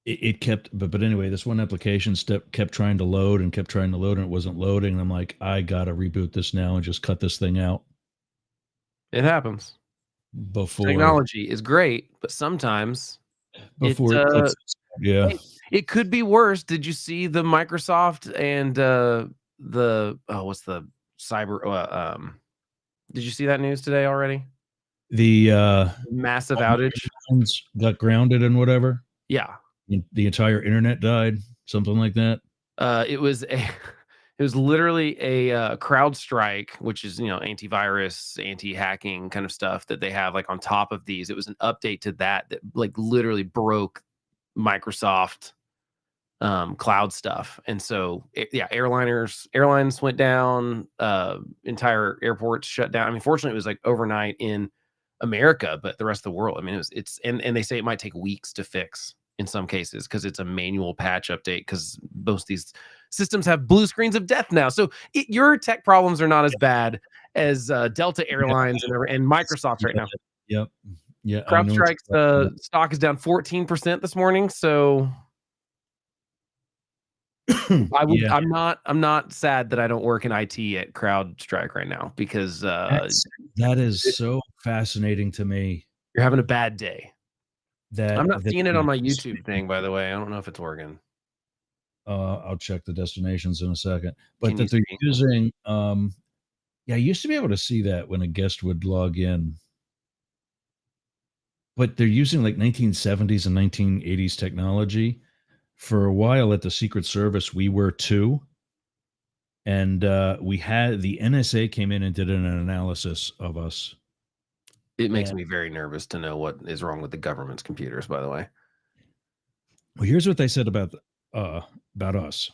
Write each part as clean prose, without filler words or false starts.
it kept, but anyway, this one application kept trying to load and kept trying to load, and it wasn't loading. And I'm like, I gotta reboot this now and just cut this thing out It happens. before Technology is great, but sometimes it, before it cuts. Yeah, it could be worse. Did you see the Microsoft and, what's the cyber, did you see that news today already? the Massive all the outage? airlines got grounded and whatever. Yeah. The entire internet died, something like that. It was a it was literally a, CrowdStrike, which is, antivirus, anti-hacking kind of stuff that they have, like, on top of these. It was an update to that, like, literally broke Microsoft, cloud stuff, and so, yeah, airlines went down, entire airports shut down. I mean, fortunately, it was, like, overnight in America, but the rest of the world, I mean, it's and they say it might take weeks to fix in some cases because it's a manual patch update because most of these systems have blue screens of death now. So your tech problems are not as bad as Delta Yeah, Airlines and Microsoft's right yeah, now. yep, yeah. I know what CrowdStrike's you're talking stock is down 14% this morning. So about. Yeah, I'm not sad that I don't work in IT at CrowdStrike right now because that's that is so fascinating to me you're having a bad day. I'm that not seeing it they're on my YouTube using. thing, by the way. I don't know if it's working. I'll check the destinations in a second, but Can you that they're see? using. Yeah, I used to be able to see that when a guest would log in, but they're using like 1970s and 1980s technology. For a while at the Secret Service, we were too, and we had the NSA came in and did an analysis of us. It makes And me very nervous to know what is wrong with the government's computers, by the way. well, here's what they said about us.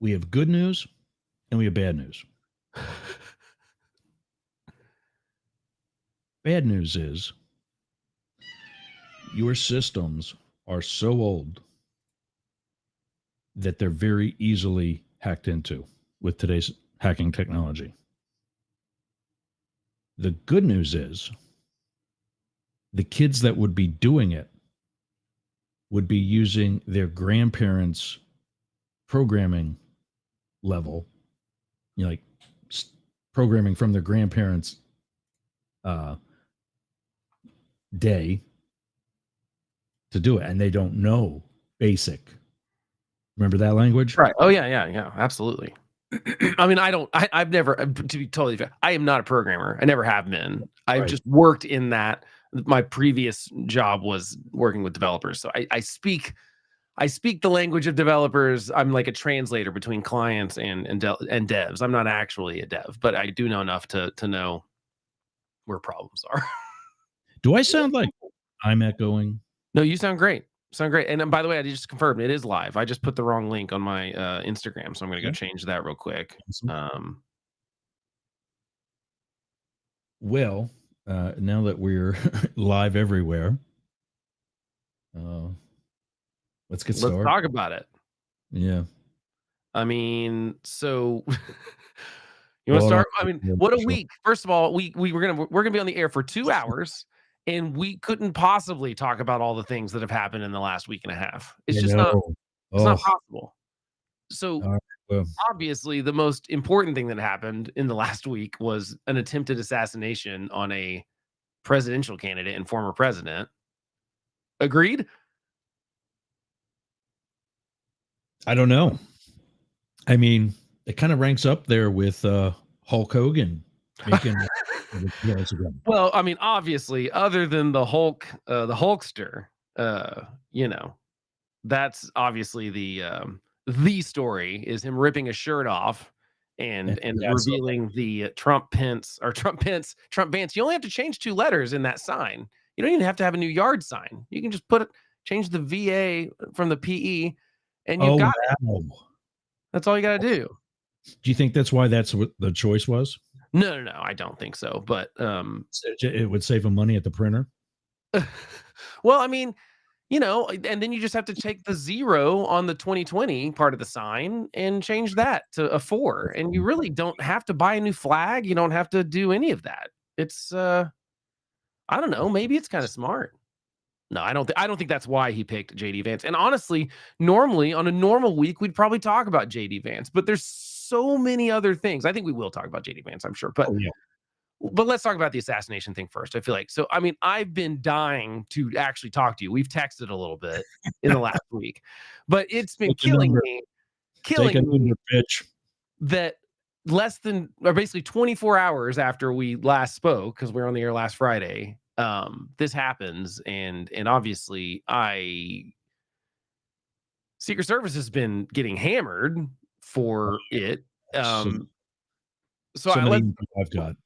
We have good news and we have bad news. Bad news is your systems are so old that they're very easily hacked into with today's hacking technology. The good news is the kids that would be doing it would be using their grandparents' programming level, like programming from their grandparents' uh, day to do it, and they don't know basic. Remember that language? Right. Oh, yeah, yeah, yeah, absolutely. I mean, I've never, to be totally fair, I am not a programmer. I never have been. I've Right. just worked in that. My previous job was working with developers. So I speak the language of developers. I'm like a translator between clients and devs. I'm not actually a dev, but I do know enough to know where problems are. Do I sound like I'm echoing? No, you sound great. Sound great. And by the way, I just confirmed it is live. I just put the wrong link on my Instagram, so I'm gonna go Yeah. change that real quick. Awesome. Um, Well, now that we're live everywhere, uh, let's get let's started. talk about it. Yeah. I mean, so you want to Hold on. start? I mean, what a week. First of all, we're gonna be on the air for 2 hours, and we couldn't possibly talk about all the things that have happened in the last week and a half. I know. It's not Oh, possible. So all right. Well, obviously, the most important thing that happened in the last week was an attempted assassination on a presidential candidate and former president. Agreed? I don't know. I mean, it kind of ranks up there with Hulk Hogan making again. Well, I mean, obviously, other than the Hulkster, you know, that's obviously the story is him ripping his shirt off and Yeah, I saw that. revealing the Trump Vance. You only have to change 2 letters in that sign. You don't even have to have a new yard sign. You can just change the VA from the PE, and you've Oh got it. wow. That's all you got to do. Do you think that's why that's what the choice was? No, no, no, I don't think so. But It would save him money at the printer. well, I mean, and then you just have to take the 0 on the 2020 part of the sign and change that to a 4, and you really don't have to buy a new flag, you don't have to do any of that. It's, I don't know, maybe it's kinda smart. No, I don't think that's why he picked JD Vance. And honestly, normally on a normal week, we'd probably talk about JD Vance, but there's so many other things. I think we will talk about JD Vance, I'm sure. Oh, yeah. But let's talk about the assassination thing first. I feel like so. I mean, I've been dying to actually talk to you. We've texted a little bit in the last week, but it's been Take a number. Take a killing me number, bitch. that less than or basically 24 hours after we last spoke, because we were on the air last Friday, this happens, and obviously, I Secret Service has been getting hammered for it. Some Um, so some I of the let's info I've got.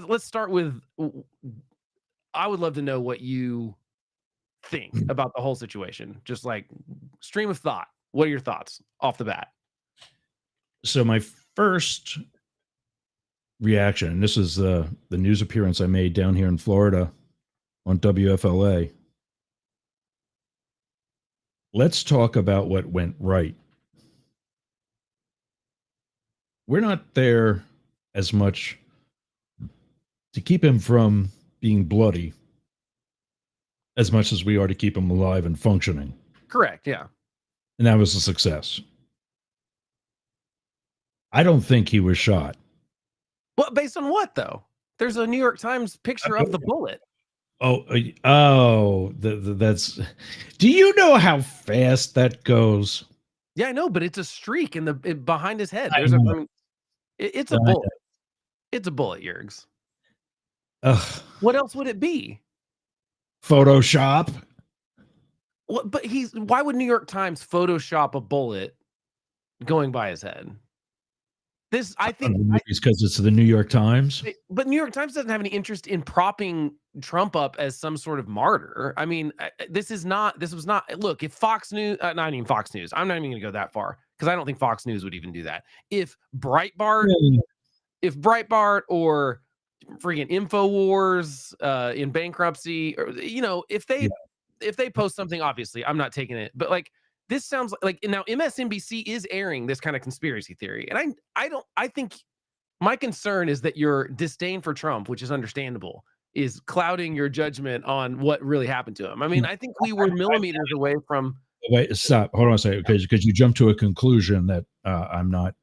let's start with. I would love to know what you think about the whole situation. Just like stream of thought. What are your thoughts off the bat? So my first reaction, and this is the news appearance I made down here in Florida on WFLA. Let's talk about what went right. We're not there as much to keep him from being bloody as much as we are to keep him alive and functioning. Correct. Yeah. And that was a success. I don't think he was shot. Well, based on what though? There's a New York Times picture of the bullet. That's. Do you know how fast that goes? Yeah, I know, but it's a streak in the behind his head. I There's a. know. I mean, it's a I know. bullet. It's a bullet, Yergz. Ugh. What else would it be? Photoshop. What? But why would New York Times Photoshop a bullet going by his head? This, I think, Maybe it's because it's the New York Times. but New York Times doesn't have any interest in propping Trump up as some sort of martyr. I mean, this was not. Look, if Fox News, not even Fox News, I'm not even going to go that far because I don't think Fox News would even do that. If Breitbart, Yeah. Or freaking Infowars in bankruptcy, or if they post something, obviously I'm not taking it, but like this sounds like now MSNBC is airing this kind of conspiracy theory, and I think my concern is that your disdain for Trump, which is understandable, is clouding your judgment on what really happened to him. I mean, I think we were millimeters away from. Wait, stop. Hold on a second, because you jumped to a conclusion that I'm not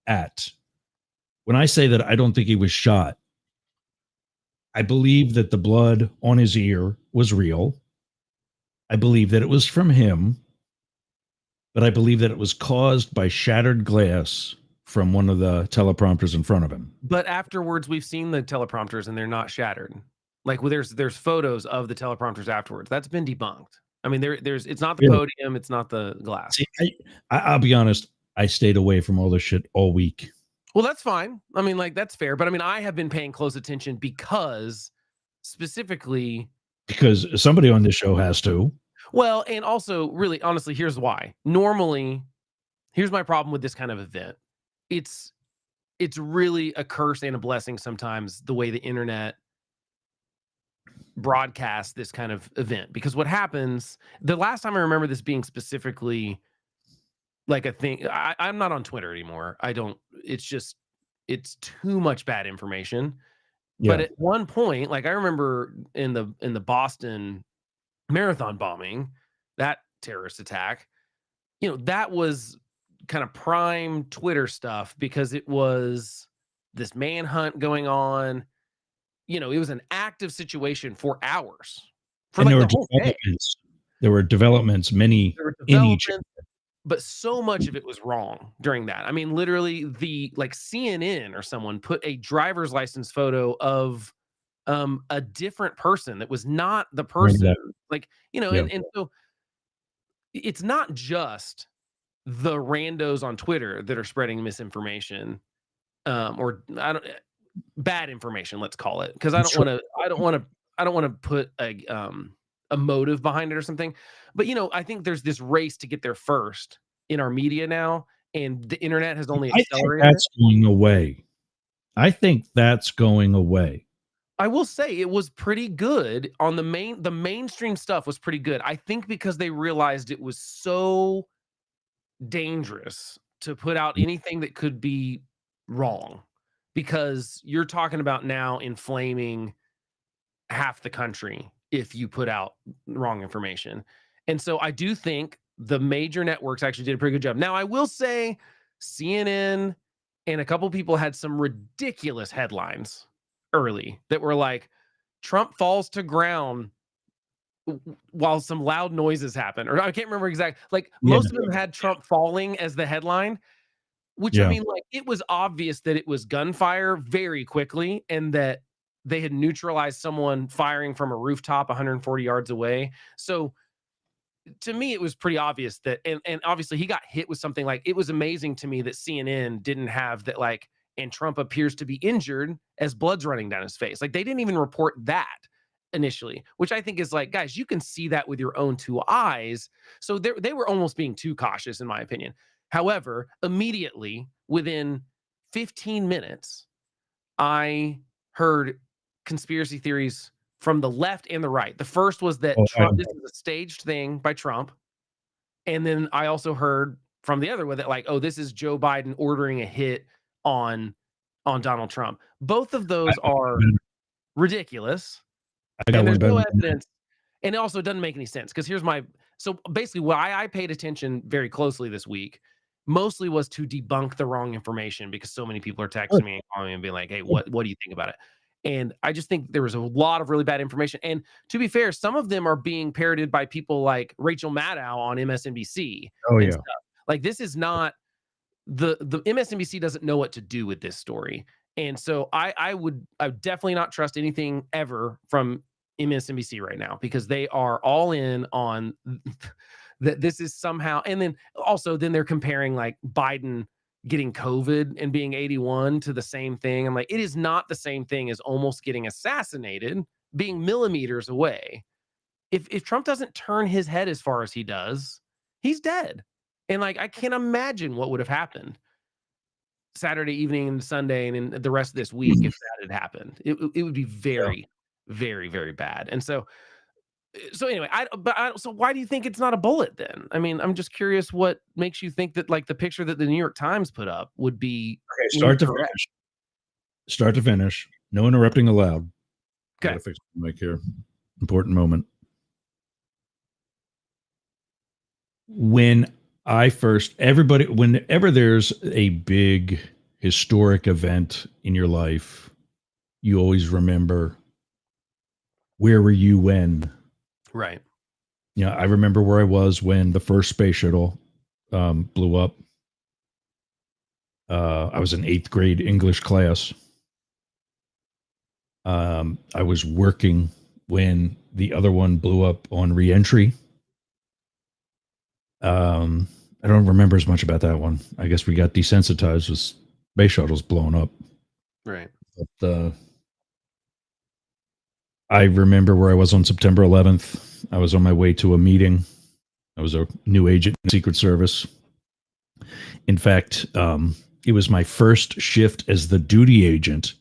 at. When I say that I don't think he was shot, I believe that the blood on his ear was real. I believe that it was from him, but I believe that it was caused by shattered glass from one of the teleprompters in front of him. But afterwards, we've seen the teleprompters and they're not shattered. Like, well, there's photos of the teleprompters afterwards. That's been debunked. I mean, there's it's not the Really? podium, it's not the glass. See, I'll be honest. I stayed away from all this shit all week. Well, that's fine. I mean, like that's fair. But I mean, I have been paying close attention because specifically, Because somebody on this show has to. well, and also really honestly, here's why. Normally, here's my problem with this kind of event. It's really a curse and a blessing sometimes the way the internet broadcasts this kind of event, because what happens, the last time I remember this being specifically like a thing, I'm not on Twitter anymore. I don't, it's too much bad information. But Yeah. at one point, like I remember in the Boston marathon bombing, that terrorist attack, that was kind of prime Twitter stuff because it was this manhunt going on. It was an active situation for hours, for And like there were the whole day. developments. There were developments, many There were in each. developments, but so much of it was wrong during that. I mean, literally, the like CNN or someone put a driver's license photo of a different person that was not the Remember person. that. Like, Yeah. and so it's not just the randos on Twitter that are spreading misinformation, or I don't bad information, let's call it, because I'm sure. I don't want to put a motive behind it or something. But I think there's this race to get there first in our media now, and the internet has only I think accelerated it. that's going away. I think that's going away. I will say it was pretty good on the mainstream stuff was pretty good. I think because they realized it was so dangerous to put out anything that could be wrong, because you're talking about now inflaming half the country if you put out wrong information. And so I do think the major networks actually did a pretty good job. Now, I will say CNN and a couple people had some ridiculous headlines early that were like, Trump falls to ground while some loud noises happen. Or I can't remember exactly. Like Yeah. most of them had Trump falling as the headline, which I Yeah. mean, like it was obvious that it was gunfire very quickly and that they had neutralized someone firing from a rooftop 140 yards away. So to me, it was pretty obvious that, and obviously he got hit with something. Like it was amazing to me that CNN didn't have that, like, and Trump appears to be injured as blood's running down his face. Like they didn't even report that initially, which I think is like, guys, you can see that with your own two eyes. So they were almost being too cautious, in my opinion. However, immediately within 15 minutes, I heard conspiracy theories from the left and the right. The first was that Oh, Trump, this is a staged thing by Trump. And then I also heard from the other way that, like, oh, this is Joe Biden ordering a hit on Donald Trump. Both of those are ridiculous. I got And one there's better no than that. evidence. And it also doesn't make any sense because here's my, so basically why I paid attention very closely this week mostly was to debunk the wrong information because so many people are texting me and calling me and being like, hey, what do you think about it? And I just think there was a lot of really bad information. And to be fair, some of them are being parroted by people like Rachel Maddow on MSNBC Oh, and yeah. stuff. Like this is not the MSNBC doesn't know what to do with this story. And so I would definitely not trust anything ever from MSNBC right now because they are all in on that this is somehow, and then also then they're comparing like Biden getting COVID and being 81 to the same thing. I'm like, it is not the same thing as almost getting assassinated, being millimeters away. If Trump doesn't turn his head as far as he does, he's dead. And like I can't imagine what would have happened Saturday evening and Sunday and in the rest of this week if that had happened. It would be Yeah. very, very, very bad. And so anyway, so why do you think it's not a bullet then? I mean, I'm just curious what makes you think that like the picture that the New York Times put up would be Okay, start to incorrect. finish. Start to finish. No interrupting allowed. Okay. Gotta fix the mic here. Important moment. When whenever there's a big historic event in your life, you always remember where were you when. Right. Yeah, I remember where I was when the first space shuttle blew up. I was in 8th grade English class. I was working when the other one blew up on reentry. I don't remember as much about that one. I guess we got desensitized with space shuttles blowing up. Right. But I remember where I was on September 11th. I was on my way to a meeting. I was a new agent in the Secret Service. In fact, it was my first shift as the duty agent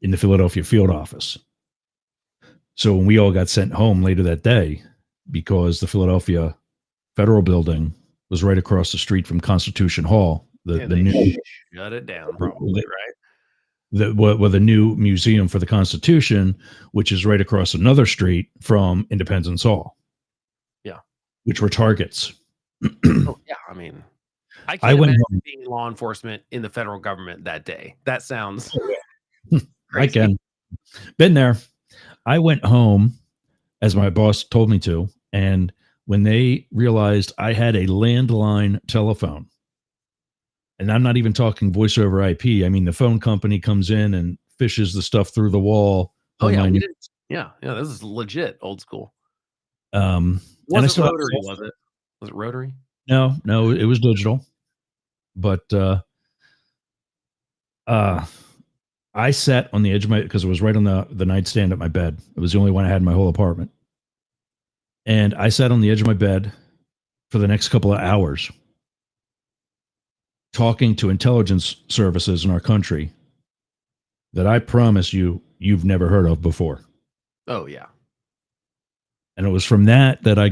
in the Philadelphia field office. So when we all got sent home later that day, because the Philadelphia Federal Building was right across the street from Constitution Hall, the new shut it down, probably, right? the new museum for the Constitution, which is right across another street from Independence Hall. Yeah, which were targets. Oh, yeah, I mean, I can't imagine being law enforcement in the federal government that day. That sounds I can. Been there. I went home as my boss told me to, and when they realized I had a landline telephone, and I'm not even talking voice over IP. I mean, the phone company comes in and fishes the stuff through the wall. Oh yeah, yeah. This is legit old school. And was it rotary? Was it? Was it rotary? No, it was digital. But I sat on the edge of because it was right on the nightstand at my bed. It was the only one I had in my whole apartment. And I sat on the edge of my bed for the next couple of hours talking to intelligence services in our country that I promise you've never heard of before. Oh yeah. And it was from that I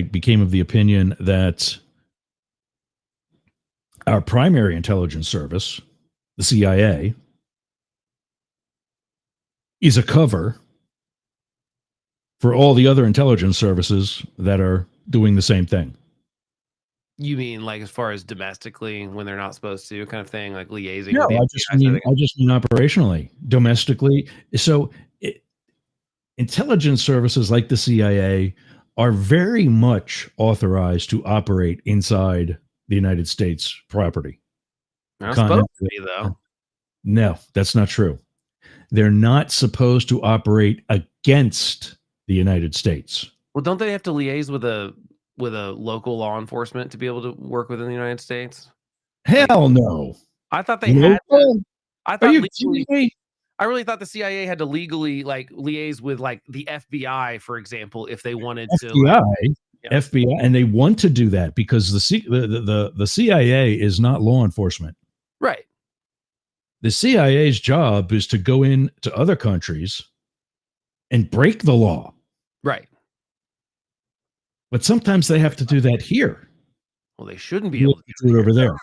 became of the opinion that our primary intelligence service, the CIA, is a cover for all the other intelligence services that are doing the same thing. You mean like as far as domestically when they're not supposed to, kind of thing, like liaising No, with the FBI? I just mean operationally, domestically. So intelligence services like the CIA are very much authorized to operate inside the United States property. They're not supposed to be, Continental- though. No, that's not true. They're not supposed to operate against the United States. Well, don't they have to liaise with a local law enforcement to be able to work within the United States? Hell no. I thought they had to. Local? I Are thought you legally, kidding me? I really thought the CIA had to legally like liaise with like the FBI, for example, if they wanted to. Like, FBI, yeah. FBI, and they want to do that because the CIA is not law enforcement. right. The CIA's job is to go into other countries and break the law. Right. But sometimes they have to do that here. Well, they shouldn't be able to do it over there.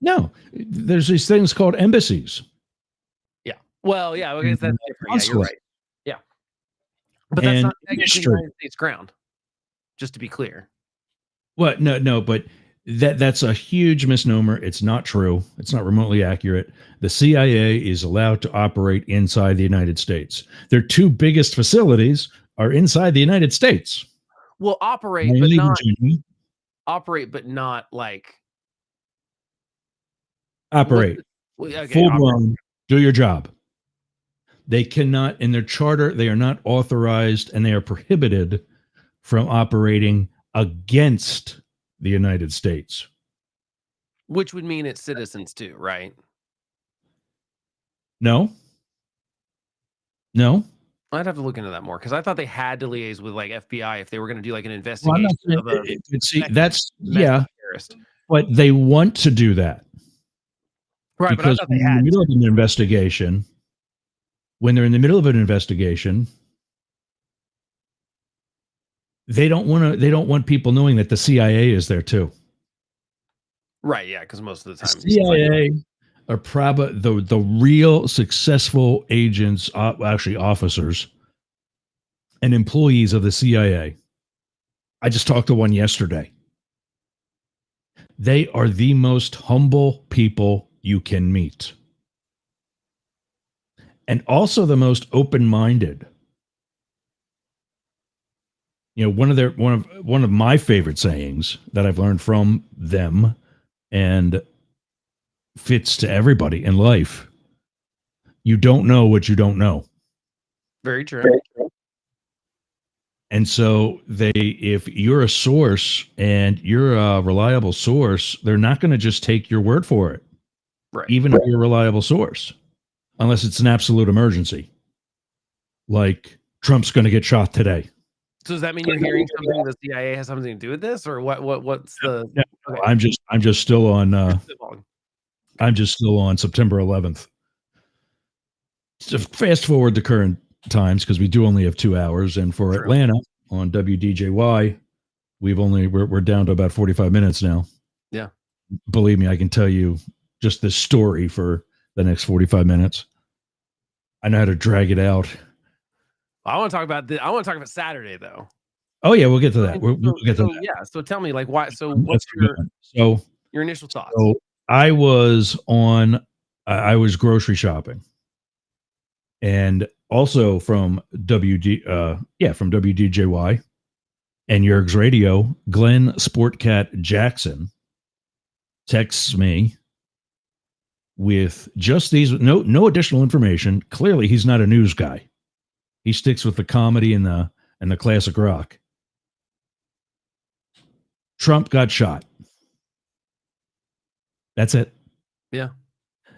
No, there's these things called embassies. Yeah. Well, yeah. I guess that's different. Yeah, you're right. Yeah. But that's And not technically United States ground. Just to be clear. Well, no, but that's a huge misnomer. It's not true. It's not remotely accurate. The CIA is allowed to operate inside the United States. Their two biggest facilities are inside the United States. Well, operate, but not like operate. Okay, full blown. Do your job. They cannot, in their charter, they are not authorized and they are prohibited from operating against the United States. Which would mean it's citizens too, right? No. I'd have to look into that more because I thought they had to liaise with like FBI if they were going to do like an investigation. That's terrorist. But they want to do that. Right, because but I thought they had in the middle of an investigation, when they're in the middle of an investigation, they don't want people knowing that the CIA is there too. Right, yeah, because most of the time the CIA are probably the real successful agents, actually officers and employees of the CIA. I just talked to one yesterday. They are the most humble people you can meet. And also the most open-minded. You know, one of my favorite sayings that I've learned from them and fits to everybody in life. You don't know what you don't know. Very true. And so if you're a source and you're a reliable source, they're not going to just take your word for it. Right. Even if you're a reliable source, unless it's an absolute emergency. Like Trump's going to get shot today. So does that mean you're hearing something the CIA has something to do with this, or what's the? No, okay. I'm just still on. I'm just still on September 11th. So fast forward to current times because we do only have 2 hours, and for Atlanta on WDJY, we're down to about 45 minutes now. Yeah, believe me, I can tell you just this story for the next 45 minutes. I know how to drag it out. I want to talk about Saturday though. Oh yeah, we'll get to that. We'll get to that. Yeah. So tell me, like, why? So what's your initial thoughts? So I was grocery shopping, and also from WDJY and Yergz Radio, Glenn Sportcat Jackson texts me with just these no additional information. Clearly, he's not a news guy. He sticks with the comedy and the classic rock. Trump got shot. That's it. Yeah.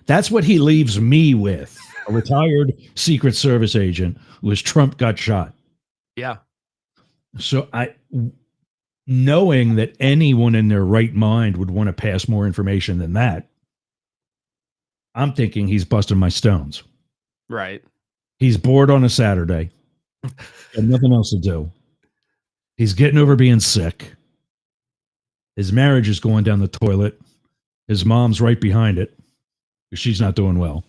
That's what he leaves me with. A retired Secret Service agent was Trump got shot. Yeah. So knowing that anyone in their right mind would want to pass more information than that, I'm thinking he's busting my stones. Right. He's bored on a Saturday. Got nothing else to do. He's getting over being sick. His marriage is going down the toilet. His mom's right behind it. She's not doing well.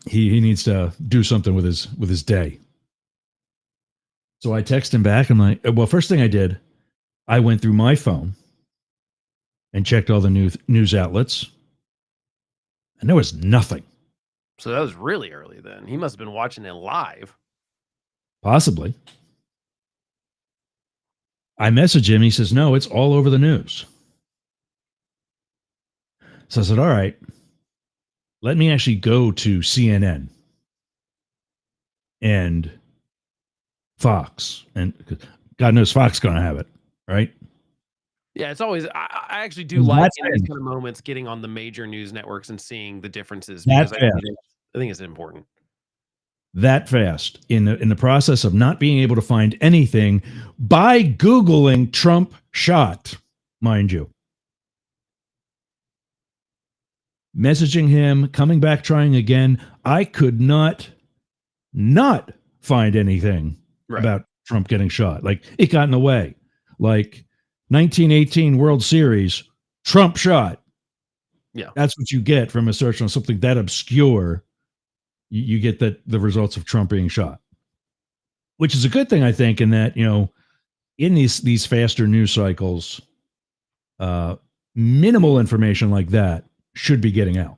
He needs to do something with his day. So I text him back. I'm like, well, first thing I did, I went through my phone and checked all the news outlets, and there was nothing. So that was really early then. He must have been watching it live. Possibly. I message him. He says, no, it's all over the news. So I said, all right, let me actually go to CNN and Fox. And God knows Fox going to have it, right? Yeah, it's always. I actually do And like that's in these fast. kind of moments getting on the major news networks and seeing the differences That because fast. I think it's important. That fast in the process of not being able to find anything by Googling Trump shot, mind you. Messaging him, coming back, trying again. I could not find anything about Trump getting shot. Like it got in the way. Like 1918 World Series, Trump shot. Yeah. That's what you get from a search on something that obscure. You get the results of Trump being shot, which is a good thing, I think, in that, in these faster news cycles, minimal information like that should be getting out.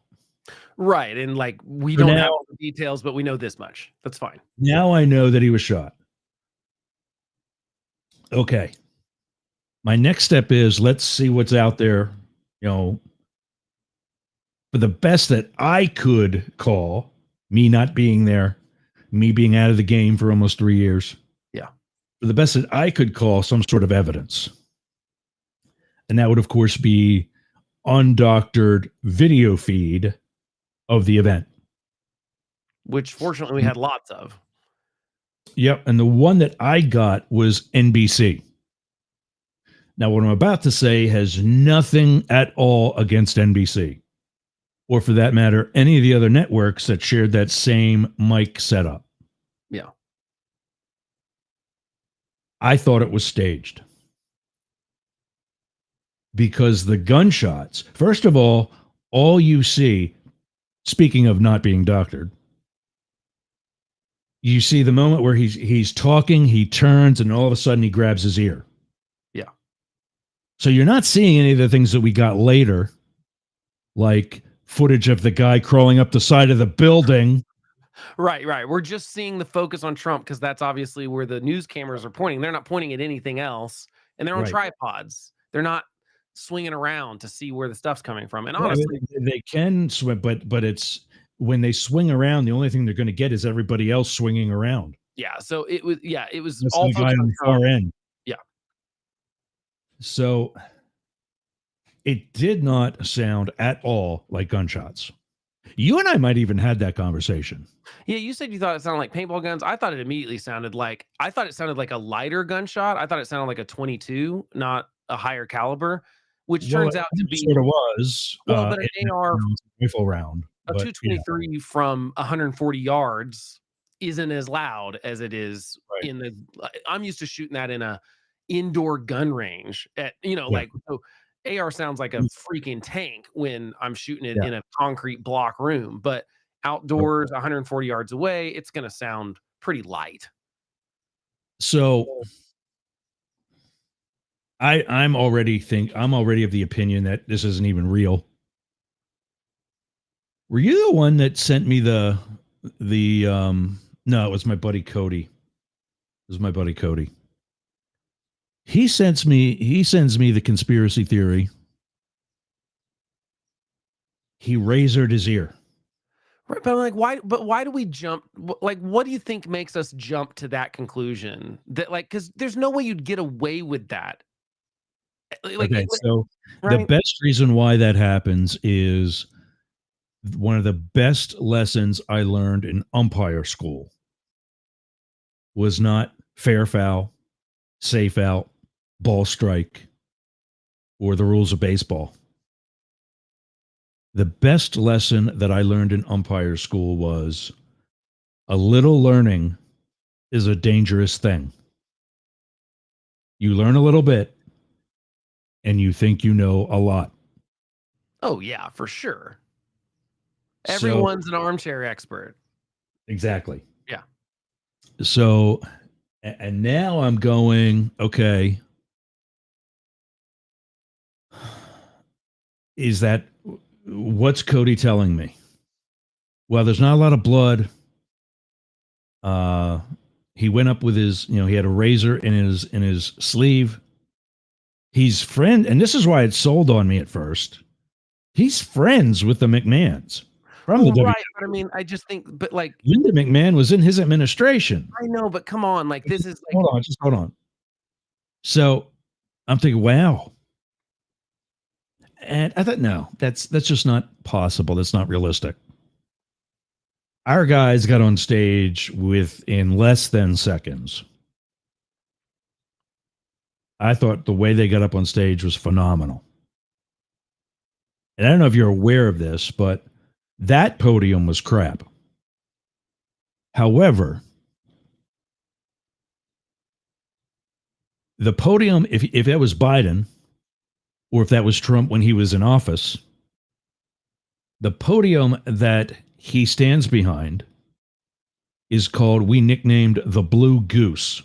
Right. And like we So don't now, have the details, but we know this much. That's fine. now I know that he was shot. Okay. My next step is let's see what's out there, for the best that I could call, me not being there, me being out of the game for almost 3 years. Yeah. For the best that I could call some sort of evidence. And that would, of course, be undoctored video feed of the event. Which fortunately we had lots of. Yep. And the one that I got was NBC. Now, what I'm about to say has nothing at all against NBC, or for that matter, any of the other networks that shared that same mic setup. Yeah. I thought it was staged. Because the gunshots, first of all you see, speaking of not being doctored, you see the moment where he's talking, he turns, and all of a sudden he grabs his ear. Yeah. So you're not seeing any of the things that we got later, like footage of the guy crawling up the side of the building. Right. We're just seeing the focus on Trump because that's obviously where the news cameras are pointing. They're not pointing at anything else, and they're on tripods. They're not swinging around to see where the stuff's coming from. And honestly, they can swim, but it's when they swing around, the only thing they're going to get is everybody else swinging around. Yeah. So it was. Yeah. It was That's all the guy focused on on the Trump. far end. Yeah. So it did not sound at all like gunshots. You and I might even had that conversation. Yeah, you said you thought it sounded like paintball guns. I thought it immediately sounded like a lighter gunshot. I thought it sounded like a 22, not a higher caliber, which turns out to be sort of was. but an AR rifle round. a 223 from 140 yards isn't as loud as it is in the. I'm used to shooting that in a indoor gun range at like so. AR sounds like a freaking tank when I'm shooting it in a concrete block room, but outdoors, 140 yards away, it's going to sound pretty light. So I'm already of the opinion that this isn't even real. Were you the one that sent me the no, it was my buddy Cody. It was my buddy Cody. He sends me the conspiracy theory. He razored his ear. Right, but I'm like, why? But why do we jump? Like, what do you think makes us jump to that conclusion? That because there's no way you'd get away with that. So the best reason why that happens is one of the best lessons I learned in umpire school was not fair foul, safe out, ball strike, or the rules of baseball. The best lesson that I learned in umpire school was a little learning is a dangerous thing. You learn a little bit and you think you know a lot. Oh, yeah, for sure. Everyone's an armchair expert. Exactly. Yeah. So, And now I'm going, okay, is that what's Cody telling me? Well, there's not a lot of blood. Uh, he went up with his, he had a razor in his sleeve. He's friend, and this is why it sold on me at first. He's friends with the McMahons from the Well, WWE. right, but I mean, I just think, but like, Linda McMahon was in his administration. I know, but come on, like this is like, Just hold on. So I'm thinking, wow. And I thought, no, that's just not possible. That's not realistic. Our guys got on stage within less than seconds. I thought the way they got up on stage was phenomenal. And I don't know if you're aware of this, but that podium was crap. However, the podium, if that was Biden or if that was Trump when he was in office, the podium that he stands behind is called, we nicknamed the Blue Goose.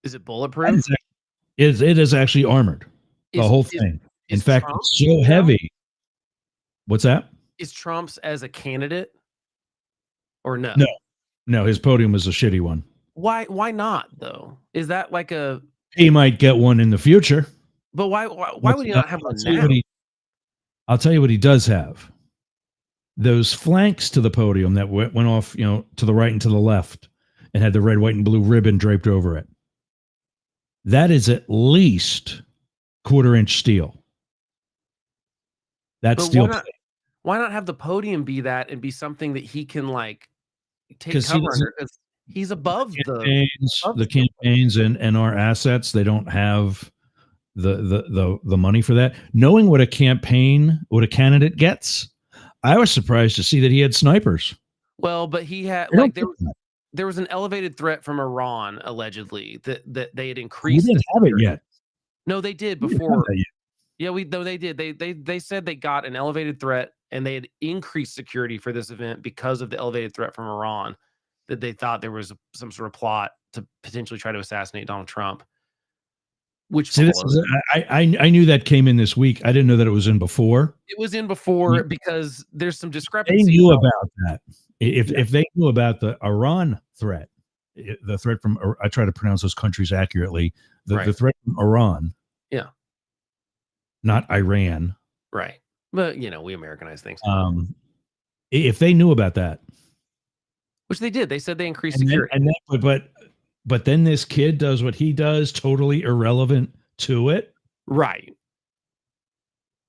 is it bulletproof? It is actually armored, the whole thing. In fact, Trump, it's so heavy. What's that? Is Trump's as a candidate or no? No, his podium was a shitty one. Why not though? Is that like a, He might get one in the future. but why would he not have one now? I'll tell you what he does have. Those flanks to the podium that went off, to the right and to the left and had the red, white, and blue ribbon draped over it. That is at least 1/4-inch steel. That's steel. Why not have the podium be that and be something that he can like take 'Cause cover under? Because he's above the campaigns and our assets. They don't have the money for that. Knowing what a candidate gets, I was surprised to see that he had snipers. Well, but he had like there was an elevated threat from Iran allegedly that they had increased. We didn't have it yet. No, they did before. Yeah, they did. They said they got an elevated threat and they had increased security for this event because of the elevated threat from Iran. That they thought there was some sort of plot to potentially try to assassinate Donald Trump. Which I knew that came in this week. I didn't know that it was in before. It was in before because there's some discrepancy. They knew about that. If they knew about the Iran threat, the threat from, I try to pronounce those countries accurately, the threat from Iran. Yeah. Not Iran. Right. But, we Americanize things. If they knew about that. Which they did. They said they increased security. But then this kid does what he does, totally irrelevant to it. Right.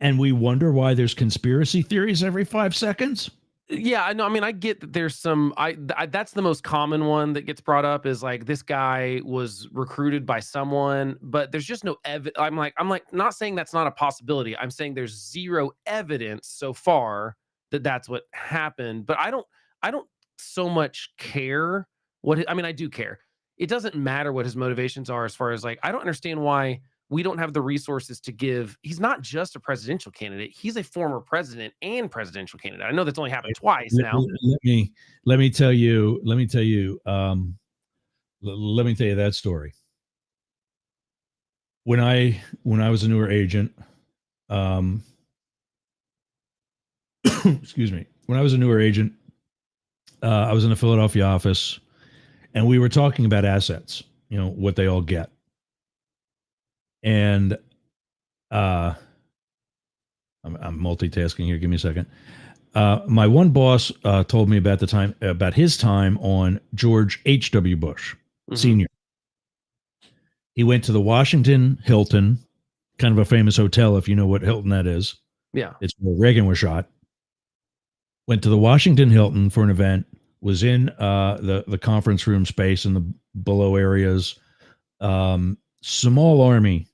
And we wonder why there's conspiracy theories every 5 seconds. Yeah, no, I mean, I get that there's some, that's the most common one that gets brought up is like, this guy was recruited by someone, but there's just no evidence. I'm like, not saying that's not a possibility. I'm saying there's zero evidence so far that that's what happened, but I don't so much care I do care. It doesn't matter what his motivations are as far as like, I don't understand why we don't have the resources to give. He's not just a presidential candidate. He's a former president and presidential candidate. I know that's only happened twice now. Let me tell you that story. When I was a newer agent, excuse me, when I was a newer agent, I was in the Philadelphia office and we were talking about assets, what they all get. And I'm multitasking here. Give me a second. My one boss told me about his time on George H.W. Bush Sr. He went to the Washington Hilton, kind of a famous hotel, if you know what Hilton that is. Yeah. It's where Reagan was shot. Went to the Washington Hilton for an event, was in the conference room space in the below areas. Small army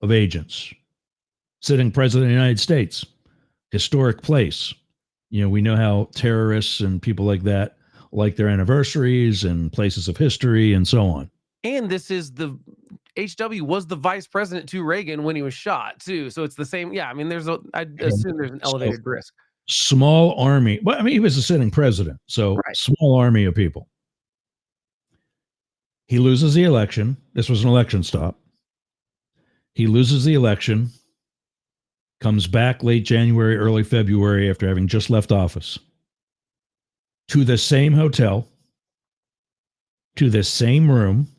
of agents, sitting president of the United States, historic place. We know how terrorists and people like that like their anniversaries and places of history and so on. And this is HW was the vice president to Reagan when he was shot too. So it's the same. Yeah. I mean, I assume there's an elevated risk. Small army. Well, I mean, he was a sitting president. So small army of people. He loses the election. This was an election stop. He loses the election, comes back late January, early February after having just left office to the same hotel, to the same room,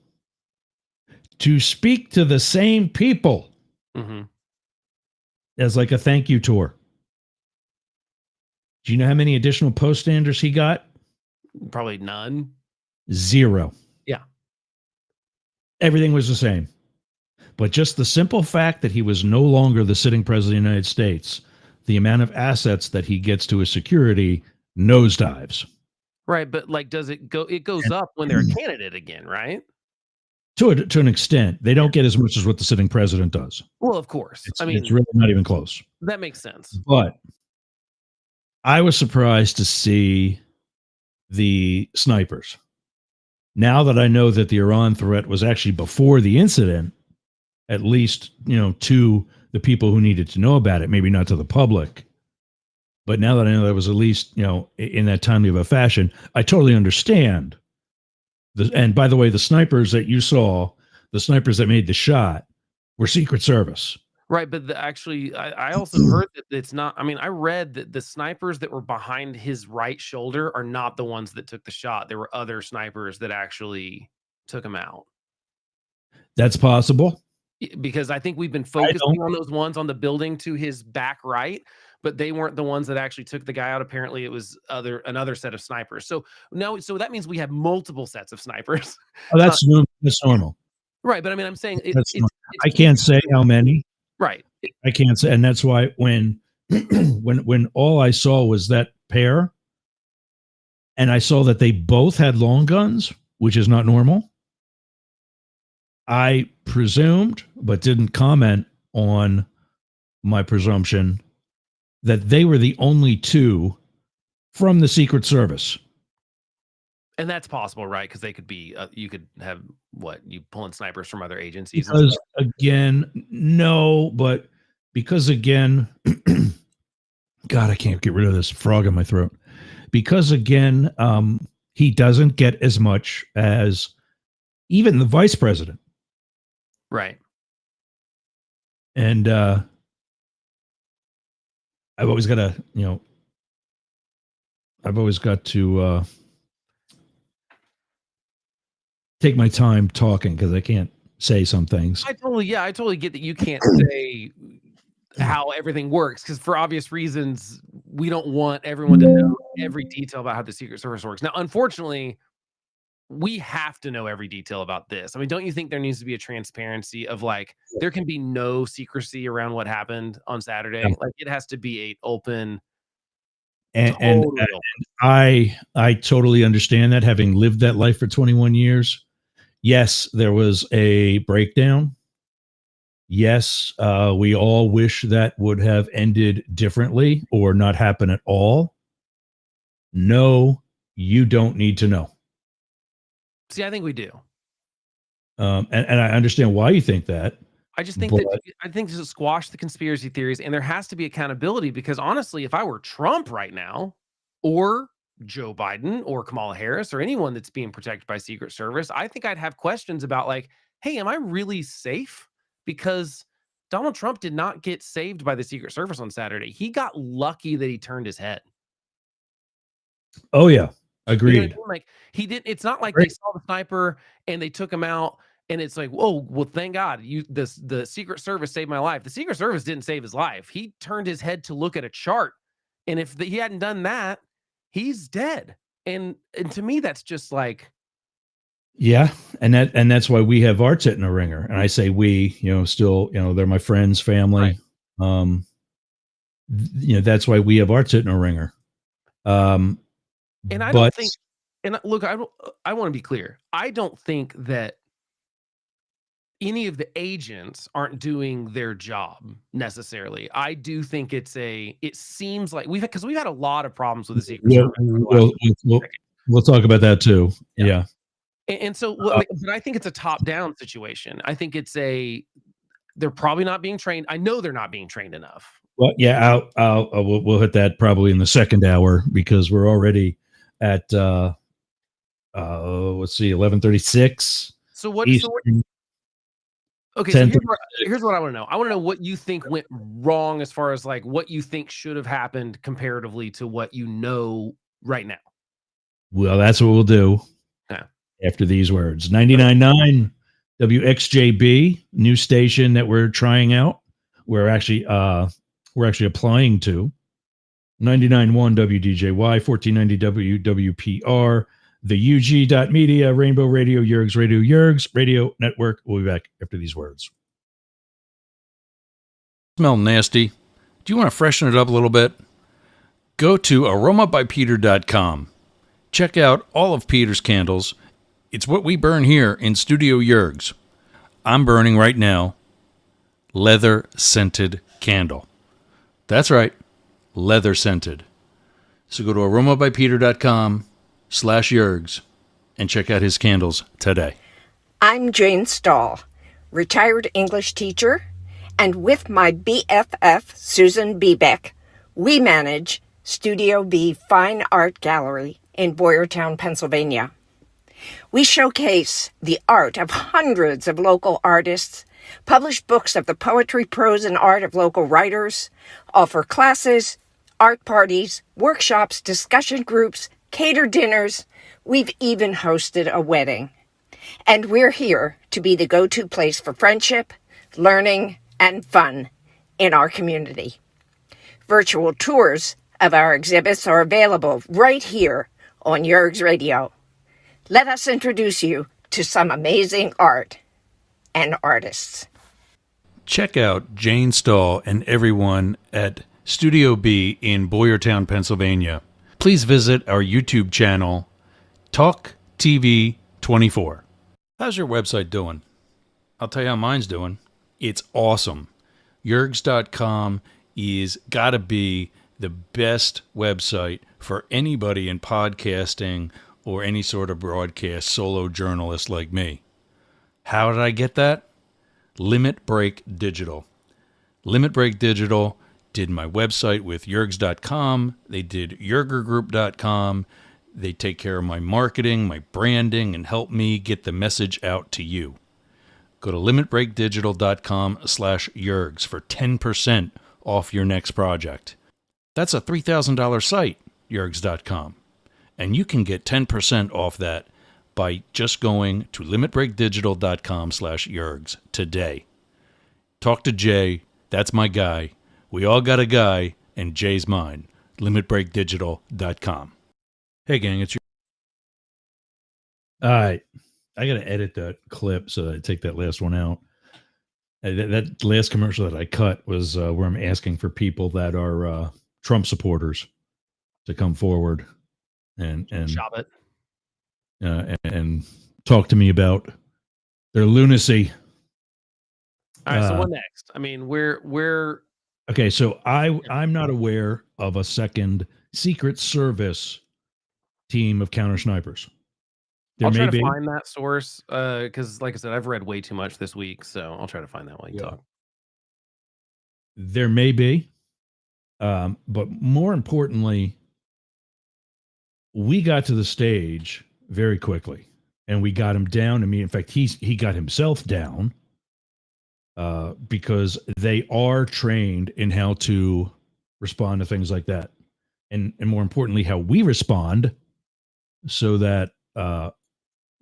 to speak to the same people as like a thank you tour. Do you know how many additional poststanders he got? Probably none. 0. Yeah. Everything was the same. But just the simple fact that he was no longer the sitting president of the United States, the amount of assets that he gets to his security nosedives. Right, but like, does it go? It goes up when they're a candidate again, right? To an extent, they don't get as much as what the sitting president does. Well, of course. I mean, it's really not even close. That makes sense. But I was surprised to see the snipers. Now that I know that the Iran threat was actually before the incident, at least, to the people who needed to know about it, maybe not to the public. But now that I know that was at least, in that timely of a fashion, I totally understand. And by the way, the snipers that you saw, the snipers that made the shot, were Secret Service. Right, but actually, I also heard that it's not. I mean, I read that the snipers that were behind his right shoulder are not the ones that took the shot. There were other snipers that actually took him out. That's possible. Because I think we've been focusing on those ones on the building to his back right, but they weren't the ones that actually took the guy out. Apparently, it was another set of snipers. So that means we have multiple sets of snipers. Oh, that's normal. Right, but I mean, I'm saying I can't say how many. Right. I can't say, and that's why when all I saw was that pair, and I saw that they both had long guns, which is not normal, I presumed, but didn't comment on my presumption, that they were the only two from the Secret Service. And that's possible, right? Because they could be, you could have you pulling snipers from other agencies. Because again, no, but because again, God, I can't get rid of this frog in my throat. Because again, he doesn't get as much as even the vice president. Right. And I've always got to, take my time talking because I can't say some things. I totally get that you can't say how everything works because for obvious reasons, we don't want everyone to know every detail about how the Secret Service works. Now, unfortunately, we have to know every detail about this. I mean, don't you think there needs to be a transparency of like, there can be no secrecy around what happened on Saturday? Yeah. Like it has to be an open. And I totally understand that, having lived that life for 21 years. Yes, there was a breakdown. Yes, we all wish that would have ended differently or not happen at all. No, you don't need to know. See, I think we do. And I understand why you think that. I just think I think to squash the conspiracy theories, and there has to be accountability because honestly, if I were Trump right now, or Joe Biden, or Kamala Harris, or anyone that's being protected by Secret Service, I think I'd have questions about like, hey, am I really safe? Because Donald Trump did not get saved by the Secret Service on Saturday. He got lucky that he turned his head. Oh yeah, agreed. You know what I mean? Like he didn't. It's not like they saw the sniper and they took him out. And it's like, whoa, well, thank God the Secret Service saved my life. The Secret Service didn't save his life. He turned his head to look at a chart. And if he hadn't done that, he's dead. And to me, that's just like. Yeah. And that's why we have our tit in a ringer. And I say we, still, they're my friends, family. Right. That's why we have our tit in a ringer. And I don't think, and look, I want to be clear. I don't think that any of the agents aren't doing their job necessarily. I do think it seems like we've had a lot of problems with the Secret Service. We'll talk about that too. Yeah. And so, but I think it's a top-down situation. I think they're probably not being trained. I know they're not being trained enough. Well, yeah, we'll hit that probably in the second hour because we're already at let's see, 11:36. So what? Eastern, Okay, so 10 to here's what I want to know. I want to know what you think went wrong as far as like what you think should have happened comparatively to what you know right now. Well, that's what we'll do Yeah. after these words. 99.9 WXJB, new station that we're trying out. We're actually applying to 99.1 WDJY, 1490 WWPR, the UG.media, Rainbow Radio, Yergz Radio Network. We'll be back after these words. Smell nasty. Do you want to freshen it up a little bit? Go to aromabypeter.com. Check out all of Peter's candles. It's what we burn here in Studio Yergz. I'm burning right now leather scented candle. That's right, leather scented. So go to aromabypeter.com/Yergz and check out his candles today. I'm Jane Stahl, retired English teacher, and with my BFF, Susan Bebeck, we manage Studio B Fine Art Gallery in Boyertown, Pennsylvania. We showcase the art of hundreds of local artists, publish books of the poetry, prose, and art of local writers, offer classes, art parties, workshops, discussion groups, cater dinners. We've even hosted a wedding. And we're here to be the go-to place for friendship, learning, and fun in our community. Virtual tours of our exhibits are available right here on Yergz Radio. Let us introduce you to some amazing art and artists. Check out Jane Stahl and everyone at Studio B in Boyertown, Pennsylvania. Please visit our YouTube channel, Talk TV 24. How's your website doing? I'll tell you how mine's doing. It's awesome. Yergz.com is gotta be the best website for anybody in podcasting or any sort of broadcast solo journalist like me. How did I get that? Limit Break Digital. Limit Break Digital did my website with Yergz.com. They did YergerGroup.com. They take care of my marketing, my branding, and help me get the message out to you. Go to limitbreakdigital.com/Yergz for 10% off your next project. That's a $3,000 site, Yergz.com. And you can get 10% off that by just going to limitbreakdigital.com/Yergz today. Talk to Jay. That's my guy. We all got a guy, and Jay's mine. limitbreakdigital.com. Hey, gang, it's your... All right. I got to edit that clip so that I take that last one out. That last commercial that I cut was where I'm asking for people that are Trump supporters to come forward and Shop it. and talk to me about their lunacy. All right. So what next? I mean, we're okay. So I'm not aware of a second Secret Service team of counter snipers. I'll try to find that source because, like I said, I've read way too much this week, so I'll try to find that while you talk. There may be, but more importantly, we got to the stage very quickly, and we got him down. I mean, in fact, he got himself down because they are trained in how to respond to things like that, and more importantly, how we respond, so that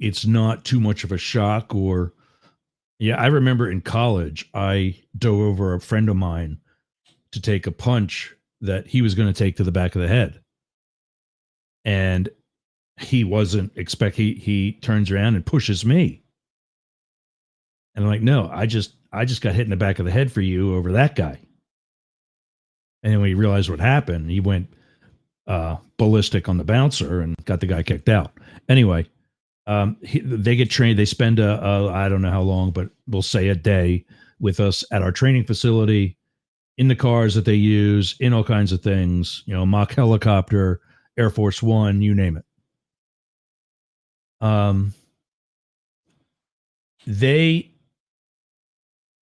it's not too much of a shock. Or, yeah, I remember in college, I dove over a friend of mine to take a punch that he was going to take to the back of the head. And he wasn't he turns around and pushes me. And I'm like, no, I just got hit in the back of the head for you over that guy. And then when he realized what happened, he went ballistic on the bouncer and got the guy kicked out. Anyway, they get trained. They spend I don't know how long, but we'll say a day with us at our training facility, in the cars that they use, in all kinds of things, mock helicopter, Air Force One, you name it.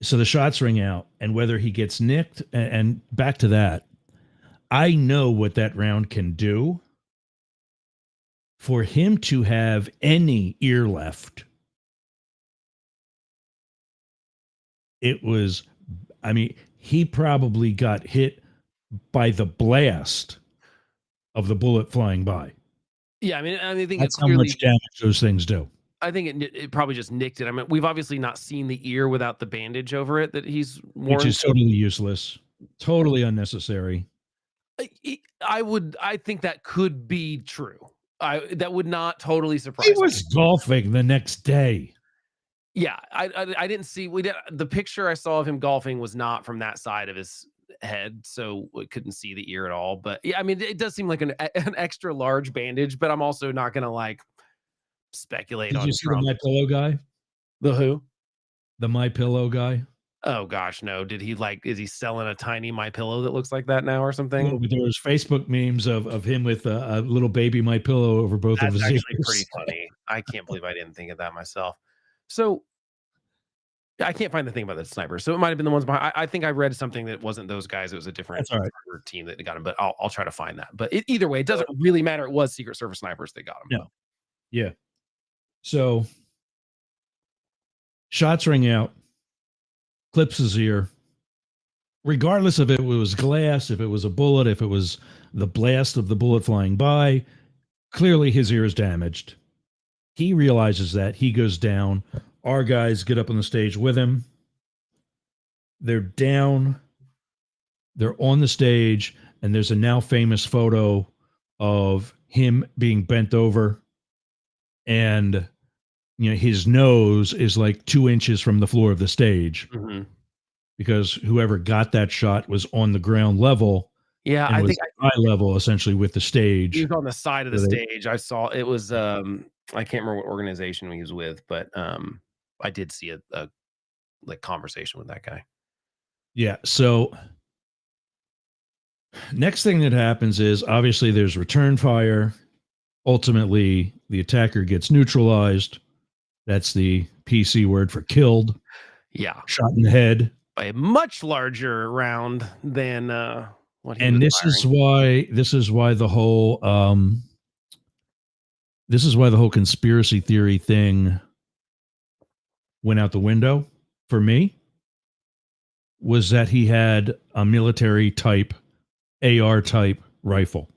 So the shots ring out, and whether he gets nicked, and back to that, I know what that round can do. For him to have any ear left it was, I mean, he probably got hit by the blast of the bullet flying by. Yeah, I think it That's how clearly. much damage those things do. I think it probably just nicked it. I mean, we've obviously not seen the ear without the bandage over it that he's Which worn. is totally useless, totally unnecessary. I think that could be true. That would not totally surprise He me. was golfing the next day. Yeah, I didn't see the picture I saw of him golfing was not from that side of his head, so we couldn't see the ear at all. But yeah, I mean, it does seem like an extra large bandage, but I'm also not gonna like speculate Did on you see Trump. the My Pillow guy? The who? The My Pillow guy? Oh gosh, no. Is he selling a tiny My Pillow that looks like that now or something? No, but there was Facebook memes of him with a little baby My Pillow over both of That's his actually ears. pretty funny. I can't believe I didn't think of that myself. So I can't find the thing about the sniper. So it might have been the ones behind. I think I read something that wasn't those guys. It was a different That's all right. sniper team that got him. But I'll try to find that. But either way, it doesn't really matter. It was Secret Service snipers that got him. No. Yeah. So shots ring out, clips his ear. Regardless if it was glass, if it was a bullet, if it was the blast of the bullet flying by, clearly his ear is damaged. He realizes that. He goes down. Our guys get up on the stage with him. They're down. They're on the stage, and there's a now famous photo of him being bent over, and his nose is like 2 inches from the floor of the stage. Mm-hmm. Because whoever got that shot was on the ground level. Yeah, I think eye level essentially with the stage. He was on the side of the stage. I saw it was I can't remember what organization he was with, but I did see a like conversation with that guy. Yeah. So next thing that happens is obviously there's return fire. Ultimately, the attacker gets neutralized. That's the PC word for killed. Yeah. Shot in the head. By a much larger round than what he and was this is why the whole conspiracy theory thing went out the window for me, was that he had a military type AR type rifle,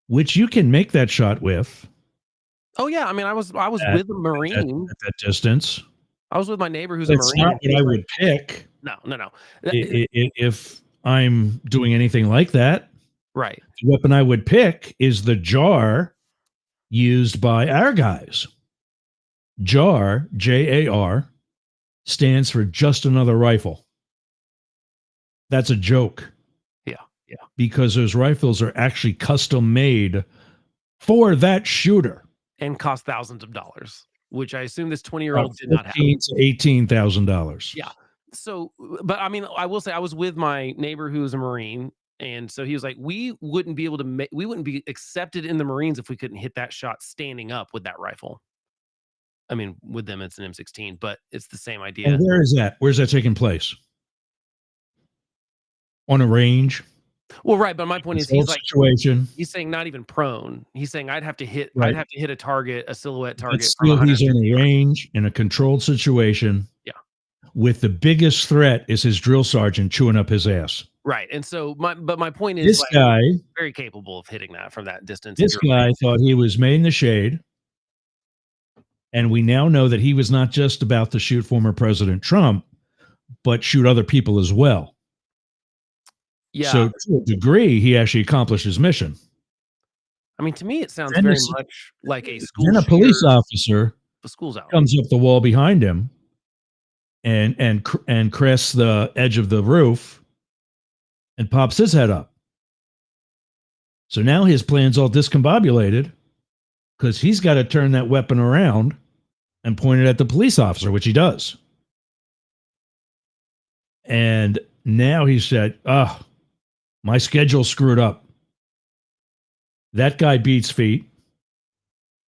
which you can make that shot with. Oh yeah, I mean, I was with a Marine at that distance. I was with my neighbor who's a Marine. It's not what I would pick. No. If I'm doing anything like that, right. The weapon I would pick is the jar used by our guys. JAR, JAR, stands for just another rifle. That's a joke. Yeah. Because those rifles are actually custom made for that shooter. And cost thousands of dollars, which I assume this 20-year-old did not have. $15,000 to $18,000. Yeah. So, but I mean, I will say I was with my neighbor who was a Marine. And so he was like, we wouldn't be accepted in the Marines if we couldn't hit that shot standing up with that rifle. I mean, with them, it's an M16, but it's the same idea. And where is that? Where's that taking place? On a range? Well, right, but my point is, he's saying not even prone. He's saying I'd have to hit a target, a silhouette target. But still, he's in a range in a controlled situation. Yeah. With the biggest threat is his drill sergeant chewing up his ass. Right, and so my point is, this guy very capable of hitting that from that distance. This guy thought he was made in the shade, and we now know that he was not just about to shoot former President Trump, but shoot other people as well. Yeah. So to a degree, he actually accomplished his mission. I mean, to me, it sounds very much like a school. Then a police officer the school's out. Comes up the wall behind him and crests the edge of the roof and pops his head up. So now his plan's all discombobulated because he's got to turn that weapon around and point it at the police officer, which he does. And now he said, my schedule's screwed up. That guy beats feet,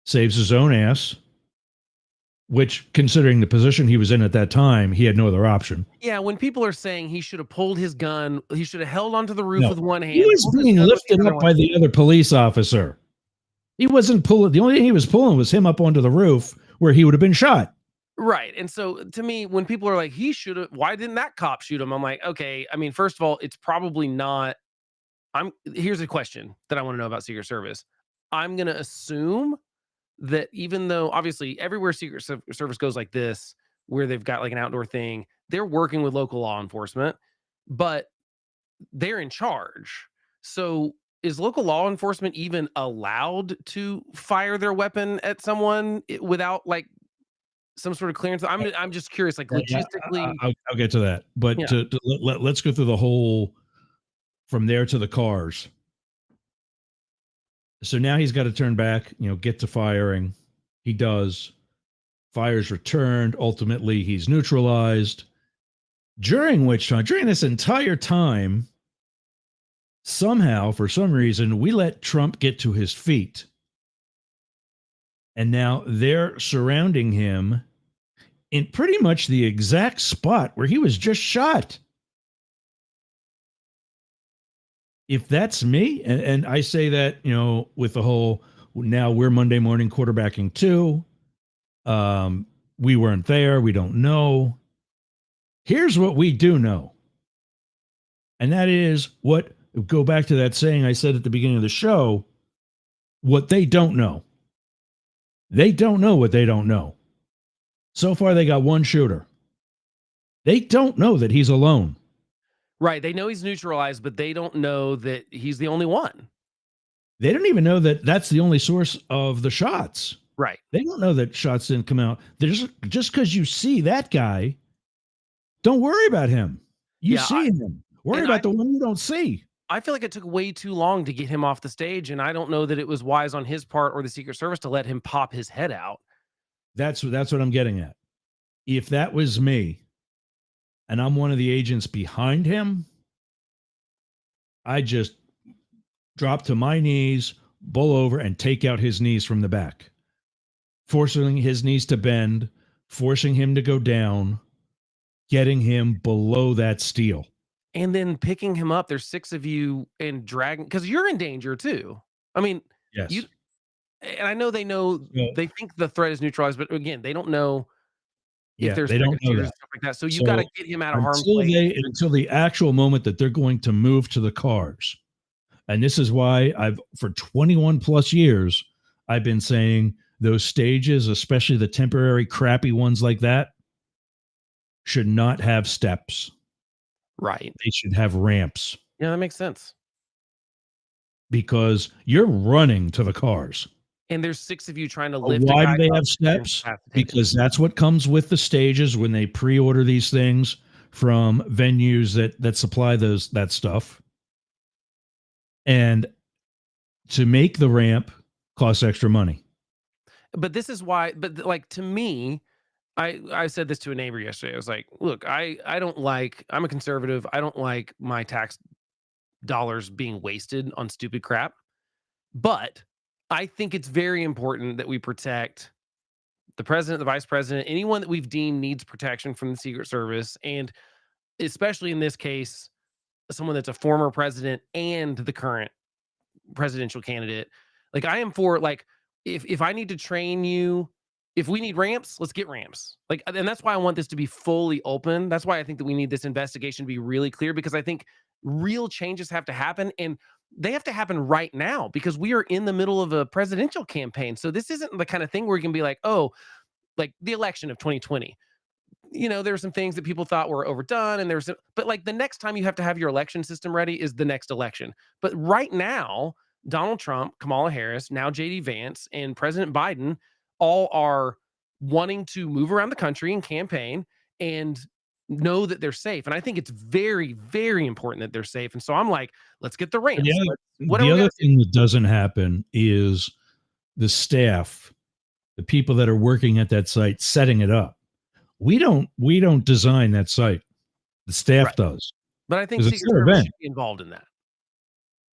saves his own ass, which, considering the position he was in at that time, he had no other option. Yeah, when people are saying he should have pulled his gun, he should have held onto the roof with one hand. He was being lifted up by the other police officer. He wasn't pulling. The only thing he was pulling was him up onto the roof where he would have been shot. Right. And so to me, when people are like, he should have, why didn't that cop shoot him? I'm like, okay, I mean, first of all, it's probably not. Here's a question that I want to know about Secret Service. I'm going to assume that even though obviously everywhere Service goes like this, where they've got like an outdoor thing, they're working with local law enforcement, but they're in charge. So is local law enforcement even allowed to fire their weapon at someone without like some sort of clearance? I'm just curious, like Yeah, logistically. I'll get to that. But Yeah. let's go through the whole from there to the cars. So now he's got to turn back, get to firing. He does. Fire's returned. Ultimately, he's neutralized. During this entire time, somehow, for some reason, we let Trump get to his feet. And now they're surrounding him in pretty much the exact spot where he was just shot. If that's me, and I say that, with the whole, now we're Monday morning quarterbacking too. We weren't there. We don't know. Here's what we do know. And that is go back to that saying I said at the beginning of the show, what they don't know. They don't know what they don't know. So far, they got one shooter. They don't know that he's alone. Right. They know he's neutralized, but they don't know that he's the only one. They don't even know that that's the only source of the shots. Right. They don't know that shots didn't come out. Just because you see that guy, don't worry about him. You see him. Worry about the one you don't see. I feel like it took way too long to get him off the stage, and I don't know that it was wise on his part or the Secret Service to let him pop his head out. That's what I'm getting at. If that was me, and I'm one of the agents behind him, I just drop to my knees, bull over, and take out his knees from the back, forcing his knees to bend, forcing him to go down, getting him below that steel. And then picking him up. There's 6 of you and dragging, because you're in danger too. I mean, yes. And I know they they think the threat is neutralized, but again, they don't know if there's they don't know that. Stuff like that. So you got to get him out of harm's way until the actual moment that they're going to move to the cars. And this is why for 21 plus years, I've been saying those stages, especially the temporary crappy ones like that, should not have steps. Right. They should have ramps. Yeah, that makes sense. Because you're running to the cars. And there's 6 of you trying to lift. Why do they have steps? Because that's what comes with the stages when they pre-order these things from venues that supply that stuff. And to make the ramp costs extra money. But this is why, like, to me, I said this to a neighbor yesterday. I was like, look, I'm a conservative. I don't like my tax dollars being wasted on stupid crap. But I think it's very important that we protect the president, the vice president, anyone that we've deemed needs protection from the Secret Service. And especially in this case, someone that's a former president and the current presidential candidate. Like, I am for, like, if I need to train you, if we need ramps, let's get ramps. Like, and that's why I want this to be fully open. That's why I think that we need this investigation to be really clear, because I think real changes have to happen, and they have to happen right now because we are in the middle of a presidential campaign. So this isn't the kind of thing where you can be like, oh, like the election of 2020. There were some things that people thought were overdone, and but like the next time you have to have your election system ready is the next election. But right now, Donald Trump, Kamala Harris, now JD Vance, and President Biden all are wanting to move around the country and campaign and know that they're safe. And I think it's very, very important that they're safe. And so I'm like, let's get the ramps. The other thing that doesn't happen is the staff, the people that are working at that site, setting it up. We don't design that site. The staff does. But I think Secret Service should be involved in that.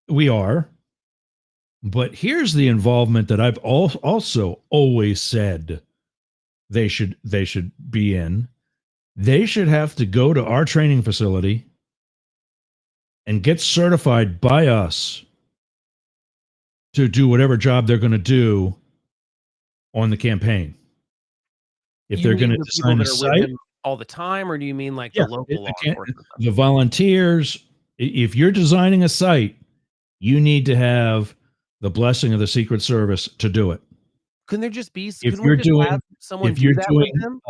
We are. But here's the involvement that I've also always said they should be in. They should have to go to our training facility and get certified by us to do whatever job they're going to do on the campaign. If You they're mean going to the people design a that are with site, him all the time, or do you mean like the yeah, local law I can't, enforcement stuff? the volunteers, if you're designing a site, you need to have the blessing of the Secret Service to do it. Couldn't there just be? If Couldn't we you're just have doing, someone if do you're that with doing, them?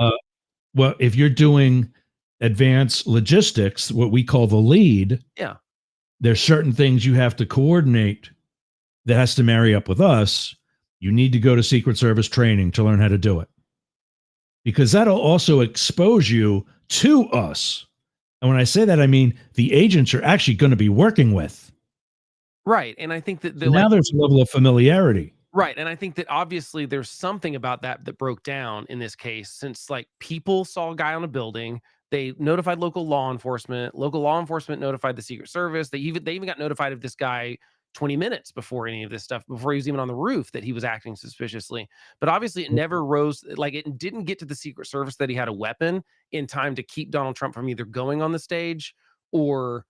well, if you're doing advanced logistics, what we call the lead, Yeah. there's certain things you have to coordinate that has to marry up with us. You need to go to Secret Service training to learn how to do it, because that'll also expose you to us. And when I say that, I mean the agents you're actually going to be working with. Right. And I think that So they're like, now there's a level of familiarity. right. And I think that obviously there's something about that that broke down in this case, since like people saw a guy on a building, they notified local law enforcement, notified the Secret Service. They even got notified of this guy 20 minutes before any of this stuff, before he was even on the roof, that he was acting suspiciously. But obviously it never rose, like it didn't get to the Secret Service that he had a weapon in time to keep Donald Trump from either going on the stage or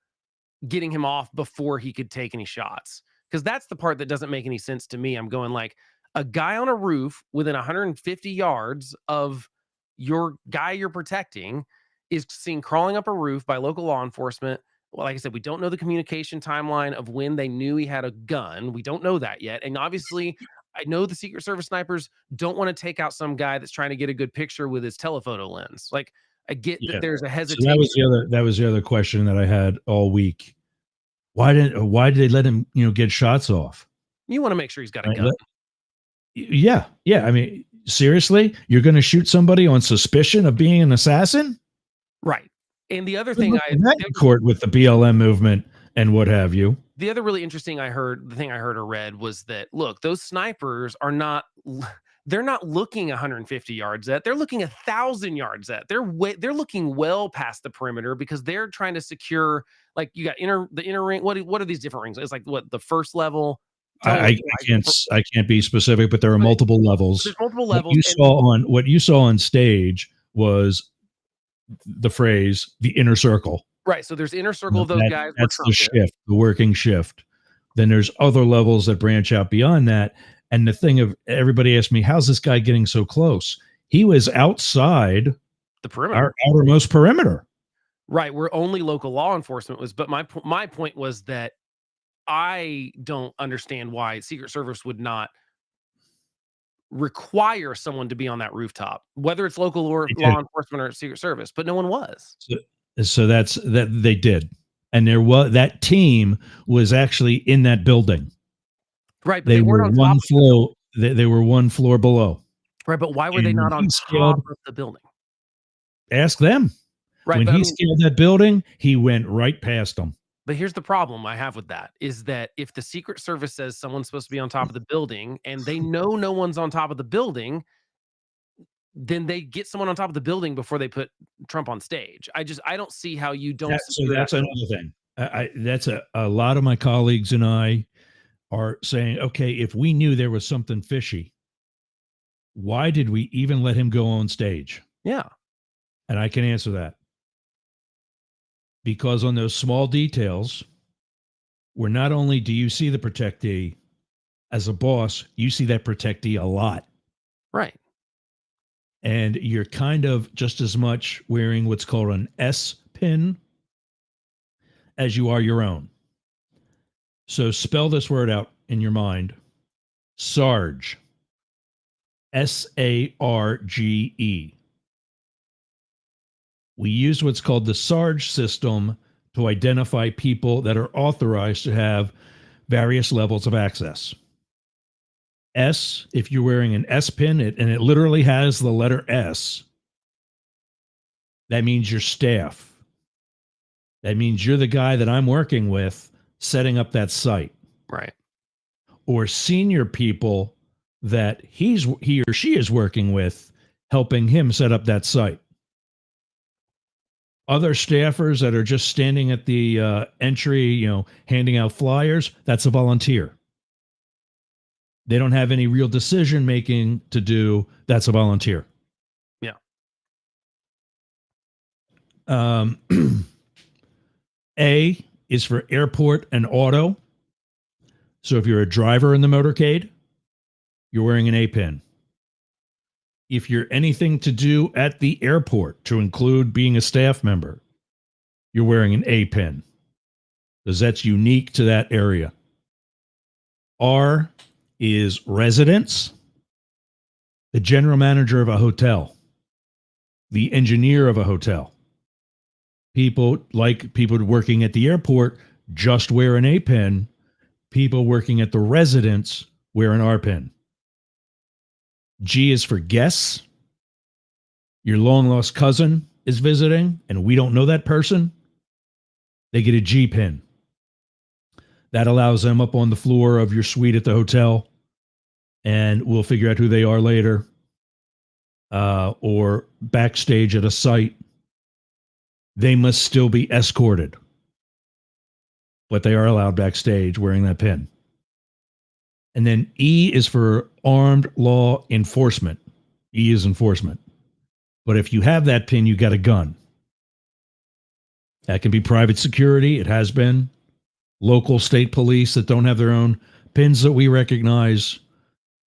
getting him off before he could take any shots. Because that's the part that doesn't make any sense to me. I'm going like, a guy on a roof within 150 yards of your guy you're protecting is seen crawling up a roof by local law enforcement. Well, like I said, we don't know the communication timeline of when they knew he had a gun. We don't know that yet. And obviously, I know the Secret Service snipers don't want to take out some guy that's trying to get a good picture with his telephoto lens. Like, I get that Yeah. there's a So hesitation. that was the other question that I had all week. Why did they let him, get shots off? You want to make sure he's got a Right, gun. Yeah. I mean, seriously, you're going to shoot somebody on suspicion of being an assassin? Right. And the other Good thing luck with that in court with the BLM movement and what have you. the other really interesting the thing I heard or read was that, look, those snipers are not they're not looking 150 yards at, they're looking 1,000 yards at. They're looking well past the perimeter, because they're trying to secure, like, you got the inner ring. What are these different rings? It's like, what, the first level? Tell me I can't be specific, but there are multiple levels. There's multiple What levels. what you saw on stage was the phrase "the inner circle." Right. So there's inner circle of those guys. That's the shift, the working shift. Then there's other levels that branch out beyond that. And the thing of, everybody asked me, how's this guy getting so close? He was outside the perimeter, our outermost perimeter. Right. Where only local law enforcement was. But my point was that I don't understand why Secret Service would not require someone to be on that rooftop, whether it's local or law enforcement or Secret Service, but no one was. So that they did. And that team was actually in that building. Right. But They were weren't on one top floor. They were one floor below. Right. But why were they not on top of the building? Ask them. Right. When he scaled that building, he went right past them. But here's the problem I have with that, is that if the Secret Service says someone's supposed to be on top of the building and they know no one's on top of the building, then they get someone on top of the building before they put Trump on stage. I don't see how you don't. So that's another thing. That's a lot of my colleagues and I are saying, okay, if we knew there was something fishy, why did we even let him go on stage? Yeah. And I can answer that. Because on those small details, where not only do you see the protectee as a boss, you see that protectee a lot. Right. And you're kind of just as much wearing what's called an S pin as you are your own. So spell this word out in your mind. Sarge. Sarge. We use what's called the Sarge system to identify people that are authorized to have various levels of access. S, if you're wearing an S pin, and it literally has the letter S, that means your staff. That means you're the guy that I'm working with setting up that site. Right. Or senior people that he or she is working with, helping him set up that site. Other staffers that are just standing at the entry, handing out flyers, that's a volunteer. They don't have any real decision making to do. That's a volunteer. Yeah. A is for airport and auto. So if you're a driver in the motorcade, you're wearing an A pin. if you're anything to do at the airport, to include being a staff member, you're wearing an A pin because that's unique to that area. R is residence, the general manager of a hotel, the engineer of a hotel. People working at the airport just wear an A pin. People working at the residence wear an R pin. G is for guests. Your long lost cousin is visiting and we don't know that person. They get a G pin. That allows them up on the floor of your suite at the hotel, and we'll figure out who they are later, or backstage at a site. They must still be escorted, but they are allowed backstage wearing that pin. And then E is for armed law enforcement. E is enforcement. But if you have that pin, you got a gun. That can be private security. It has been. Local state police that don't have their own pins that we recognize.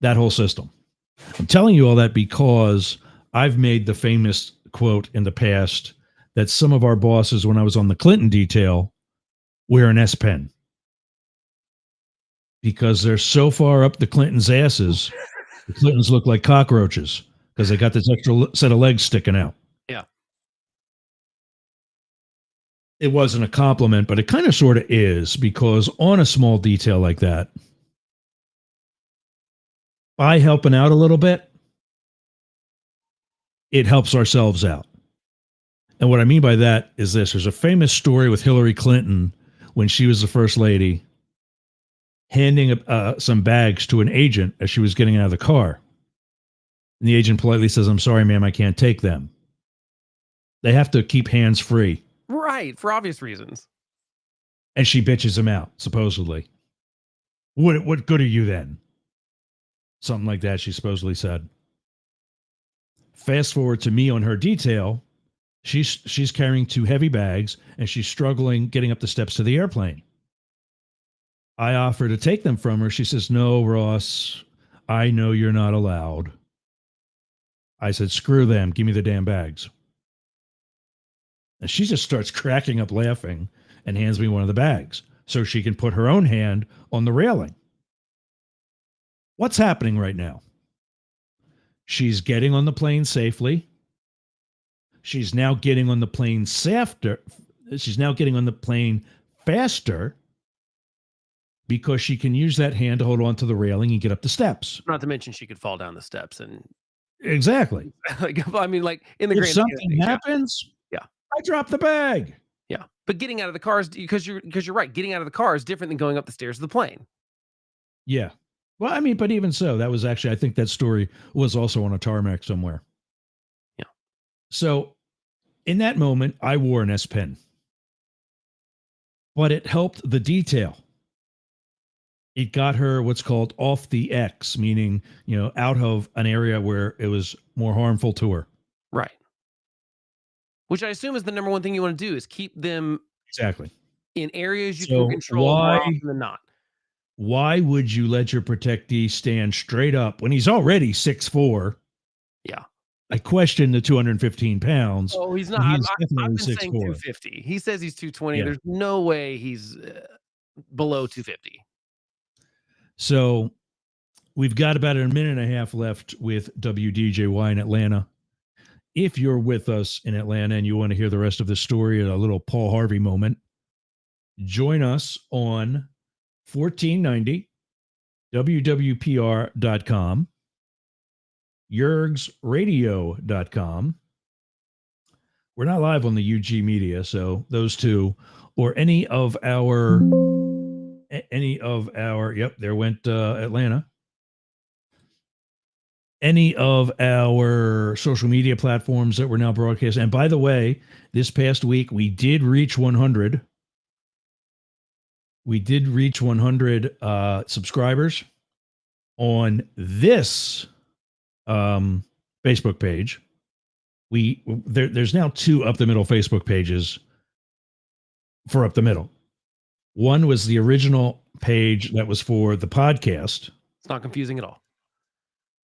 That whole system. I'm telling you all that because I've made the famous quote in the past that some of our bosses, when I was on the Clinton detail, wear an S pen. Because they're so far up the Clintons' asses, the Clintons look like cockroaches because they got this extra set of legs sticking out. Yeah. It wasn't a compliment, but it kind of sort of is, because on a small detail like that, by helping out a little bit, it helps ourselves out. And what I mean by that is this. There's a famous story with Hillary Clinton when she was the first lady, handing some bags to an agent as she was getting out of the car. And the agent politely says, "I'm sorry, ma'am, I can't take them." They have to keep hands free. Right, for obvious reasons. And she bitches him out, supposedly. What good are you then? Something like that, she supposedly said. Fast forward to me on her detail. She's carrying 2 heavy bags, and she's struggling getting up the steps to the airplane. I offer to take them from her. She says, "No, Ross, I know you're not allowed." I said, "Screw them. Give me the damn bags." And she just starts cracking up laughing and hands me one of the bags so she can put her own hand on the railing. What's happening right now? She's getting on the plane safely. She's now getting on the plane faster. She's now getting on the plane faster because she can use that hand to hold on to the railing and get up the steps. Not to mention she could fall down the steps and Exactly. like, I mean, like in the If grand scheme of something things, happens, Yeah. I drop the bag. Yeah. But getting out of the car is because you're right. Getting out of the car is different than going up the stairs of the plane. Yeah. Well, I mean, but even so, that was actually, I think that story was also on a tarmac somewhere. Yeah. So in that moment, I wore an S pen, but it helped the detail. It got her what's called off the X, meaning, out of an area where it was more harmful to her. Right. Which I assume is the number one thing you want to do is keep them Exactly. in areas you So can control more often than not. Why would you let your protectee stand straight up when he's already 6'4"? Yeah. I question the 215 pounds. Oh, he's not. He's I've definitely been saying 6'4". 250. He says he's 220. Yeah. There's no way he's below 250. So we've got about a minute and a half left with WDJY in Atlanta. If you're with us in Atlanta and you want to hear the rest of the story at a little Paul Harvey moment, join us on 1490 WWPR.com, YergzRadio.com. We're not live on the UG Media, so those two, or any of our, yep, there went Atlanta. Any of our social media platforms that we're now broadcasting. And by the way, this past week, we did reach 100. We did reach 100 subscribers on this Facebook page. There's now 2 Up the Middle Facebook pages for Up the Middle. One was the original page that was for the podcast. It's not confusing at all.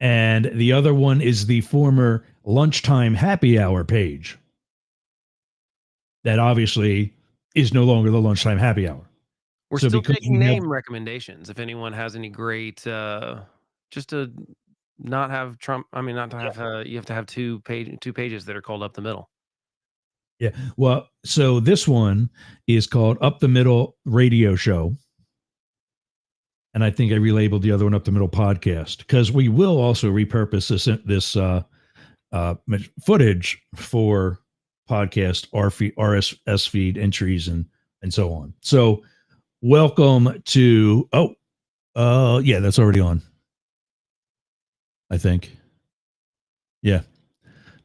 And the other one is the former lunchtime happy hour page. That obviously is no longer the lunchtime happy hour. We're So still because taking we have, name recommendations. If anyone has any great, just to not have Trump. I mean, not to have. You have to have two pages that are called up the middle. yeah, well, so this one is called Up the Middle Radio Show. And I think I relabeled the other one Up the Middle Podcast, because we will also repurpose this footage for podcast RSS feed entries and so on. So welcome to yeah, that's already on. I think. Yeah,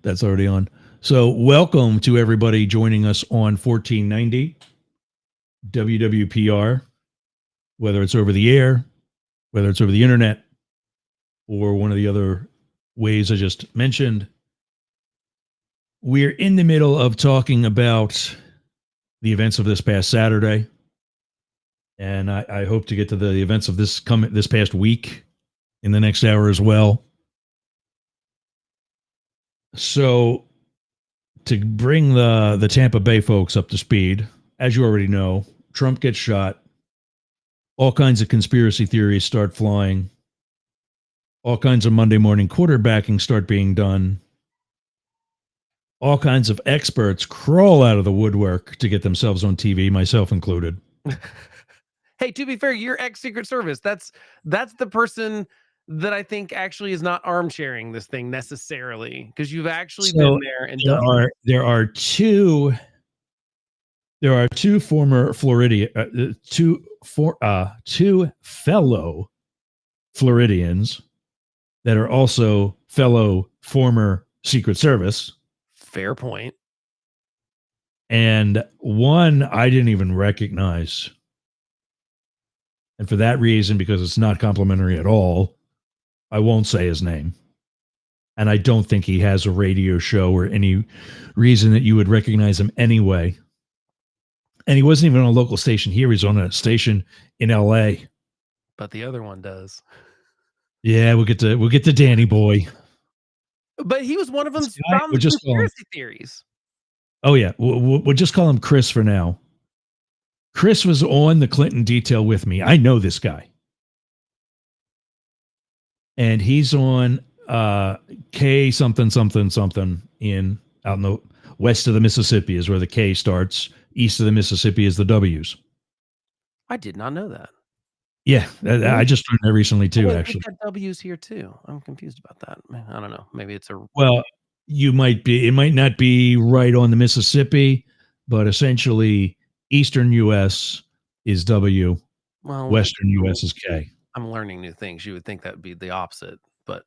that's already on. So welcome to everybody joining us on 1490 WWPR, whether it's over the air, whether it's over the internet, or one of the other ways I just mentioned. We're in the middle of talking about the events of this past Saturday. And I hope to get to the events of this past week in the next hour as well. So to bring the Tampa Bay folks up to speed, as you already know, Trump gets shot. All kinds of conspiracy theories start flying. All kinds of Monday morning quarterbacking start being done. All kinds of experts crawl out of the woodwork to get themselves on TV, myself included. Hey, to be fair, you're ex-Secret Service. That's the person that I think actually is not armchairing this thing necessarily, because you've actually been there and done. There are two former Floridian, two fellow Floridians that are also fellow former Secret Service. Fair point. And one I didn't even recognize. And for that reason, because it's not complimentary at all, I won't say his name. And I don't think he has a radio show or any reason that you would recognize him anyway. And he wasn't even on a local station here. He's on a station in LA. But the other one does. Yeah, we'll get to Danny Boy. But he was one of them found the conspiracy theories. Oh yeah, we'll just call him Chris for now. Chris was on the Clinton detail with me. I know this guy. And he's on K something something something out in the west of the Mississippi is where the K starts. East of the Mississippi is the W's. I did not know that. Yeah, I just learned that recently too. Actually, we've got W's here too. I'm confused about that. I don't know. Maybe it's you might be. It might not be right on the Mississippi, but essentially, Eastern U.S. is W. Well, Western U.S. is K. I'm learning new things. You would think that would be the opposite, but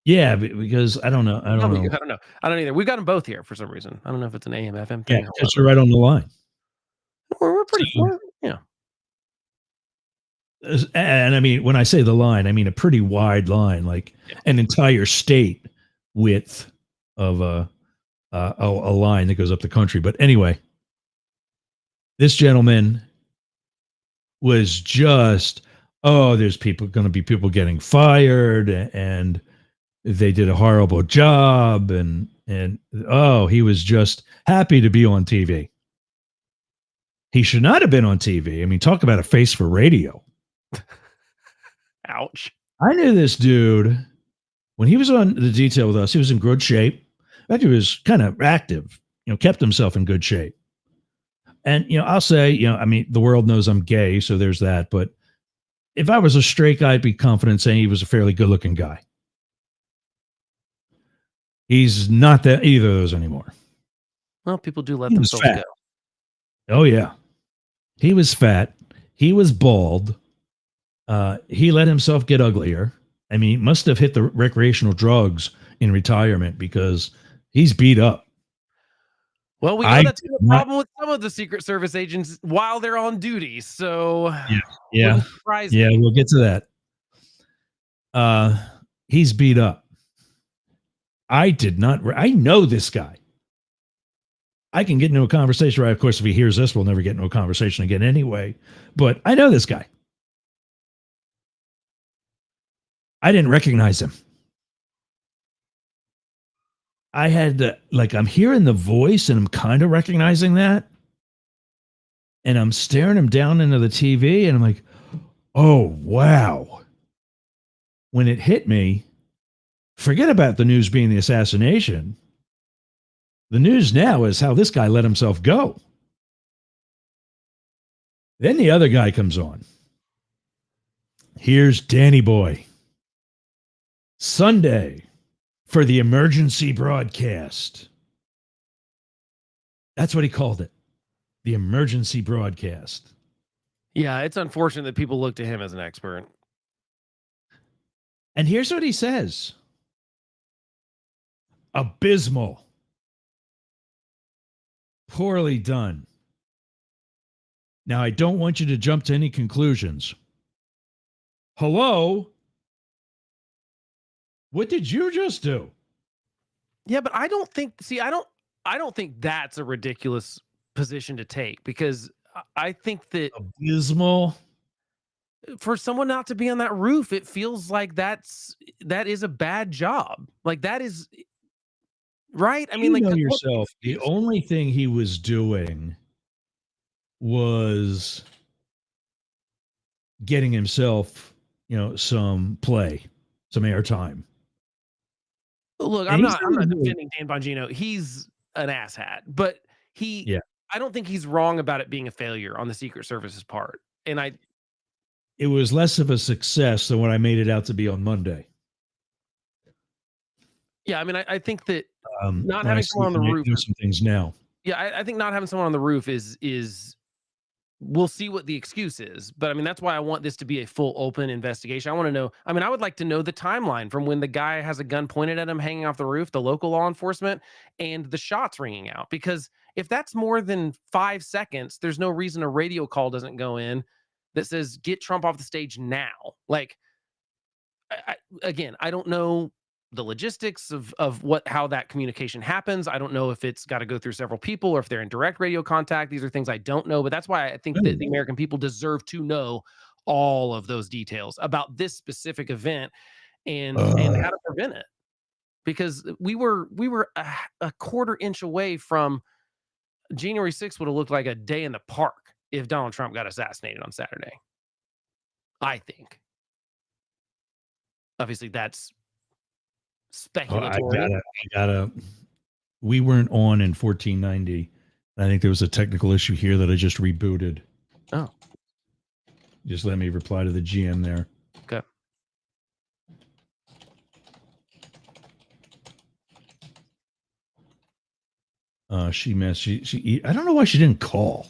yeah, because I don't know. I don't know. I don't either. We've got them both here for some reason. I don't know if it's an AM FM thing. Yeah, because you're right on the line. We're pretty far. Yeah. And I mean, when I say the line, I mean a pretty wide line, like an entire state width of a line that goes up the country. But anyway, this gentleman was just, there's going to be people getting fired, and they did a horrible job, and he was just happy to be on TV. He should not have been on TV. I mean, talk about a face for radio. Ouch. I knew this dude when he was on the detail with us. He was in good shape. In fact, he was kind of active, kept himself in good shape. And, I'll say, I mean, the world knows I'm gay, so there's that. But if I was a straight guy, I'd be confident saying he was a fairly good looking guy. He's not that either of those anymore. Well, people do let themselves go. Oh, yeah. He was fat. He was bald. He let himself get uglier. I mean, he must have hit the recreational drugs in retirement because he's beat up. Well, we know that's the problem with some of the Secret Service agents while they're on duty. So yeah, we'll get to that. He's beat up. I know this guy. I can get into a conversation, right? Of course, if he hears this, we'll never get into a conversation again anyway. But I know this guy. I didn't recognize him. I had to, like, I'm hearing the voice and I'm kind of recognizing that. And I'm staring him down into the TV and I'm like, oh, wow. When it hit me, forget about the news being the assassination. The news now is how this guy let himself go. Then the other guy comes on. Here's Danny Boy. Sunday for the emergency broadcast. That's what he called it. The emergency broadcast. Yeah, it's unfortunate that people look to him as an expert. And here's what he says. Abysmal. Poorly done. Now, I don't want you to jump to any conclusions. Hello? What did you just do? Yeah, but I don't think I don't think that's a ridiculous position to take, because I think that Abysmal. for someone not to be on that roof, it feels like that is a bad job. Like, that is right. I mean, You like, know what yourself, the excuse? only thing he was doing was getting himself, some play, some airtime. Look, And he's I'm not not really, defending Dan Bongino. He's an asshat, but he yeah. I don't think he's wrong about it being a failure on the Secret Service's part. And It was less of a success than what I made it out to be on Monday. yeah, I mean, I think that not When I having see someone on the roof, there's some things now. yeah, I think not having someone on the roof is we'll see what the excuse is. But I mean, that's why I want this to be a full open investigation. I want to know. I mean, I would like to know the timeline from when the guy has a gun pointed at him hanging off the roof, the local law enforcement, and the shots ringing out. Because if that's more than 5 seconds, there's no reason a radio call doesn't go in that says, "Get Trump off the stage now." Like, again, I don't know the logistics of how that communication happens. I don't know if it's got to go through several people or if they're in direct radio contact. These are things I don't know, but that's why I think that the American people deserve to know all of those details about this specific event and how to prevent it. Because we were a quarter inch away from January 6th would have looked like a day in the park if Donald Trump got assassinated on Saturday. I think. Obviously, that's Oh, I speculatory. gotta. We weren't on in 1490. I think there was a technical issue here that I just rebooted. Oh, Just let me reply to the GM there. okay. She messed. She. I don't know why she didn't call.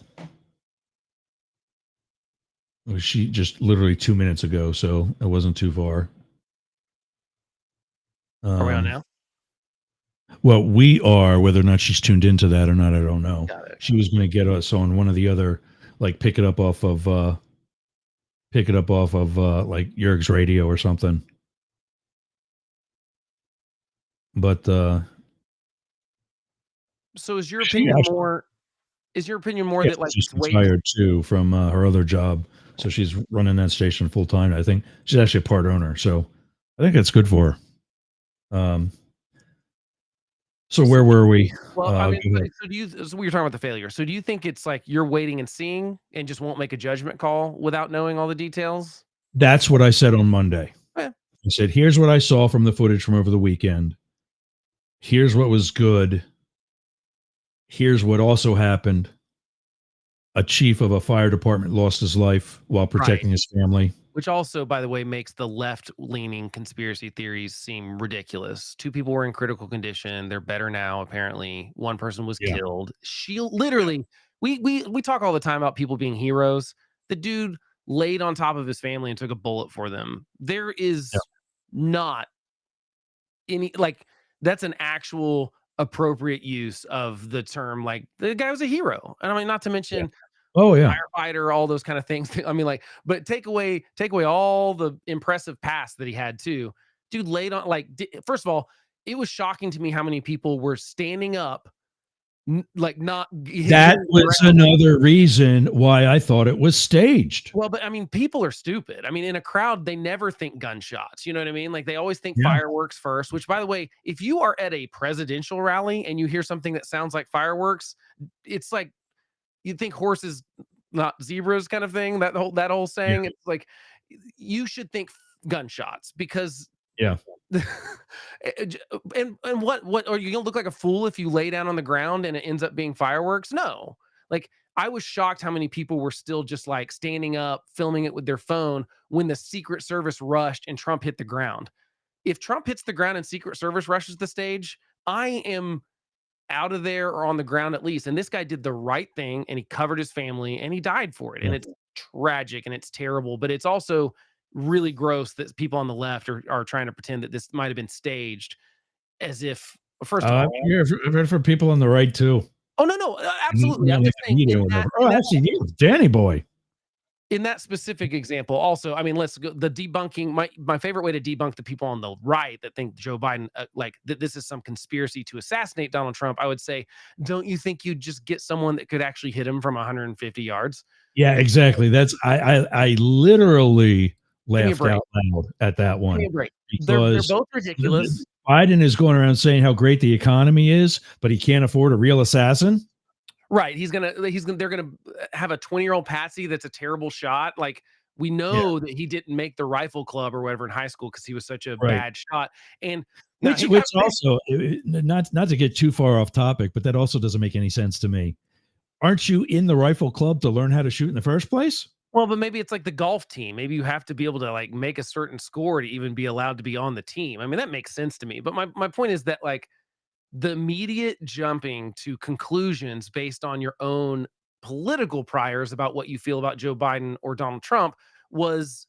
She just literally 2 minutes ago, so it wasn't too far. Are we on now? Well, we are. Whether or not she's tuned into that or not, I don't know. Got it. She was going to get us on one of the other, like pick it up off of like Yergz radio or something. But So is your she opinion actually more that, like, just it's waiting? retired too from her other job, so she's running that station full time. I think she's actually a part owner, so I think that's good for her. So where were we? Well, I mean, Go ahead. so we were talking about the failure. So do you think it's like you're waiting and seeing and just won't make a judgment call without knowing all the details? That's what I said on Monday. Eh, I said, "Here's what I saw from the footage from over the weekend. Here's what was good. Here's what also happened. A chief of a fire department lost his life while right. protecting his family." Which also, by the way, makes the left-leaning conspiracy theories seem ridiculous. 2 people were in critical condition. They're better now, apparently. 1 person was Yeah. killed. She literally, we talk all the time about people being heroes. The dude laid on top of his family and took a bullet for them. There Yeah. is not any, like, that's an actual appropriate use of the term. Like, the guy was a hero. And I mean, not to Yeah. mention Oh yeah. firefighter, all those kind of things. I mean, like, but take away all the impressive past that he had too. Dude laid on, like, first of all, it was shocking to me how many people were standing up like not That was another reason why I thought it was staged. Well, but I mean, people are stupid. I mean, in a crowd, they never think gunshots. You know what I mean? Like they always think Yeah. fireworks first, which by the way, if you are at a presidential rally and you hear something that sounds like fireworks, it's like you think horses, not zebras kind of thing. That whole saying. Yeah. It's like you should think gunshots because Yeah. and what are you gonna look like a fool if you lay down on the ground and it ends up being fireworks? No. Like I was shocked how many people were still just like standing up, filming it with their phone when the Secret Service rushed and Trump hit the ground. If Trump hits the ground and Secret Service rushes the stage, I am out of there or on the ground at least. And this guy did the right thing and he covered his family and he died for it. Yeah. And it's tragic and it's terrible, but it's also really gross that people on the left are trying to pretend that this might have been staged as if, first of all, I've heard from people on the right too. oh no, absolutely. I'm Like just saying or whatever. Oh, actually, Danny boy. in that specific example, also, I mean, let's go the debunking. My favorite way to debunk the people on the right that think Joe Biden, like that this is some conspiracy to assassinate Donald Trump. I would say, don't you think you'd just get someone that could actually hit him from 150 yards? Yeah, exactly. That's I literally laughed break. out loud at that one Give me a break. They're because both ridiculous. Biden is going around saying how great the economy is, but he can't afford a real assassin. Right. They're gonna have a 20-year-old patsy that's a terrible shot. Like we know that he didn't make the rifle club or whatever in high school because he was such a bad shot. And which also not to get too far off topic, but that also doesn't make any sense to me. Aren't you in the rifle club to learn how to shoot in the first place? Well, but maybe it's like the golf team. Maybe you have to be able to like make a certain score to even be allowed to be on the team. I mean, that makes sense to me. But my point is that like the immediate jumping to conclusions based on your own political priors about what you feel about Joe Biden or Donald Trump was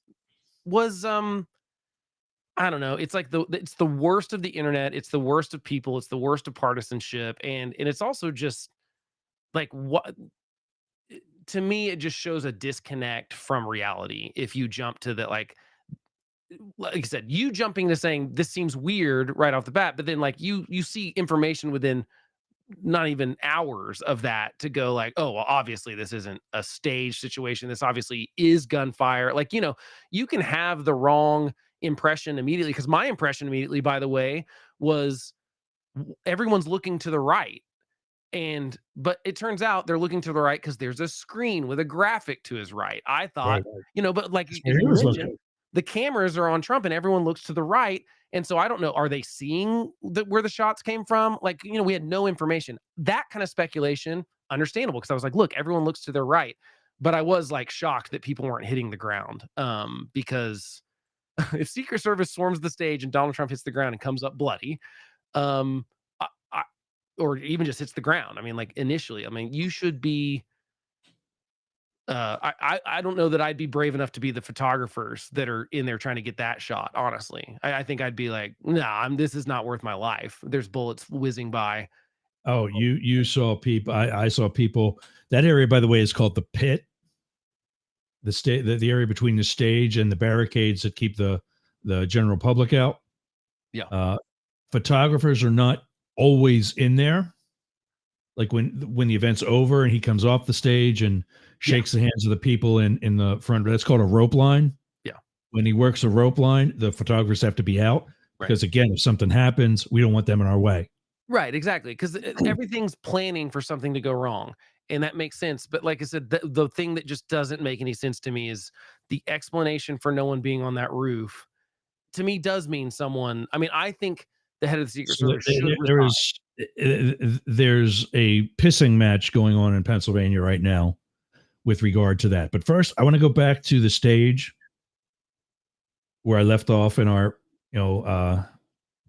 I don't know. It's like it's the worst of the internet. It's the worst of people. It's the worst of partisanship, and it's also just like what to me it just shows a disconnect from reality. If you jump to that, like I said, you jumping to saying this seems weird right off the bat, but then like you see information within not even hours of that to go like, oh, well, obviously this isn't a stage situation. This obviously is gunfire. Like, you can have the wrong impression immediately. Because my impression immediately, by the way, was everyone's looking to the right. But it turns out they're looking to the right because there's a screen with a graphic to his right. I thought, but like the cameras are on Trump and everyone looks to the right. And so I don't know, are they seeing where the shots came from? Like, we had no information. That kind of speculation, understandable, because I was like, look, everyone looks to their right. But I was like shocked that people weren't hitting the ground because if Secret Service swarms the stage and Donald Trump hits the ground and comes up bloody, or even just hits the ground. I mean, like initially, I mean, you should be. I don't know that I'd be brave enough to be the photographers that are in there trying to get that shot. Honestly, I think I'd be like, nah, this is not worth my life. There's bullets whizzing by. Oh, you saw people. I saw people. That area, by the way, is called the pit. The area between the stage and the barricades that keep the general public out. Yeah. Photographers are not always in there. Like when the event's over and he comes off the stage and shakes the hands of the people in the front. That's called a rope line. Yeah. When he works a rope line, the photographers have to be out because again, if something happens, we don't want them in our way. Right, exactly. Because everything's planning for something to go wrong. And that makes sense. But like I said, the thing that just doesn't make any sense to me is the explanation for no one being on that roof. To me, does mean someone. I mean, I think the head of the Secret Service there's a pissing match going on in Pennsylvania right now with regard to that. But first, I want to go back to the stage where I left off in our,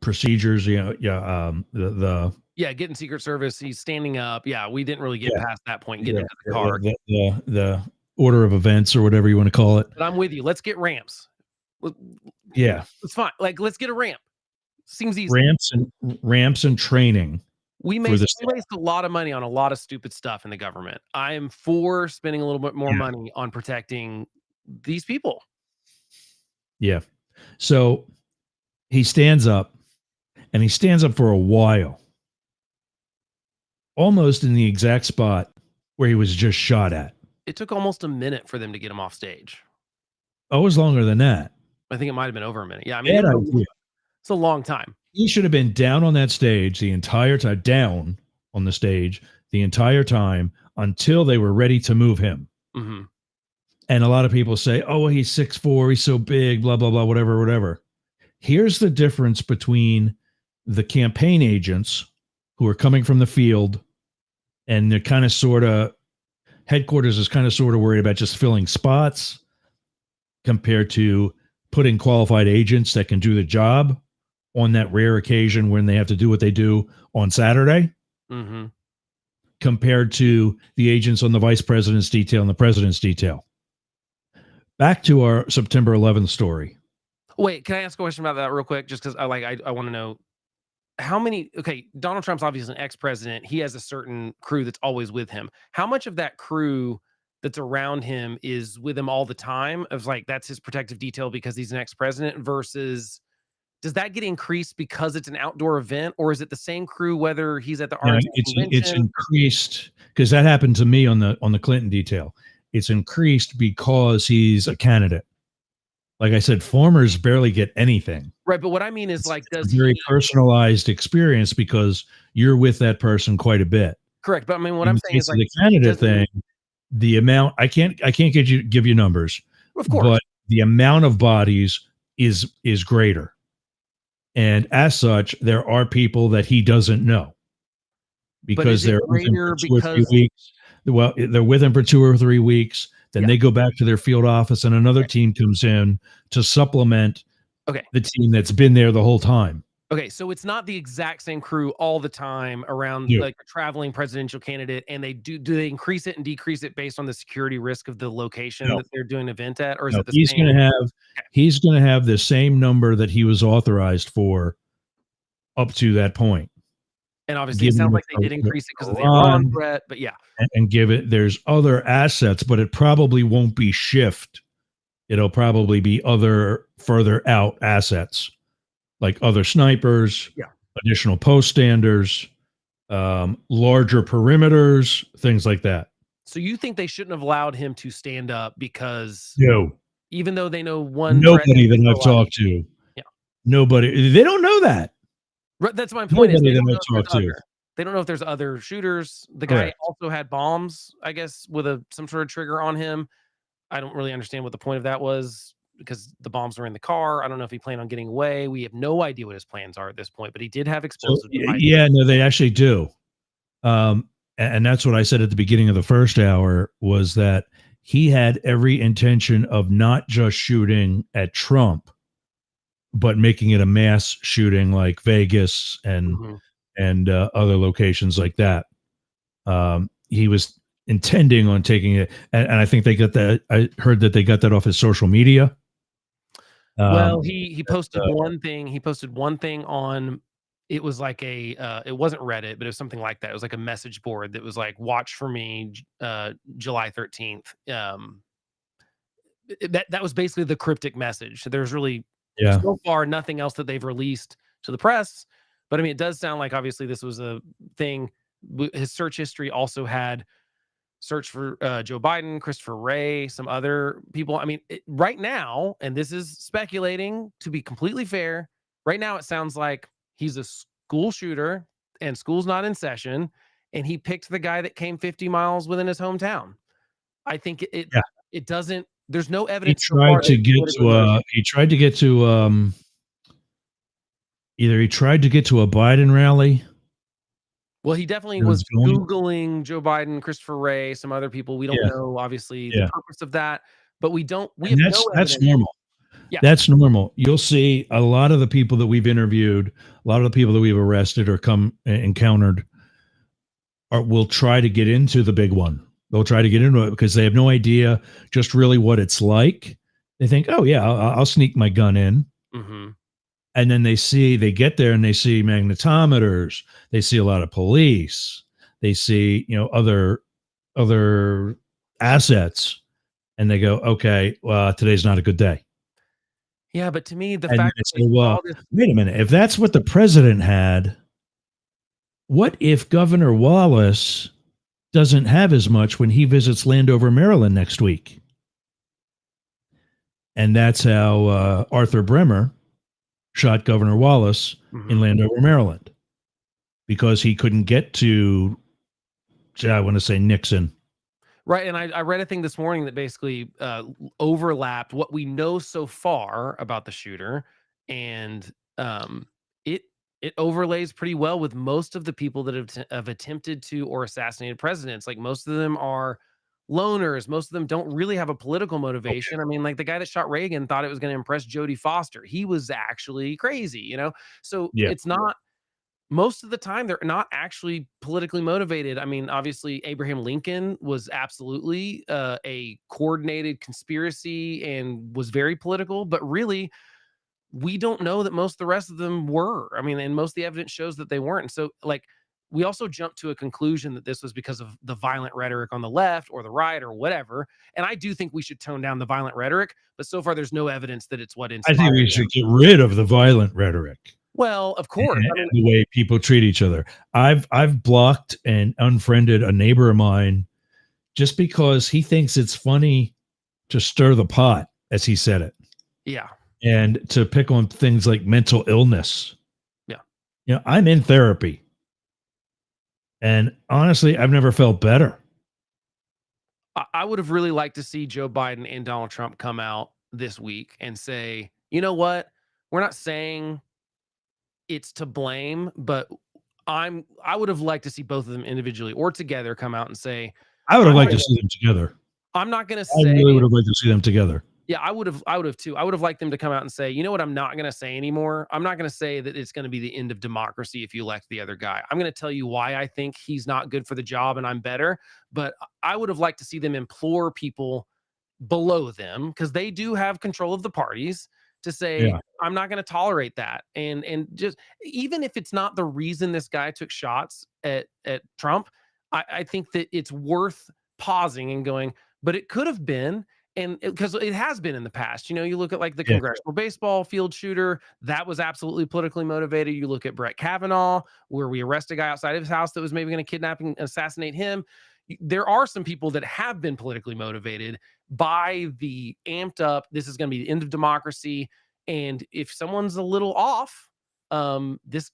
procedures. getting Secret Service. He's standing up. Yeah, we didn't really get past that point. Getting into the car. The order of events or whatever you want to call it. But I'm with you. Let's get ramps. Yeah, it's fine. Like, let's get a ramp. Seems easy. Ramps and training. We waste a lot of money on a lot of stupid stuff in the government. I am for spending a little bit more money on protecting these people. Yeah. So he stands up, and he stands up for a while. almost in the exact spot where he was just shot at. It took almost a minute for them to get him off stage. Oh, it was longer than that. I think it might have been over a minute. Yeah, I mean, Bad idea. it's a long time. He should have been down on that stage the entire time, down on the stage the entire time until they were ready to move him. Mm-hmm. And a lot of people say, oh, well, he's 6'4", he's so big, blah, blah, blah, whatever. Here's the difference between the campaign agents who are coming from the field and they're kind of sort of, headquarters is kind of sort of worried about just filling spots compared to putting qualified agents that can do the job on that rare occasion when they have to do what they do on Saturday, Mm-hmm. compared to the agents on the vice president's detail and the president's detail. Back to our September 11th story. Wait, can I ask a question about that real quick? Just because I want to know how many. Okay, Donald Trump's obviously an ex-president. He has a certain crew that's always with him. How much of that crew that's around him is with him all the time? Of like that's his protective detail because he's an ex-president versus. Does that get increased because it's an outdoor event, or is it the same crew whether he's at the Yeah, art it's convention? increased because that happened to me on the Clinton detail. It's increased because he's a candidate. Like I said, formers barely get anything. Right, but what I mean is like, It's does a very he? personalized experience because you're with that person quite a bit. Correct, but I mean, what In I'm the saying is case of like, the candidate does he- thing, the amount I can't give you numbers, of course, but the amount of bodies is greater. And as such, there are people that he doesn't know because is it they're with him greater for 2 or 3 because- weeks. Well, they're with him for 2 or 3 weeks. Then Yeah. they go back to their field office and another team comes in to supplement Okay. the team that's been there the whole time. Okay, so it's not the exact same crew all the time around No. like a traveling presidential candidate, and they do they increase it and decrease it based on the security risk of the location No. that they're doing an event at, or is No, it the he's same? going to have the same number that he was authorized for up to that point. And obviously, it Given sounds the like they did increase it because of the Iran Iran threat, but yeah, and give it. There's other assets, but it probably won't be shift. It'll probably be other further out assets, like other snipers, Yeah. additional post standers, larger perimeters, things like that. so you think they shouldn't have allowed him to stand up because No, even though they know one nobody that president- I've talked to, Yeah. nobody. They don't know that. Right, that's my point. Is Nobody they don't that know I've if there's talked to. other- They don't know if there's other shooters. The guy Correct. also had bombs, I guess, with some sort of trigger on him. I don't really understand what the point of that was because the bombs were in the car. I don't know if he planned on getting away. We have no idea what his plans are at this point, but he did have So, explosive devices. yeah, no, they actually do. And that's what I said at the beginning of the first hour was that he had every intention of not just shooting at Trump, but making it a mass shooting like Vegas and Mhm. other locations like that. He was intending on taking it, and I think they got that. I heard that they got that off his social media. Well, he posted uh, one thing. He posted one thing on. It was like it wasn't Reddit, but it was something like that. It was like a message board that was like, "Watch for me, July 13th." That was basically the cryptic message. So there's really yeah, so far nothing else that they've released to the press. But I mean, it does sound like obviously this was a thing. His search history also had search for Joe Biden, Christopher Wray, some other people. I mean, right now, and this is speculating to be completely fair, right now it sounds like he's a school shooter and school's not in session, and he picked the guy that came 50 miles within his hometown. I think Yeah. it doesn't. There's no he evidence. so far tried to that get politically to motivated. he tried to get to either he tried to get to a Biden rally. Well, he definitely He was was going- Googling Joe Biden, Christopher Wray, some other people. We don't Yeah. know, obviously, Yeah. the purpose of that, but we have And no that's evidence. normal. Yeah. That's normal. You'll see a lot of the people that we've interviewed, a lot of the people that we've arrested or encountered will try to get into the big one. They'll try to get into it because they have no idea just really what it's like. They think, oh yeah, I'll sneak my gun in. Mm-hmm. And then they get there and they see magnetometers. They see a lot of police. They see, other assets, and they go, okay, well, today's not a good day. Yeah, but to me, the And fact they that say, they well, saw this, wait a minute. If that's what the president had, what if Governor Wallace doesn't have as much when he visits Landover, Maryland next week? And that's how Arthur Bremer shot Governor Wallace in Landover, Maryland, because he couldn't get to, I want to say, Nixon. Right. And I read a thing this morning that basically overlapped what we know so far about the shooter. And it overlays pretty well with most of the people that have attempted to or assassinated presidents. Like, most of them are loners. Most of them don't really have a political motivation. Okay. I mean, like, the guy that shot Reagan thought it was going to impress Jodie Foster. He was actually crazy, you know? So Yeah. it's not, most of the time they're not actually politically motivated. I mean, obviously Abraham Lincoln was absolutely a coordinated conspiracy and was very political, but really we don't know that most of the rest of them were. I mean, and most of the evidence shows that they weren't. And so, like, we also jumped to a conclusion that this was because of the violent rhetoric on the left or the right or whatever. And I do think we should tone down the violent rhetoric, but so far there's no evidence that it's what I think we inspired should them. get rid of the violent rhetoric Well, of course. I mean, and the way people treat each other. I've blocked and unfriended a neighbor of mine just because he thinks it's funny to stir the pot, as he said it, yeah. and to pick on things like mental illness. Yeah. You know, I'm in therapy, and honestly, I've never felt better. I would have really liked to see Joe Biden and Donald Trump come out this week and say, you know what? We're not saying it's to blame, but I would have liked to see both of them individually or together come out and say, I would have I'm liked gonna, to see them together. I'm not going to I really say, would have liked to see them together. yeah, I would have too. I would have liked them to come out and say, you know what, I'm not going to say anymore. I'm not going to say that it's going to be the end of democracy if you elect the other guy. I'm going to tell you why I think he's not good for the job and I'm better. But I would have liked to see them implore people below them, because they do have control of the parties, to say, Yeah. I'm not going to tolerate that. And just, even if it's not the reason this guy took shots at Trump, I think that it's worth pausing and going, but it could have been. And because it has been in the past, you know, you look at like the Yeah. congressional baseball field shooter, that was absolutely politically motivated. You look at Brett Kavanaugh, where we arrest a guy outside of his house that was maybe going to kidnap and assassinate him. There are some people that have been politically motivated by the amped up, this is going to be the end of democracy. And if someone's a little off, this,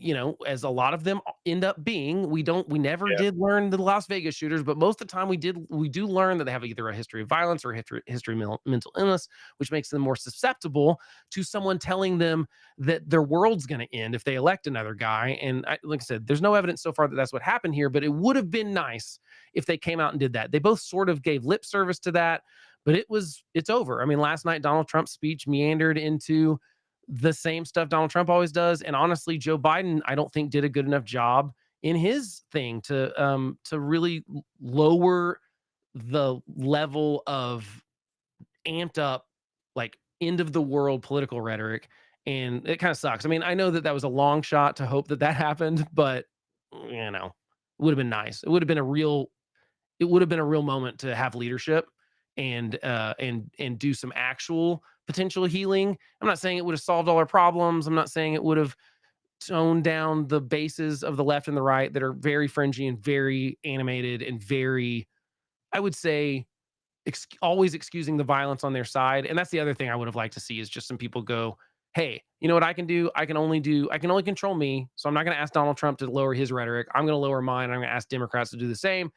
you know, as a lot of them end up being, we never did learn the Las Vegas shooters, but most of the time we do learn that they have either a history of violence or history of mental illness, which makes them more susceptible to someone telling them that their world's going to end if they elect another guy. And like I said, there's no evidence so far that that's what happened here, but it would have been nice if they came out and did that. They both sort of gave lip service to that, but it's over. I mean, last night, Donald Trump's speech meandered into the same stuff Donald Trump always does. And honestly, Joe Biden, I don't think, did a good enough job in his thing to really lower the level of amped up, like, end of the world political rhetoric. And it kind of sucks. I mean, I know that that was a long shot to hope that that happened, but you know, it would have been nice. It would have been a real moment to have leadership and do some actual potential healing. I'm not saying it would have solved all our problems. I'm not saying it would have toned down the bases of the left and the right that are very fringy and very animated and very, I would say, always excusing the violence on their side. And that's the other thing I would have liked to see, is just some people go, hey, you know what I can do? I can only control me. So I'm not going to ask Donald Trump to lower his rhetoric. I'm going to lower mine. I'm going to ask Democrats to do the same.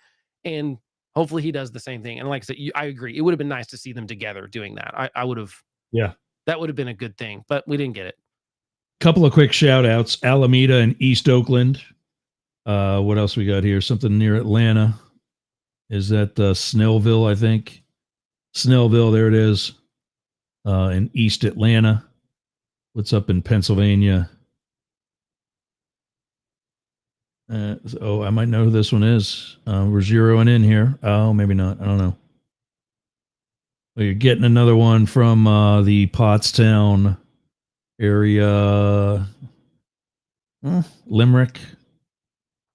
And hopefully he does the same thing. And like I said, I agree. It would have been nice to see them together doing that. I would have, Yeah. that would have been a good thing, but we didn't get it. Couple of quick shout outs. Alameda and East Oakland. What else we got here? Something near Atlanta. Is that Snellville, I think? Snellville, there it is. In East Atlanta. What's up in Pennsylvania? I might know who this one is. We're zeroing in here. Oh, maybe not. I don't know. Well, you're getting another one from the Pottstown area. Limerick.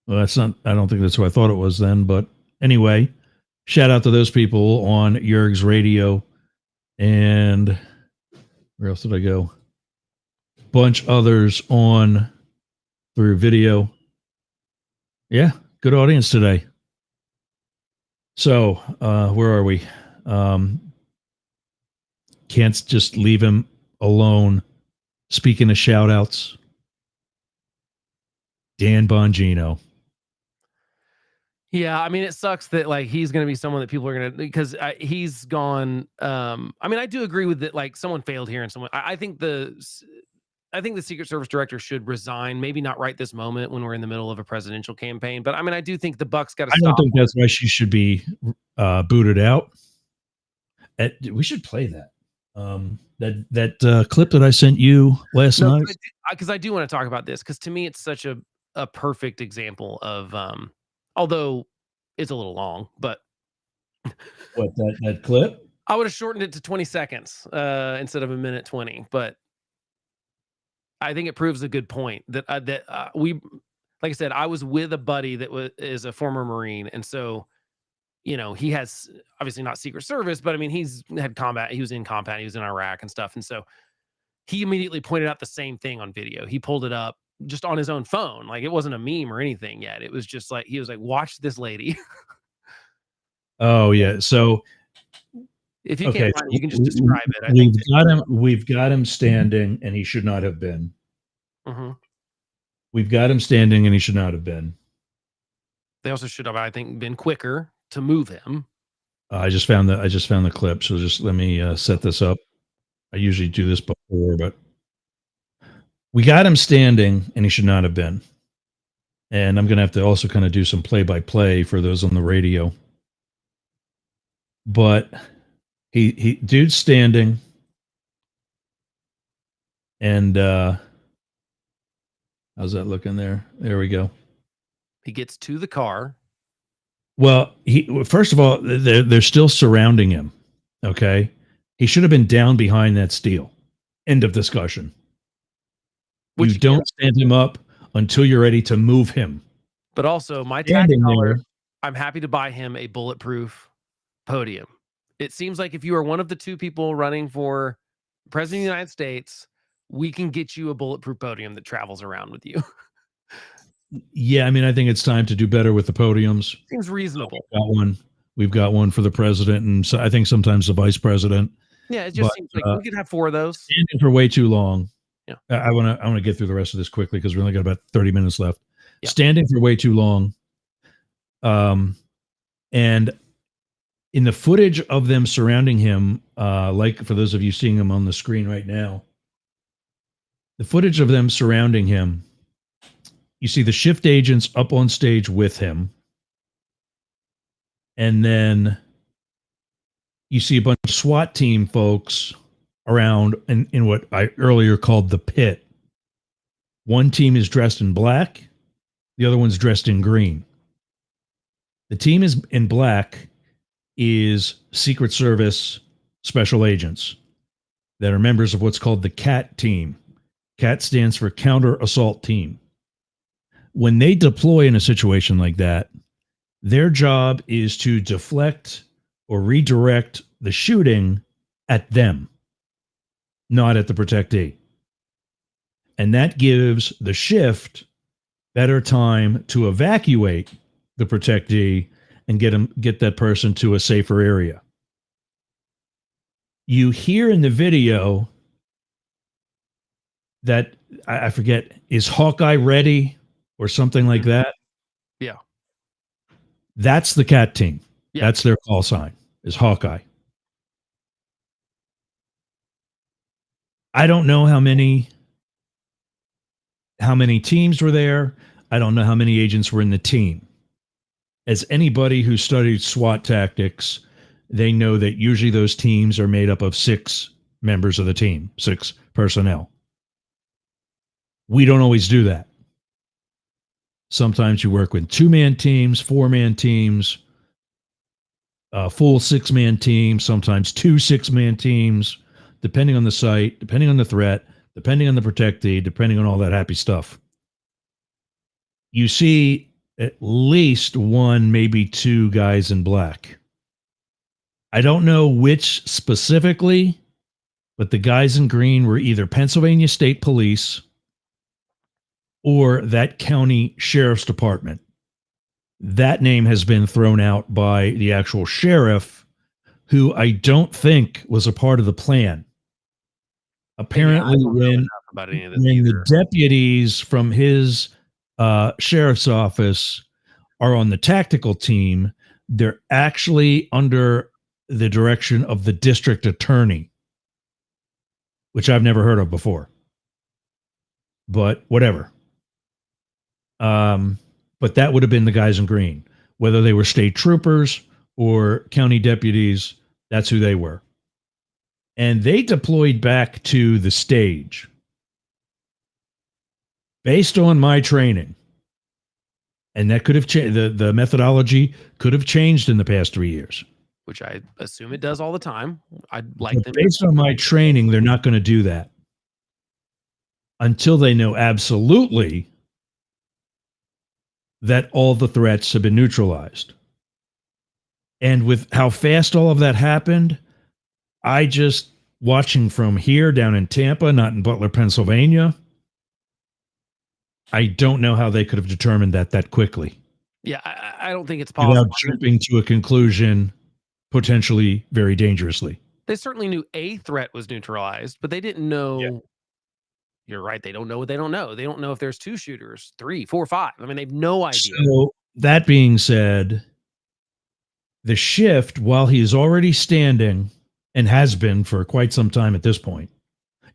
Well, that's not, I don't think that's who I thought it was then. But anyway, shout out to those people on Yergz Radio. And where else did I go? Bunch others on through video. Yeah, good audience today. So, where are we? Can't just leave him alone. Speaking of shout outs, Dan Bongino. Yeah, I mean, it sucks that like he's going to be someone that people are going to because he's gone. I mean, I do agree with that. Like, someone failed here, and someone. I think the Secret Service director should resign. Maybe not right this moment when we're in the middle of a presidential campaign. But I mean, I do think the Buck's got to I don't stop. think that's why she should be booted out. We should play that. That clip that I sent you last night. Because I do want to talk about this because to me it's such a perfect example of although it's a little long, but What that clip? I would have shortened it to 20 seconds instead of a minute 20. But I think it proves a good point that we, like I said, I was with a buddy that is a former Marine, and so he has obviously not Secret Service, but I mean he's had combat. He was in combat. He was in Iraq and stuff, and so he immediately pointed out the same thing on video. He pulled it up just on his own phone. Like, it wasn't a meme or anything yet. It was just like, he was like, watch this lady. Oh yeah. So if you can't find it, you can just describe it. We've got him standing, and he should not have been. Mm-hmm. We've got him standing, and he should not have been. They also should have, I think, been quicker to move him. I just found the clip. So just let me set this up. I usually do this before, but we got him standing, and he should not have been. And I'm going to have to also kind of do some play-by-play for those on the radio. But he dude's standing, and how's that looking there? There we go. He gets to the car. Well, first of all, they're still surrounding him. Okay. He should have been down behind that steel. End of discussion. You don't stand him up until you're ready to move him. But also, my tag color, I'm happy to buy him a bulletproof podium. It seems like if you are one of the two people running for President of the United States, we can get you a bulletproof podium that travels around with you. Yeah, I mean, I think it's time to do better with the podiums. Seems reasonable. We've got one for the president, and so I think sometimes the vice president. Yeah, it just seems like we could have 4 of those. Standing for way too long. Yeah, I want to get through the rest of this quickly because we only got about 30 minutes left. Yeah. Standing for way too long. And in the footage of them surrounding him, like for those of you seeing him on the screen right now, the footage of them surrounding him, you see the shift agents up on stage with him. And then you see a bunch of SWAT team folks around in what I earlier called the pit. One team is dressed in black. The other one's dressed in green. The team is in black is Secret Service special agents that are members of what's called the CAT team. CAT stands for Counter Assault Team. When they deploy in a situation like that, their job is to deflect or redirect the shooting at them, not at the protectee. And that gives the shift better time to evacuate the protectee and get that person to a safer area. You hear in the video that I forget, is Hawkeye ready or something like that? Yeah. That's the CAT team. Yeah. That's their call sign, is Hawkeye. I don't know how many teams were there. I don't know how many agents were in the team. As anybody who studied SWAT tactics, they know that usually those teams are made up of 6 members of the team, 6 personnel. We don't always do that. Sometimes you work with 2-man teams, 4-man teams, full 6-man teams, sometimes 2 6-man teams, depending on the site, depending on the threat, depending on the protectee, depending on all that happy stuff. You see at least 1, maybe 2 guys in black. I don't know which specifically, but the guys in green were either Pennsylvania State Police or that county sheriff's department. That name has been thrown out by the actual sheriff, who I don't think was a part of the plan. And yeah, I Apparently, don't know enough about any of this when the either. deputies from his sheriff's office are on the tactical team, they're actually under the direction of the district attorney, which I've never heard of before. But whatever. But that would have been the guys in green, whether they were state troopers or county deputies. That's who they were. And they deployed back to the stage based on my training. And that could have changed. The methodology could have changed in the past 3 years. Which I assume it does all the time. I'd like them based on my training, they're not going to do that until they know absolutely that all the threats have been neutralized. And with how fast all of that happened, I just watching from here down in Tampa, not in Butler, Pennsylvania, I don't know how they could have determined that quickly. Yeah, I don't think it's possible. Without jumping to a conclusion, potentially very dangerously. They certainly knew a threat was neutralized, but they didn't know. Yeah. You're right. They don't know what they don't know. They don't know if there's 2 shooters, 3, 4, 5. I mean, they have no idea. So that being said, the shift, while he's already standing and has been for quite some time at this point,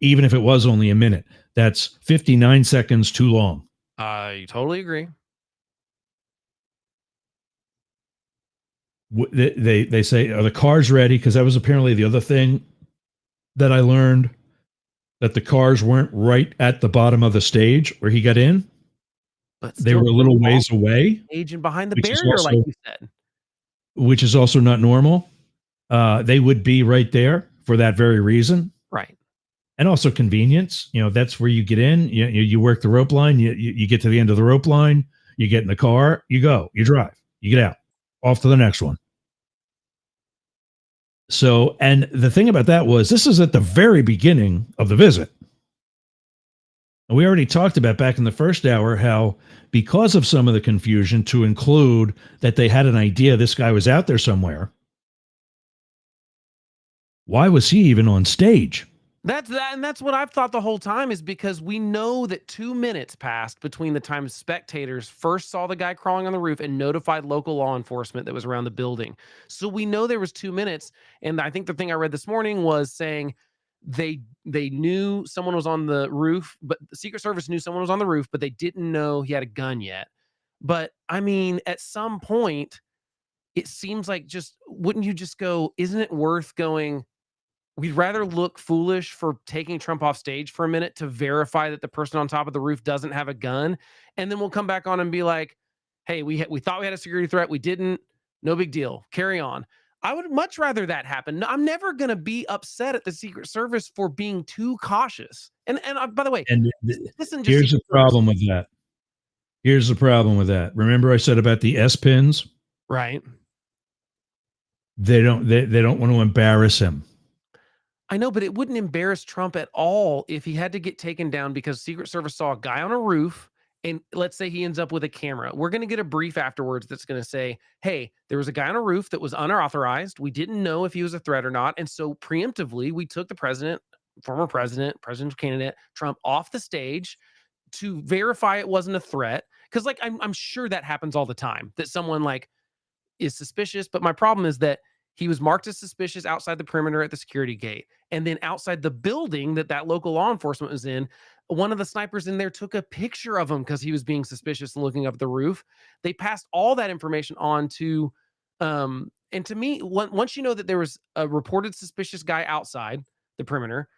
even if it was only a minute, that's 59 seconds too long. I totally agree. They say, are the cars ready? Because that was apparently the other thing that I learned, that the cars weren't right at the bottom of the stage where he got in. But they were a little ways away. Stage and behind the barrier, also, like you said. Which is also not normal. They would be right there for that very reason. Right. And also convenience. You know, that's where you get in. You work the rope line. You get to the end of the rope line. You get in the car. You go. You drive. You get out. Off to the next one. So, and the thing about that was, this is at the very beginning of the visit. And we already talked about back in the first hour how, because of some of the confusion, to include that they had an idea this guy was out there somewhere, why was he even on stage? That's what I've thought the whole time, is because we know that 2 minutes passed between the time spectators first saw the guy crawling on the roof and notified local law enforcement that was around the building. So we know there was 2 minutes. And I think the thing I read this morning was saying they knew someone was on the roof, but the Secret Service knew someone was on the roof, but they didn't know he had a gun yet. But I mean, at some point, it seems like, just wouldn't you just go, isn't it worth going, we'd rather look foolish for taking Trump off stage for a minute to verify that the person on top of the roof doesn't have a gun, and then we'll come back on and be like, hey, we thought we had a security threat, we didn't, no big deal, carry on. I would much rather that happen. I'm never going to be upset at the Secret Service for being too cautious. And by the way, here's the problem with that. Here's the problem with that. Remember I said about the S pins? Right. They don't want to embarrass him. I know, but it wouldn't embarrass Trump at all if he had to get taken down because Secret Service saw a guy on a roof, and let's say he ends up with a camera. We're going to get a brief afterwards that's going to say, hey, there was a guy on a roof that was unauthorized. We didn't know if he was a threat or not. And so preemptively, we took the president, former president, presidential candidate, Trump, off the stage to verify it wasn't a threat. Because like I'm sure that happens all the time, that someone like is suspicious. But my problem is that he was marked as suspicious outside the perimeter at the security gate. And then outside the building that local law enforcement was in, one of the snipers in there took a picture of him because he was being suspicious and looking up the roof. They passed all that information on to, and to me, once you know that there was a reported suspicious guy outside the perimeter,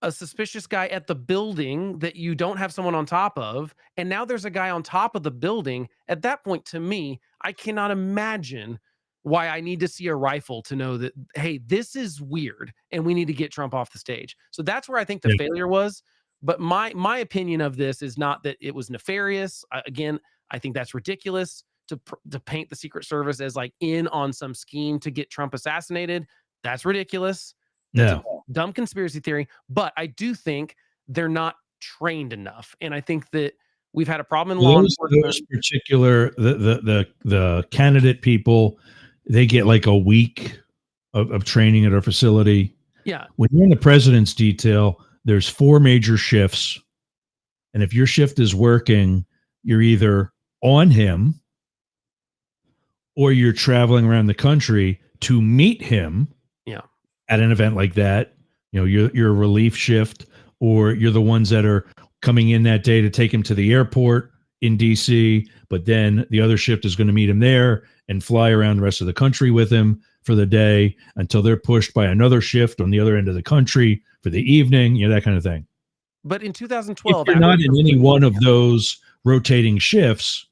a suspicious guy at the building that you don't have someone on top of, and now there's a guy on top of the building, at that point, to me, I cannot imagine why I need to see a rifle to know that, hey, this is weird and we need to get Trump off the stage. So that's where I think the failure was. But my opinion of this is not that it was nefarious. Again, I think that's ridiculous to paint the Secret Service as like in on some scheme to get Trump assassinated. That's ridiculous. That's a dumb conspiracy theory. But I do think they're not trained enough. And I think that We've had a problem in law Those enforcement. particular the candidate people, they get like a week of training at our facility. Yeah. When you're in the president's detail, there's 4 major shifts. And if your shift is working, you're either on him or you're traveling around the country to meet him. Yeah. At an event like that. You know, you're a relief shift, or you're the ones that are coming in that day to take him to the airport in DC, but then the other shift is going to meet him there and fly around the rest of the country with him for the day until they're pushed by another shift on the other end of the country for the evening, you know, that kind of thing. But in 2012, if you're not in any one of those rotating shifts,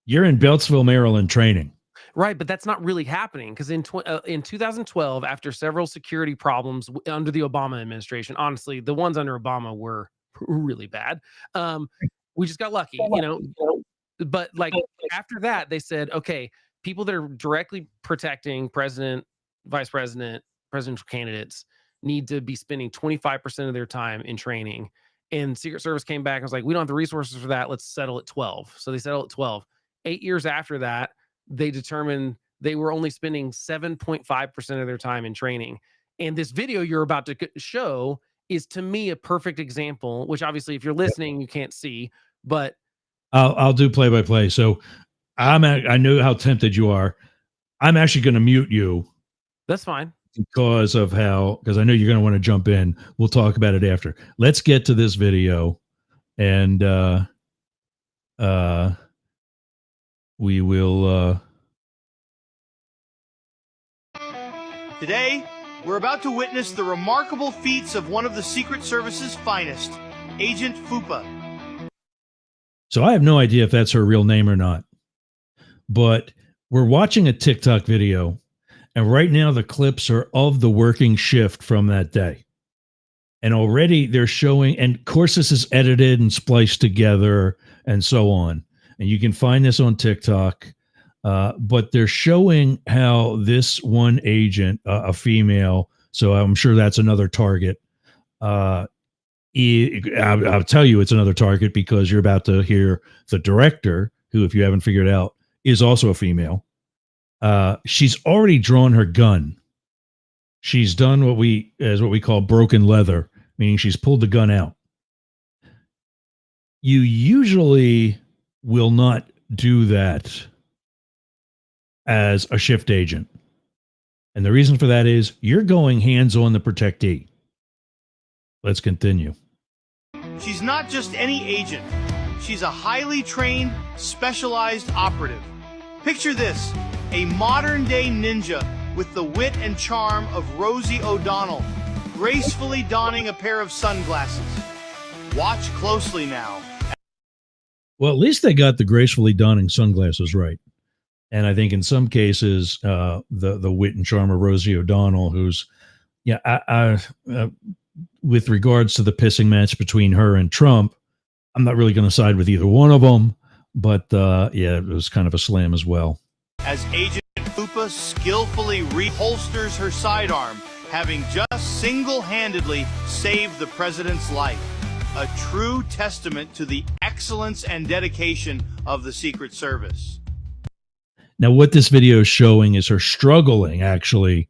you're in Beltsville, Maryland training. Right, but that's not really happening, because in 2012, after several security problems under the Obama administration, honestly, the ones under Obama were really bad. We just got lucky, you know. But like after that, they said, okay, people that are directly protecting president, vice president, presidential candidates need to be spending 25% of their time in training. And Secret Service came back and was like, we don't have the resources for that. Let's settle at 12. So they settled at 12. 8 years after that, they determined they were only spending 7.5% of their time in training. And this video you're about to show is, to me, a perfect example, which obviously if you're listening, you can't see, but I'll do play by play. So I know how tempted you are. I'm actually going to mute you. That's fine. Because I know you're going to want to jump in. We'll talk about it after. Let's get to this video, and we will. Today, we're about to witness the remarkable feats of one of the Secret Service's finest, Agent Fupa. So I have no idea if that's her real name or not, but we're watching a TikTok video, and right now the clips are of the working shift from that day. And already they're showing, and of course this is edited and spliced together and so on. And you can find this on TikTok, but they're showing how this one agent, a female, so I'm sure that's another target. I'll tell you it's another target because you're about to hear the director, who, if you haven't figured out, is also a female. She's already drawn her gun. She's done what we call broken leather, meaning she's pulled the gun out. You usually will not do that as a shift agent. And the reason for that is you're going hands on the protectee. Let's continue. She's not just any agent. She's a highly trained, specialized operative. Picture this, a modern-day ninja with the wit and charm of Rosie O'Donnell, gracefully donning a pair of sunglasses. Watch closely now. Well, at least they got the gracefully donning sunglasses right. And I think in some cases, the wit and charm of Rosie O'Donnell, who's, with regards to the pissing match between her and Trump, I'm not really going to side with either one of them, but it was kind of a slam as well. As Agent Fupa skillfully reholsters her sidearm, having just single-handedly saved the president's life. A true testament to the excellence and dedication of the Secret Service. Now, what this video is showing is her struggling, actually,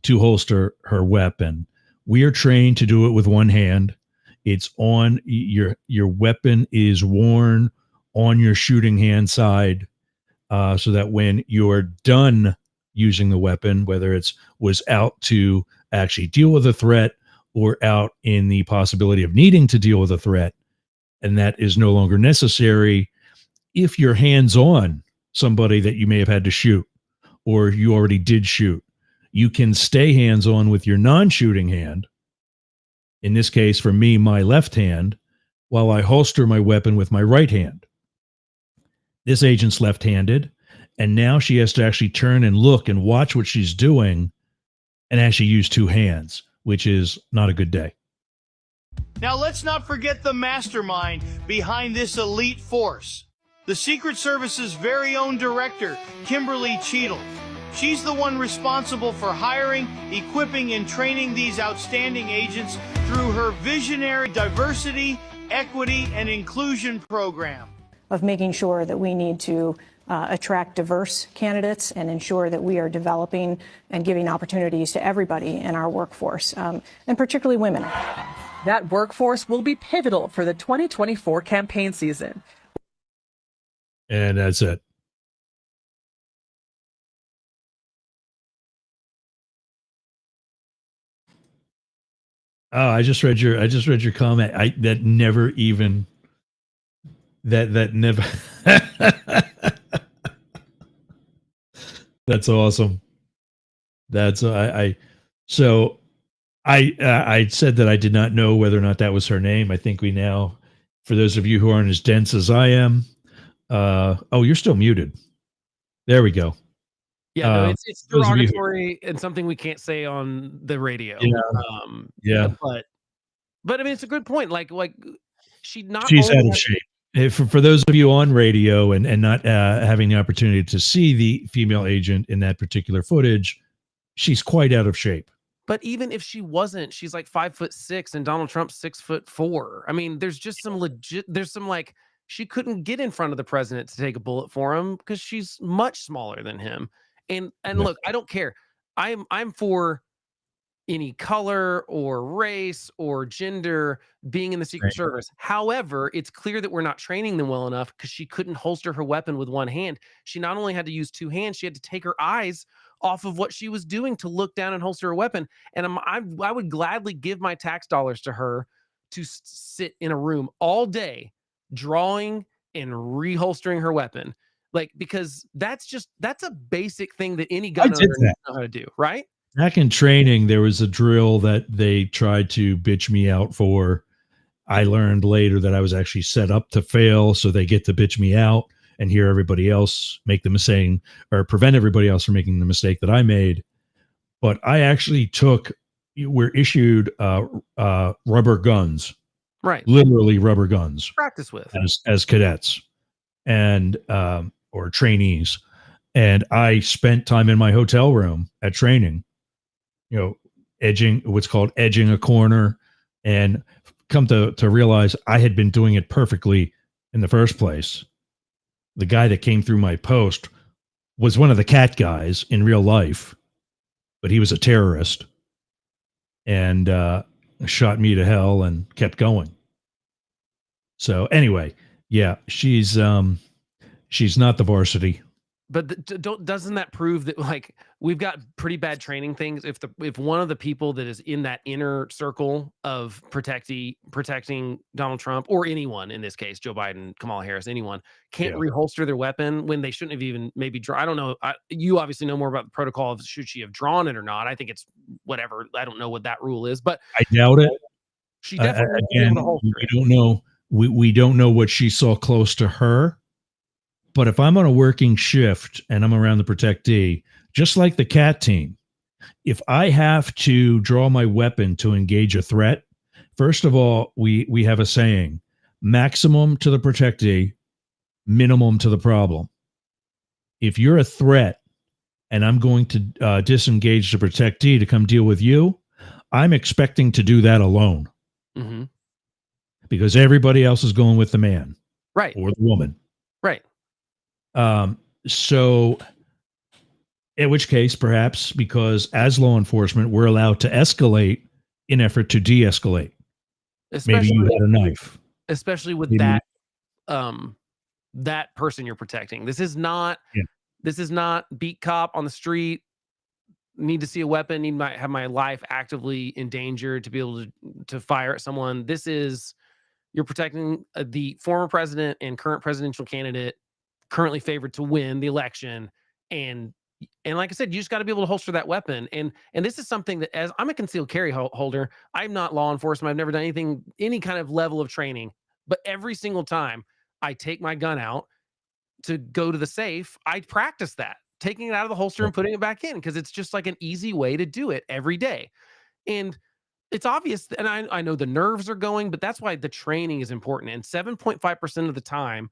to holster her weapon. We are trained to do it with one hand. It's on your weapon is worn on your shooting hand side, so that when you're done using the weapon, whether it was out to actually deal with a threat or out in the possibility of needing to deal with a threat, and that is no longer necessary, if you're hands-on somebody that you may have had to shoot or you already did shoot, you can stay hands-on with your non-shooting hand. In this case, for me, my left hand, while I holster my weapon with my right hand. This agent's left-handed, and now she has to actually turn and look and watch what she's doing and actually use two hands, which is not a good day. Now let's not forget the mastermind behind this elite force. The Secret Service's very own director, Kimberly Cheatle. She's the one responsible for hiring, equipping, and training these outstanding agents through her visionary diversity, equity, and inclusion program. of making sure that we need to attract diverse candidates and ensure that we are developing and giving opportunities to everybody in our workforce, and particularly women. That workforce will be pivotal for the 2024 campaign season. And that's it. Oh, I just read your comment. That never. That's awesome. That's so I said that I did not know whether or not that was her name. I think we now, for those of you who aren't as dense as I am, oh, you're still muted. There we go. Yeah, no, it's derogatory and something we can't say on the radio. Yeah. But I mean, it's a good point. Like she's out of shape. For those of you on radio and not having the opportunity to see the female agent in that particular footage, she's quite out of shape. But even if she wasn't, she's like 5'6" and Donald Trump's 6'4". I mean, there's just she couldn't get in front of the president to take a bullet for him because she's much smaller than him. And look, I don't care. I'm for any color or race or gender being in the Secret Service. However, it's clear that we're not training them well enough because she couldn't holster her weapon with one hand. She not only had to use two hands, she had to take her eyes off of what she was doing to look down and holster her weapon. And I would gladly give my tax dollars to her to sit in a room all day drawing and reholstering her weapon. Like, because that's a basic thing that any gun owner knows how to do, right? Back in training, there was a drill that they tried to bitch me out for. I learned later that I was actually set up to fail, so they get to bitch me out and hear everybody else make the mistake, or prevent everybody else from making the mistake that I made. But I actually we're issued rubber guns, right? Literally rubber guns, practice with as cadets and or trainees. And I spent time in my hotel room at training, what's called edging a corner, and come to realize I had been doing it perfectly in the first place. The guy that came through my post was one of the cat guys in real life, but he was a terrorist and shot me to hell and kept going. So anyway, yeah, she's not the varsity. But doesn't that prove that, like, we've got pretty bad training things? If one of the people that is in that inner circle of protecting Donald Trump, or anyone in this case, Joe Biden, Kamala Harris, anyone, can't reholster their weapon when they shouldn't have even maybe drawn. I don't know. You obviously know more about the protocol of should she have drawn it or not. I think it's whatever. I don't know what that rule is, but I doubt it. She definitely again, we don't know. We don't know what she saw close to her. But if I'm on a working shift and I'm around the protectee, just like the CAT team, if I have to draw my weapon to engage a threat, first of all, we have a saying: maximum to the protectee, minimum to the problem. If you're a threat and I'm going to disengage the protectee to come deal with you, I'm expecting to do that alone. Mm-hmm. Because everybody else is going with the man. Right. Or the woman. Right. So in which case, perhaps because as law enforcement, we're allowed to escalate in effort to de-escalate. Maybe you had a knife. Especially with that person you're protecting. This is not beat cop on the street. Need to see a weapon. Have my life actively endangered to be able to fire at someone. This is, you're protecting the former president and current presidential candidate, currently favored to win the election. And like I said, you just got to be able to holster that weapon. And this is something that, as I'm a concealed carry holder, I'm not law enforcement. I've never done any kind of level of training, but every single time I take my gun out to go to the safe, I practice that, taking it out of the holster and putting it back in, because it's just like an easy way to do it every day. And it's obvious, and I know the nerves are going, but that's why the training is important. And 7.5% of the time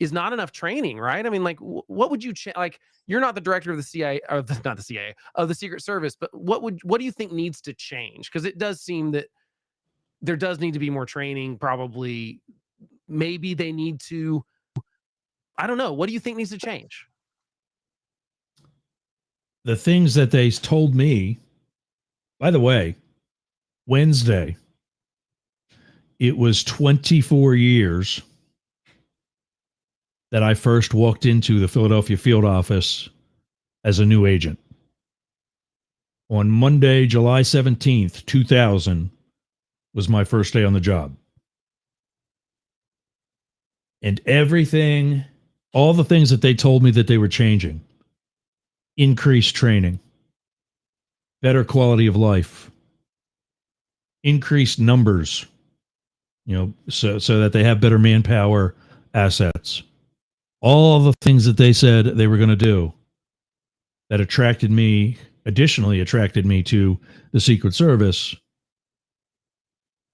is not enough training, right? I mean, like, what would you like? You're not the director of the CIA, or not the CIA, of the Secret Service, but what do you think needs to change? Because it does seem that there does need to be more training. Probably, maybe they need to I don't know. What do you think needs to change? The things that they told me, by the way, Wednesday, it was 24 years that I first walked into the Philadelphia field office as a new agent. On Monday, July 17th, 2000, was my first day on the job. And everything, all the things that they told me that they were changing, increased training, better quality of life, increased numbers, so that they have better manpower assets. All the things that they said they were going to do that additionally attracted me to the Secret Service,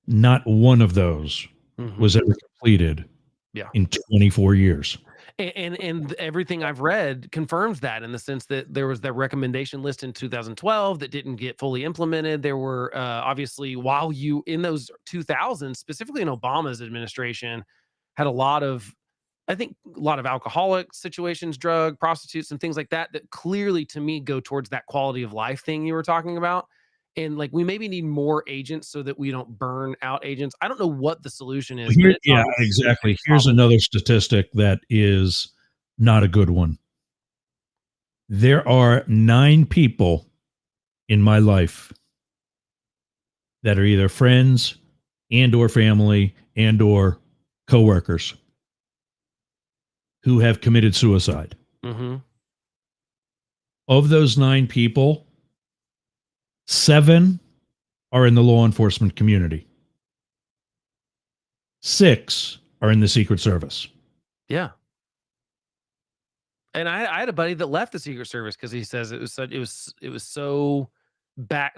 not one of those was ever completed in 24 years. And everything I've read confirms that, in the sense that there was that recommendation list in 2012 that didn't get fully implemented. There were obviously, while you in those 2000s, specifically in Obama's administration, had a lot of alcoholic situations, drug, prostitutes, and things like that, that clearly to me go towards that quality of life thing you were talking about. And like, we maybe need more agents so that we don't burn out agents. I don't know what the solution is. Yeah, exactly. Here's another statistic that is not a good one. There are 9 people in my life that are either friends and or family and or coworkers who have committed suicide. Of those 9 people, 7 are in the law enforcement community. 6 are in the Secret Service. Yeah. And I had a buddy that left the Secret Service because he says it was so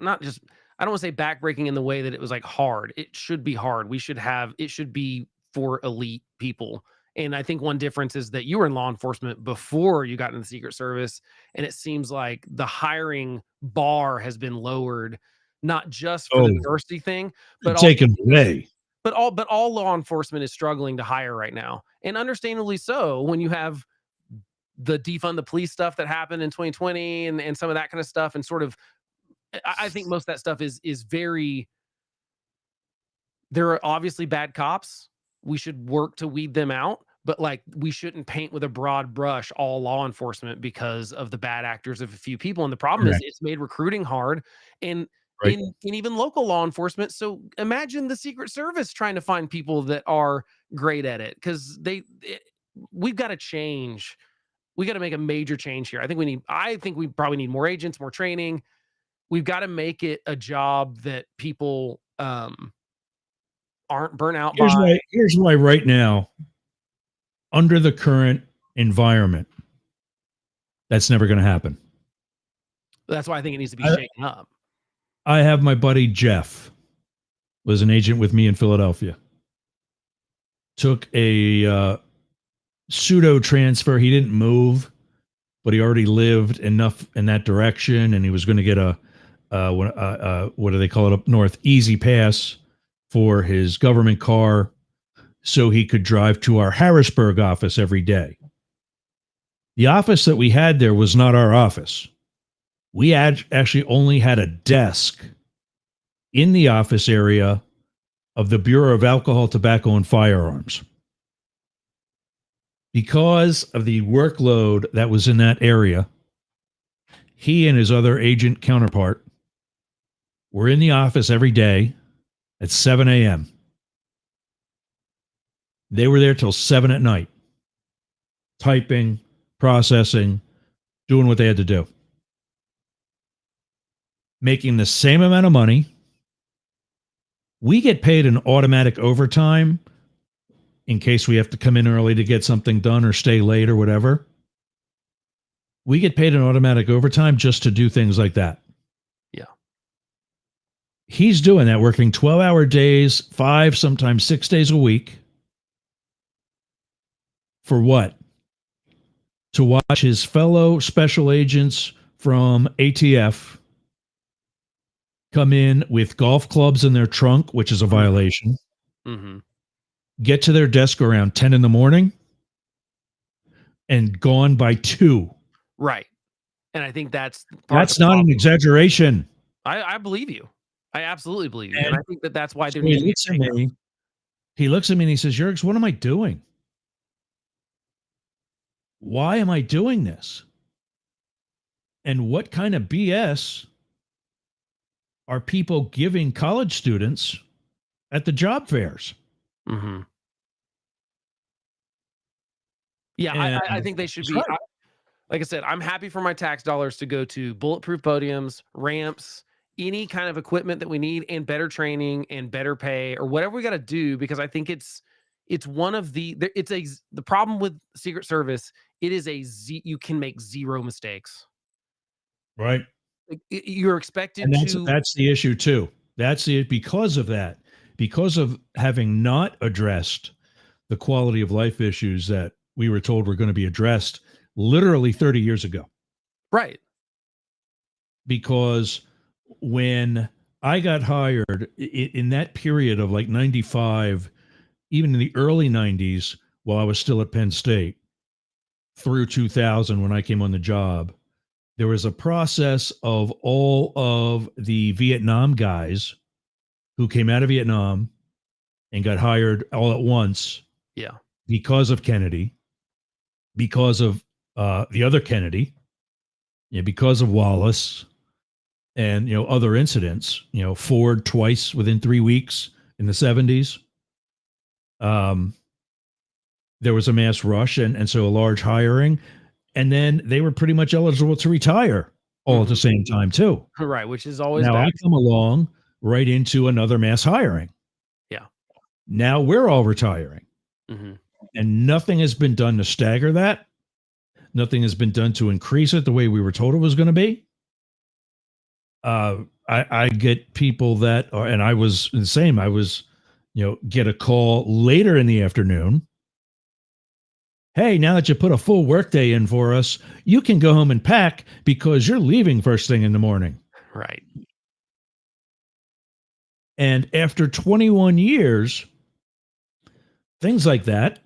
not just, I don't want to say backbreaking in the way that it was like hard. It should be hard. It should be for elite people. And I think one difference is that you were in law enforcement before you got in the Secret Service. And it seems like the hiring bar has been lowered, not just for the diversity thing, but taken away. But all law enforcement is struggling to hire right now. And understandably so, when you have the defund the police stuff that happened in 2020 and some of that kind of stuff. And sort of, I think most of that stuff is very, there are obviously bad cops. We should work to weed them out, but like, we shouldn't paint with a broad brush all law enforcement because of the bad actors of a few people. And the problem is it's made recruiting hard and in even local law enforcement. So imagine the Secret Service trying to find people that are great at it, because we've got to change. We got to make a major change here. I think we probably need more agents, more training. We've got to make it a job that people aren't burnt out by. Here's why right now, under the current environment, that's never going to happen. That's why I think it needs to be shaken up. I have my buddy Jeff, was an agent with me in Philadelphia. Took a pseudo transfer. He didn't move, but he already lived enough in that direction, and he was going to get a what do they call it up north? Easy pass for his government car, so he could drive to our Harrisburg office every day. The office that we had there was not our office. We actually only had a desk in the office area of the Bureau of Alcohol, Tobacco, and Firearms. Because of the workload that was in that area, he and his other agent counterpart were in the office every day at 7 a.m. They were there till 7 at night, typing, processing, doing what they had to do. Making the same amount of money. We get paid an automatic overtime in case we have to come in early to get something done or stay late or whatever. We get paid an automatic overtime just to do things like that. Yeah. He's doing that, working 12-hour days, 5, sometimes 6 days a week. For what? To watch his fellow special agents from ATF come in with golf clubs in their trunk, which is a violation. Get to their desk around 10 in the morning, and gone by 2. Right. And I think that's part of That's the not an problem. exaggeration. I believe you. I absolutely believe you. And And I think that that's why there So needs to be a shakeup. he looks at me and he says, Yergz, what am I doing? Why am I doing this? And what kind of BS are people giving college students at the job fairs? Mhm. Yeah, And I think they should he's be. right. Like I said, I'm happy for my tax dollars to go to bulletproof podiums, ramps, any kind of equipment that we need, and better training and better pay or whatever we got to do. Because I think it's one of the problem with Secret Service. It is you can make 0 mistakes. Right. Like, you're expected And to. that's the issue too. That's it because of that. Because of having not addressed the quality of life issues that we were told were going to be addressed literally 30 years ago. Right. Because when I got hired in that period of like 95, even in the early 90s, while I was still at Penn State, through 2000 when I came on the job, there was a process of all of the Vietnam guys who came out of Vietnam and got hired all at once Yeah. because of Kennedy, because of the other Kennedy, because of Wallace, and other incidents. Ford twice within 3 weeks in the 70s. There was a mass rush, and so a large hiring, and then they were pretty much eligible to retire all at the same time too. Right. Which is always Now bad. I come along right into another mass hiring. Yeah. Now we're all retiring, Hmm. and nothing has been done to stagger that. Nothing has been done to increase it the way we were told it was going to be. I get people that are, and I was the same. I was, get a call later in the afternoon. Hey, now that you put a full workday in for us, you can go home and pack because you're leaving first thing in the morning. Right. And after 21 years, things like that,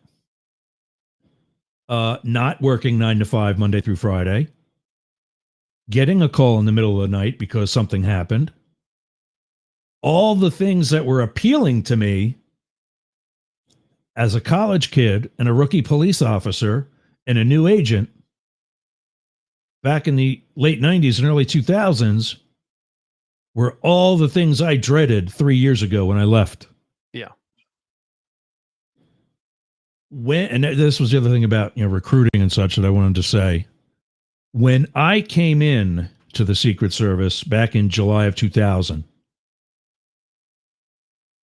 not working 9 to 5 Monday through Friday, getting a call in the middle of the night because something happened, all the things that were appealing to me as a college kid and a rookie police officer and a new agent back in the late 90s and early 2000s were all the things I dreaded 3 years ago when I left. Yeah. And this was the other thing about recruiting and such that I wanted to say. When I came in to the Secret Service back in July of 2000,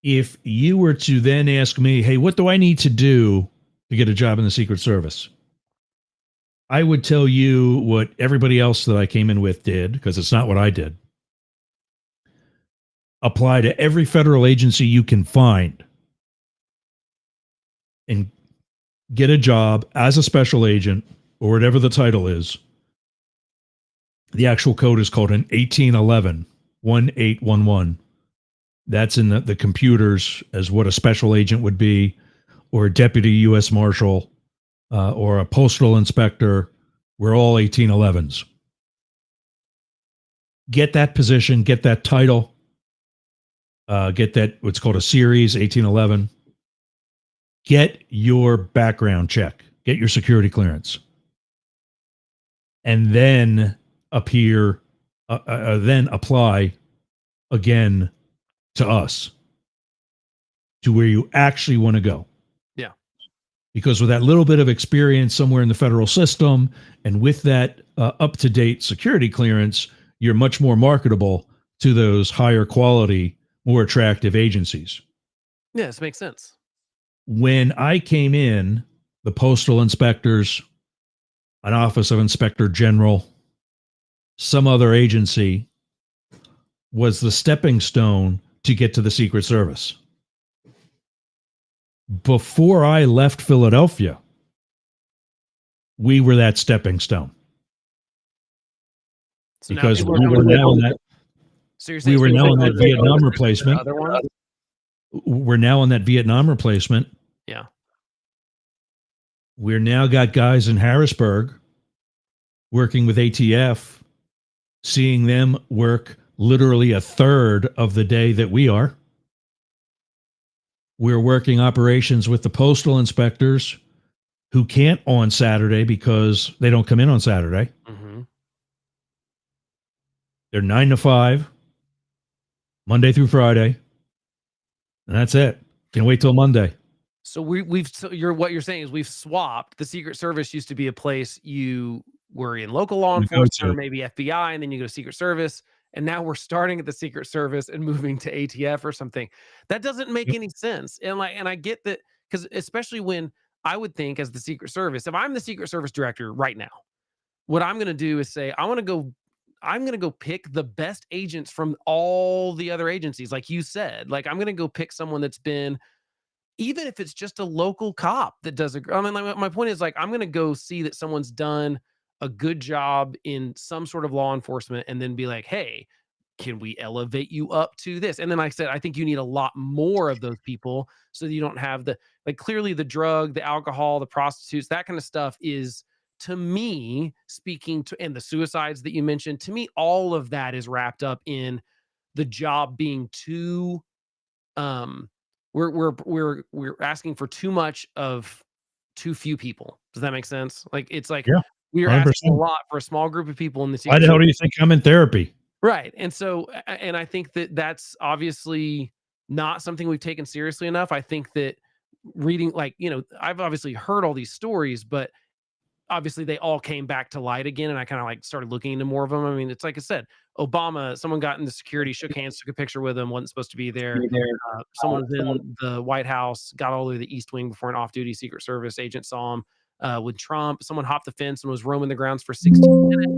if you were to then ask me, hey, what do I need to do to get a job in the Secret Service? I would tell you what everybody else that I came in with did, because it's not what I did. Apply to every federal agency you can find and get a job as a special agent or whatever the title is. The actual code is called an 1811, 1811. That's in the computers as what a special agent would be, or a deputy U.S. Marshal, or a postal inspector. We're all 1811s. Get that position, get that title, get that what's called a series 1811. Get your background check, get your security clearance, and then then apply again to us, to where you actually want to go. Yeah. Because with that little bit of experience somewhere in the federal system, and with that up-to-date security clearance, you're much more marketable to those higher quality, more attractive agencies. Yeah, this makes sense. When I came in, the postal inspectors, an office of inspector general, some other agency was the stepping stone to get to the Secret Service. Before I left Philadelphia, we were that stepping stone. So now Because people are we were coming now in that So you're we saying were people now are in that coming Vietnam to the replacement. other ones? We're now in that Vietnam replacement. Yeah. We're now got guys in Harrisburg working with ATF, seeing them work literally a third of the day that we are. We're working operations with the postal inspectors who can't on Saturday because they don't come in on Saturday. Mm-hmm. They're 9 to 5, Monday through Friday. And that's it. Can wait till Monday. So what you're saying is we've swapped. The Secret Service used to be a place you were in local law enforcement or maybe FBI, and then you go to Secret Service. And now we're starting at the Secret Service and moving to ATF or something. That doesn't make any sense. And I get that, because especially when I would think as the Secret Service, if I'm the Secret Service director right now, what I'm going to do is say, I'm going to go pick the best agents from all the other agencies. Like you said, like I'm going to go pick someone that's been, even if it's just a local cop that does a, I mean, like, my point is, like, I'm going to go see that someone's done a good job in some sort of law enforcement and then be like, hey, can we elevate you up to this? And then, like I said, I think you need a lot more of those people so that you don't have the, like, clearly the drug, the alcohol, the prostitutes, that kind of stuff is, to me, speaking to, and the suicides that you mentioned, to me, all of that is wrapped up in the job being too, we're asking for too much of too few people. Does that make sense? Like, it's like, yeah, we are asking a lot for a small group of people in the Why the hell do you think I'm in therapy? Right. And so, and I think that that's obviously not something we've taken seriously enough. I think that reading, like, I've obviously heard all these stories, but obviously they all came back to light again. And I kind of like started looking into more of them. I mean, it's like I said, Obama, someone got into security, shook hands, took a picture with him, wasn't supposed to be there. Someone was in the White House, got all the way to the East Wing before an off-duty Secret Service agent saw him. With Trump, someone hopped the fence and was roaming the grounds for 16 minutes.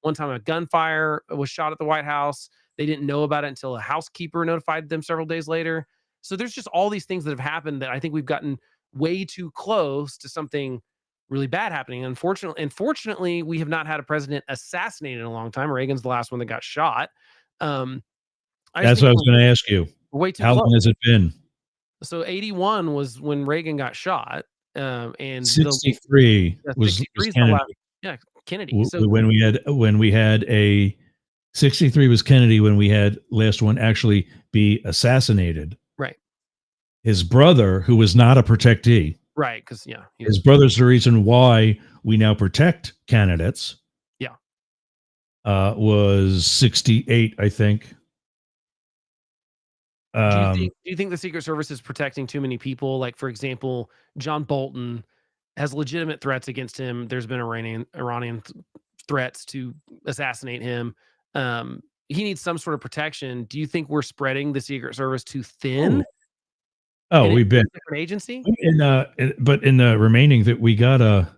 One time a gunfire was shot at the White House. They didn't know about it until a housekeeper notified them several days later. So there's just all these things that have happened that I think we've gotten way too close to something really bad happening. Unfortunately, we have not had a president assassinated in a long time. Reagan's the last one that got shot. That's what I was going to ask you. Way too How close. long has it been? So 81 was when Reagan got shot. And 63 was Kennedy. Kennedy. So when we had a 63 was Kennedy, when we had last one actually be assassinated. Right. His brother, who was not a protectee. Right. Because his brother's the reason why we now protect candidates. Yeah. Was 68, I think. Do you think the Secret Service is protecting too many people? Like, for example, John Bolton has legitimate threats against him. There's been Iranian threats to assassinate him. He needs some sort of protection. Do you think we're spreading the Secret Service too thin? Oh, we've been different agency. But in the remaining that we gotta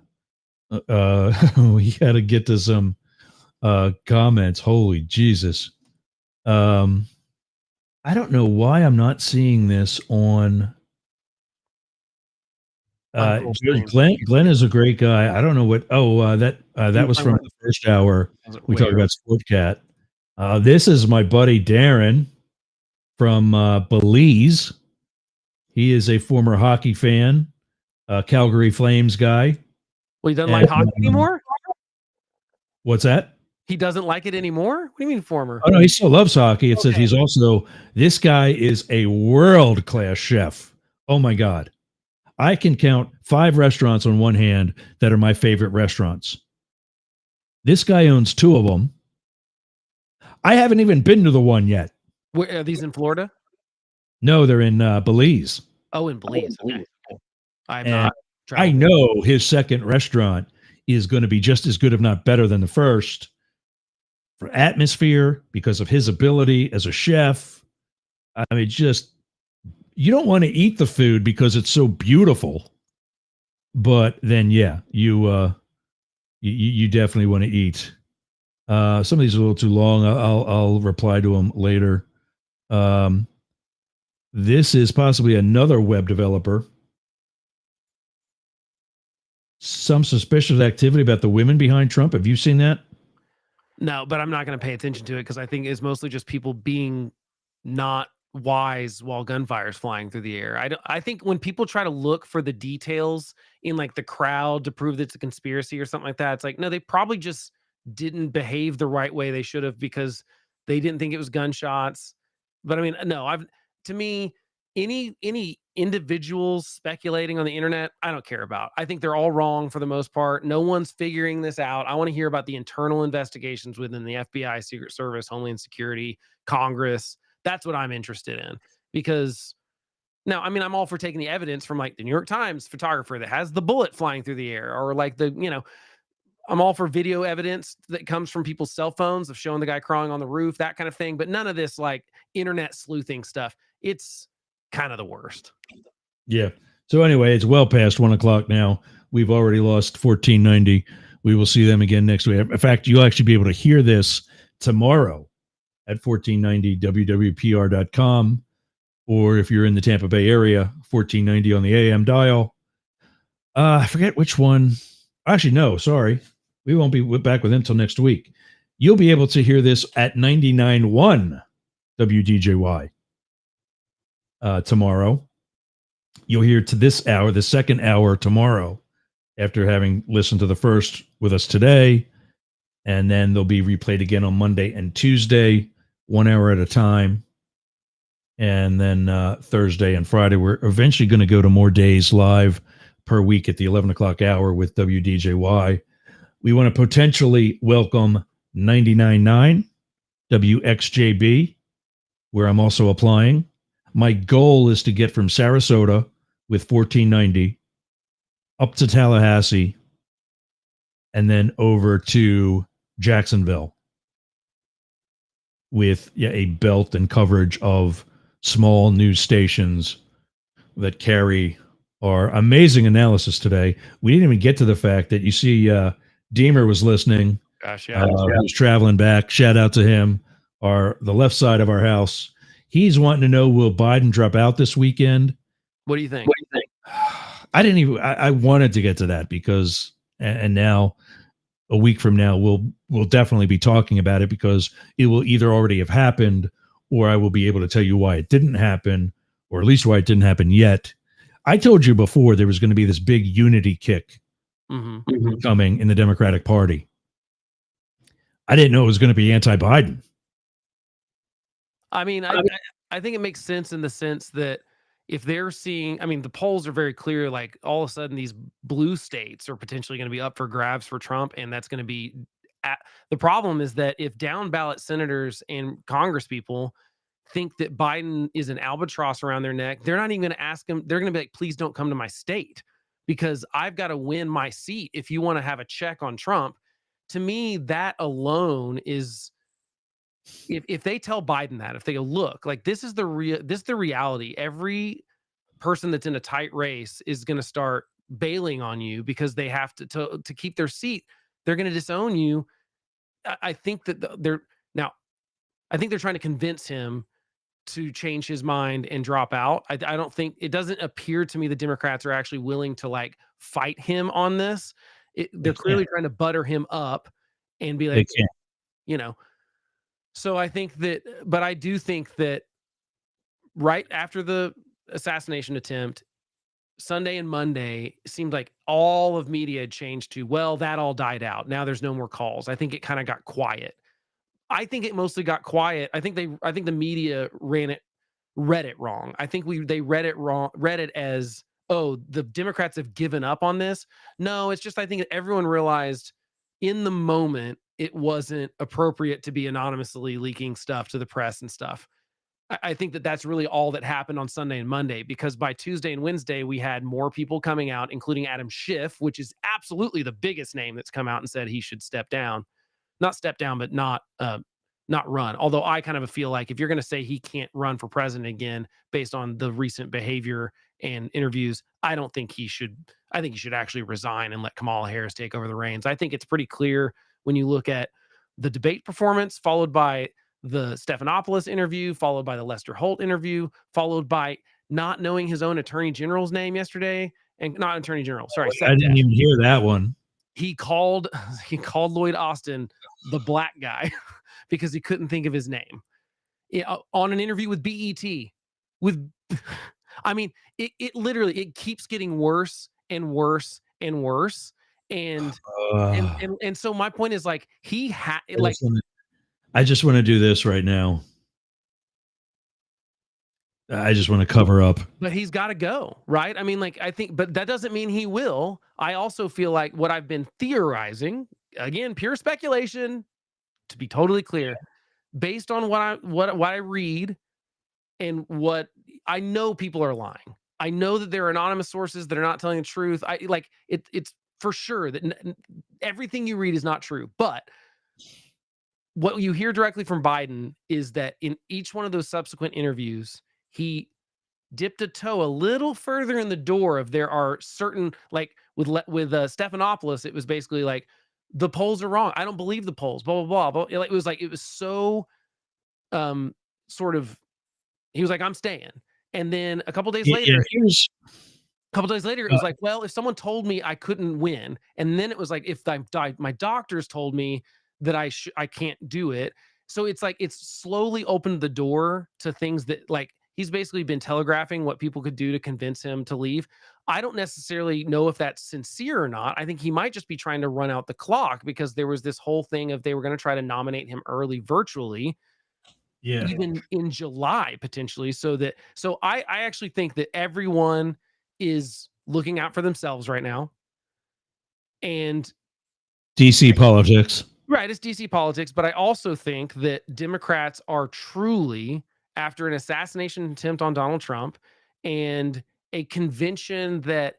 get to some comments. Holy Jesus. I don't know why I'm not seeing this on. Glenn is a great guy. I don't know what. That was from the first hour. We talked about Sportcat. This is my buddy Darren from Belize. He is a former hockey fan, Calgary Flames guy. Well, he doesn't like hockey anymore? What's that? He doesn't like it anymore? What do you mean former? Oh, no, he still loves hockey. It says he's also, this guy is a world-class chef. Oh, my God. I can count 5 restaurants on one hand that are my favorite restaurants. This guy owns 2 of them. I haven't even been to the one yet. Where, are these in Florida? No, they're in Belize. Oh, in Belize. Okay. I know his second restaurant is going to be just as good, if not better, than the first. For atmosphere, because of his ability as a chef. I mean, you don't want to eat the food because it's so beautiful. But then, yeah, you definitely want to eat. Some of these are a little too long. I'll reply to them later. This is possibly another web developer. Some suspicious activity about the women behind Trump. Have you seen that? No, but I'm not going to pay attention to it because I think it's mostly just people being not wise while gunfire is flying through the air. I think when people try to look for the details in like the crowd to prove that it's a conspiracy or something like that, it's like, no, they probably just didn't behave the right way they should have because they didn't think it was gunshots. But I mean, no, to me, any individuals speculating on the internet, I don't care about. I think they're all wrong for the most part. No one's figuring this out. I want to hear about the internal investigations within the FBI, Secret Service, Homeland Security, Congress. That's what I'm interested in, because now, I mean, I'm all for taking the evidence from like the New York Times photographer that has the bullet flying through the air, or like I'm all for video evidence that comes from people's cell phones of showing the guy crawling on the roof, that kind of thing. But none of this like internet sleuthing stuff. It's kind of the worst. Yeah. So anyway, it's well past 1 o'clock now. We've already lost 1490. We will see them again next week. In fact, you'll actually be able to hear this tomorrow at 1490 WWPR.com, or if you're in the Tampa Bay area, 1490 on the AM dial. I forget which one. Actually, no, sorry. We won't be back with them until next week. You'll be able to hear this at 99.1 WDJY tomorrow. You'll hear to this hour, the second hour tomorrow, after having listened to the first with us today. And then they'll be replayed again on Monday and Tuesday, 1 hour at a time. And then Thursday and Friday, we're eventually going to go to more days live per week at the 11 o'clock hour with WDJY. We want to potentially welcome 99.9 WXJB, where I'm also applying. My goal is to get from Sarasota with 1490 up to Tallahassee and then over to Jacksonville with a belt and coverage of small news stations that carry our amazing analysis today. We didn't even get to the fact that you see Deemer was listening. Gosh, yeah. He was traveling back. Shout out to him. The left side of our house. He's wanting to know, will Biden drop out this weekend? What do you think? I wanted to get to that because, and now a week from now, we'll definitely be talking about it, because it will either already have happened, or I will be able to tell you why it didn't happen, or at least why it didn't happen yet. I told you before there was going to be this big unity kick coming in the Democratic Party. I didn't know it was going to be anti-Biden. I mean, I think it makes sense in the sense that if they're seeing, I mean, the polls are very clear, like all of a sudden these blue states are potentially going to be up for grabs for Trump. And that's going to be the problem is that if down ballot senators and Congress people think that Biden is an albatross around their neck, they're not even going to ask him. They're going to be like, please don't come to my state, because I've got to win my seat if you want to have a check on Trump. To me, that alone is, if they tell Biden that, if they go, look, like this is the reality. Every person that's in a tight race is going to start bailing on you because they have to keep their seat. They're going to disown you. I think that I think they're trying to convince him to change his mind and drop out. I don't think, it doesn't appear to me the Democrats are actually willing to like fight him on this. They're clearly trying to butter him up and be like, So I think that, but I do think that right after the assassination attempt, Sunday and Monday seemed like all of media had changed to, well, that all died out. Now there's no more calls. I think it kind of got quiet. I think it mostly got quiet. I think the media read it wrong. I think they read it as, oh, the Democrats have given up on this. No, it's just, I think everyone realized in the moment it wasn't appropriate to be anonymously leaking stuff to the press and stuff. I think that that's really all that happened on Sunday and Monday, because by Tuesday and Wednesday, we had more people coming out, including Adam Schiff, which is absolutely the biggest name that's come out and said he should step down. Not step down, but not run. Although I kind of feel like if you're going to say he can't run for president again based on the recent behavior and interviews, I don't think he should. I think he should actually resign and let Kamala Harris take over the reins. I think it's pretty clear when you look at the debate performance, followed by the Stephanopoulos interview, followed by the Lester Holt interview, followed by not knowing his own attorney general's name yesterday, and not attorney general. Sorry, I didn't even hear that one. He called Lloyd Austin the black guy because he couldn't think of his name. on an interview with BET. With, I mean, it literally it keeps getting worse and worse and worse. And so my point is like he had like I just want to do this right now. I just want to cover up. But he's got to go, right? I mean, like, I think, but that doesn't mean he will. I also feel like what I've been theorizing, again, pure speculation, to be totally clear, based on what I read and what I know, people are lying. I know that there are anonymous sources that are not telling the truth. It's for sure that everything you read is not true. But what you hear directly from Biden is that in each one of those subsequent interviews, he dipped a toe a little further in the door of there are certain, like with Stephanopoulos, it was basically like the polls are wrong. I don't believe the polls, blah, blah, blah. It was so sort of, he was like, I'm staying. And then a couple days later, it was like, well, if someone told me I couldn't win, and then it was like, if my doctors told me that I can't do it. So it's like, it's slowly opened the door to things that, like, he's basically been telegraphing what people could do to convince him to leave. I don't necessarily know if that's sincere or not. I think he might just be trying to run out the clock, because there was this whole thing of they were going to try to nominate him early virtually. Yeah. Even in July, potentially. So I actually think that everyone is looking out for themselves right now. And DC politics. Right, it's DC politics. But I also think that Democrats are truly, after an assassination attempt on Donald Trump and a convention that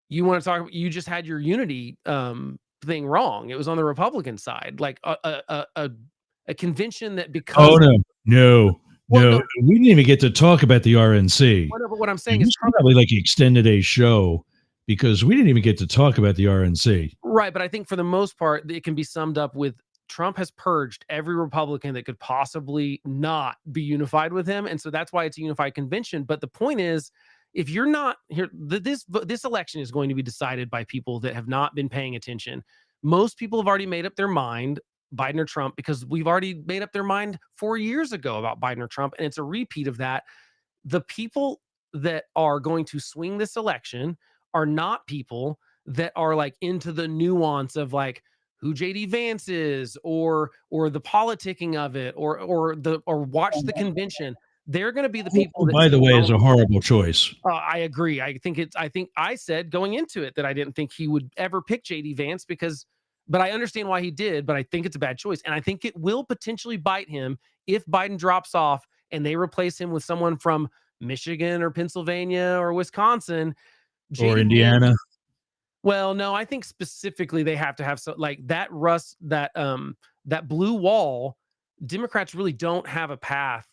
you want to talk about, you just had your unity thing wrong. It was on the Republican side, like a convention that because no, we didn't even get to talk about the RNC. But what I'm saying is probably like extended a show, because we didn't even get to talk about the RNC. Right, but I think for the most part, it can be summed up with Trump has purged every Republican that could possibly not be unified with him, and so that's why it's a unified convention. But the point is, if you're not here, this election is going to be decided by people that have not been paying attention. Most people have already made up their mind, Biden or Trump, because we've already made up their mind 4 years ago about Biden or Trump, and it's a repeat of that. The people that are going to swing this election are not people that are like into the nuance of like who JD Vance is or the politicking of it or watch the convention. They're going to be the people that, by the way, is a horrible choice. I agree. I think I said going into it that I didn't think he would ever pick JD Vance but I understand why he did, but I think it's a bad choice. And I think it will potentially bite him if Biden drops off and they replace him with someone from Michigan or Pennsylvania or Wisconsin or Indiana. Vance, well, no, I think specifically they have to have like that that blue wall. Democrats really don't have a path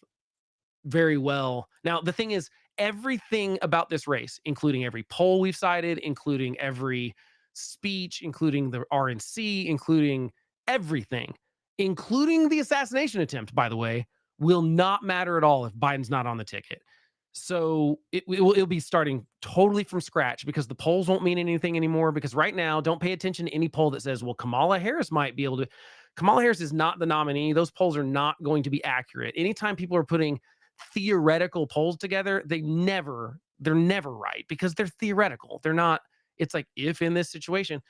very well. Now, the thing is, everything about this race, including every poll we've cited, including every speech, including the RNC, including everything, including the assassination attempt, by the way, will not matter at all if Biden's not on the ticket. So it'll be starting totally from scratch, because the polls won't mean anything anymore. Because right now, don't pay attention to any poll that says, well, Kamala Harris might be able to. Kamala Harris is not the nominee. Those polls are not going to be accurate. Anytime people are putting theoretical polls together, they're never right, because they're theoretical. They're not. It's like, if in this situation,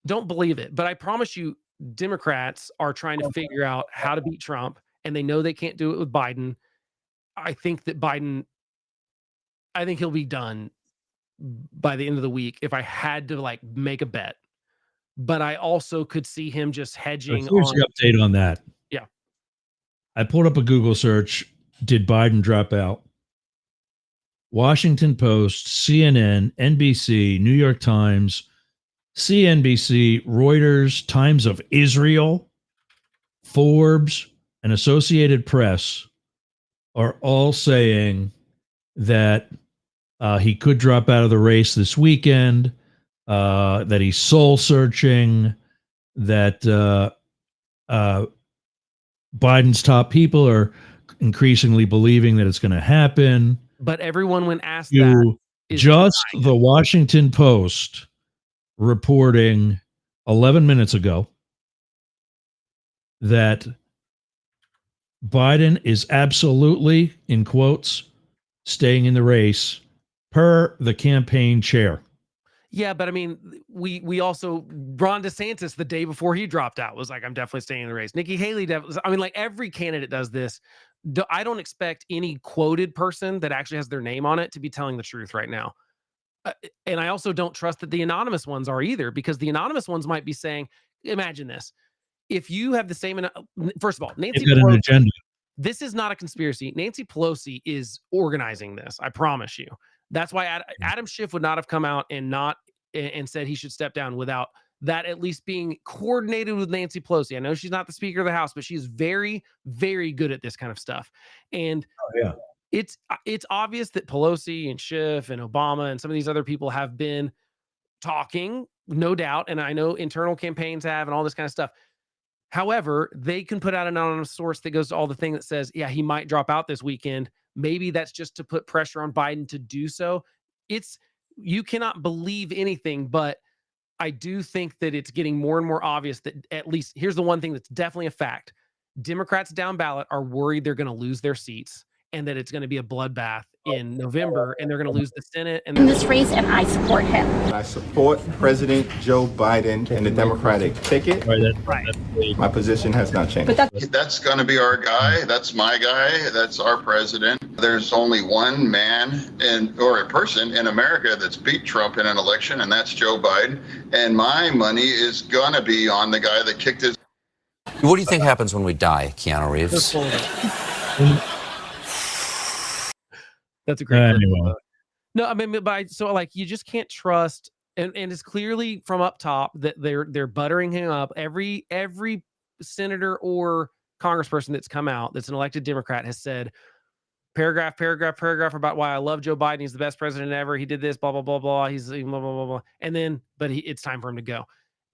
don't believe it. But I promise you, Democrats are trying to figure out how to beat Trump, and they know they can't do it with Biden. I think he'll be done by the end of the week if I had to like make a bet. But I also could see him just hedging. So here's the update on that. Yeah. I pulled up a Google search. Did Biden drop out? Washington Post, CNN, NBC, New York Times, CNBC, Reuters, Times of Israel, Forbes, and Associated Press are all saying that he could drop out of the race this weekend, that he's soul searching, that Biden's top people are increasingly believing that it's going to happen. But everyone, when asked that, just the Washington Post reporting 11 minutes ago that Biden is absolutely, in quotes, staying in the race per the campaign chair. Yeah, but I mean, we also Ron DeSantis the day before he dropped out was like, I'm definitely staying in the race. Nikki Haley, I mean, like every candidate does this. I don't expect any quoted person that actually has their name on it to be telling the truth right now. And I also don't trust that the anonymous ones are either, because the anonymous ones might be saying, imagine this. If you have the same, first of all, Nancy They've got an Pelosi, agenda. this is not a conspiracy. Nancy Pelosi is organizing this. I promise you. That's why Adam Schiff would not have come out and said he should step down without that at least being coordinated with Nancy Pelosi. I know she's not the Speaker of the House, but she's very, very good at this kind of stuff. And Yeah. it's obvious that Pelosi and Schiff and Obama and some of these other people have been talking, no doubt. And I know internal campaigns have and all this kind of stuff. However, they can put out an anonymous source that goes to all the thing that says, yeah, he might drop out this weekend. Maybe that's just to put pressure on Biden to do so. You cannot believe anything, but I do think that it's getting more and more obvious that, at least here's the one thing that's definitely a fact. Democrats down ballot are worried they're going to lose their seats and that it's going to be a bloodbath in November and they're going to lose the Senate. And in this race, and I support him. I support President Joe Biden and the Democratic ticket. Right. My position has not changed. But That's going to be our guy. That's my guy. That's our president. There's only one man or a person in America that's beat Trump in an election, and that's Joe Biden. And my money is going to be on the guy that kicked his. What do you think happens when we die, Keanu Reeves? That's a great Anyway. No, I mean, so like you just can't trust, and it's clearly from up top that they're buttering him up. Every senator or congressperson that's come out that's an elected Democrat has said paragraph about why I love Joe Biden. He's the best president ever. He did this, blah blah blah blah. He's blah blah blah blah. And then, it's time for him to go.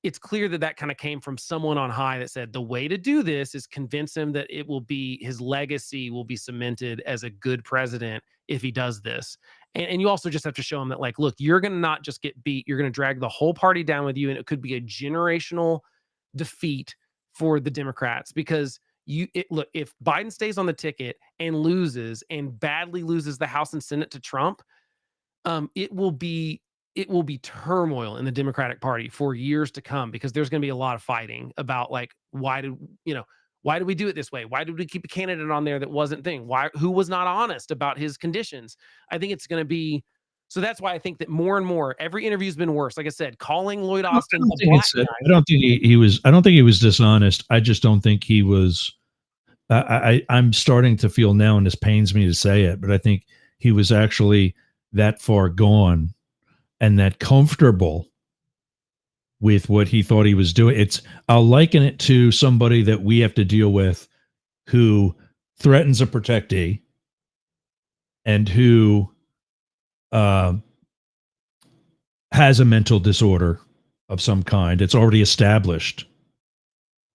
It's clear that kind of came from someone on high that said the way to do this is convince him that his legacy will be cemented as a good president if he does this. And you also just have to show him that, like, look, you're going to not just get beat. You're going to drag the whole party down with you. And it could be a generational defeat for the Democrats, because look, if Biden stays on the ticket and loses and badly loses the House and Senate to Trump, it will be turmoil in the Democratic Party for years to come, because there's going to be a lot of fighting about, like, why did we do it this way? Why did we keep a candidate on there that wasn't who was not honest about his conditions? I think it's going to be, so that's why I think that more and more, every interview's been worse. Like I said, calling Lloyd Austin. I don't think he was dishonest. I just don't think he was. I'm starting to feel now, and this pains me to say it, but I think he was actually that far gone and that comfortable with what he thought he was doing. I'll liken it to somebody that we have to deal with who threatens a protectee and who has a mental disorder of some kind. It's already established.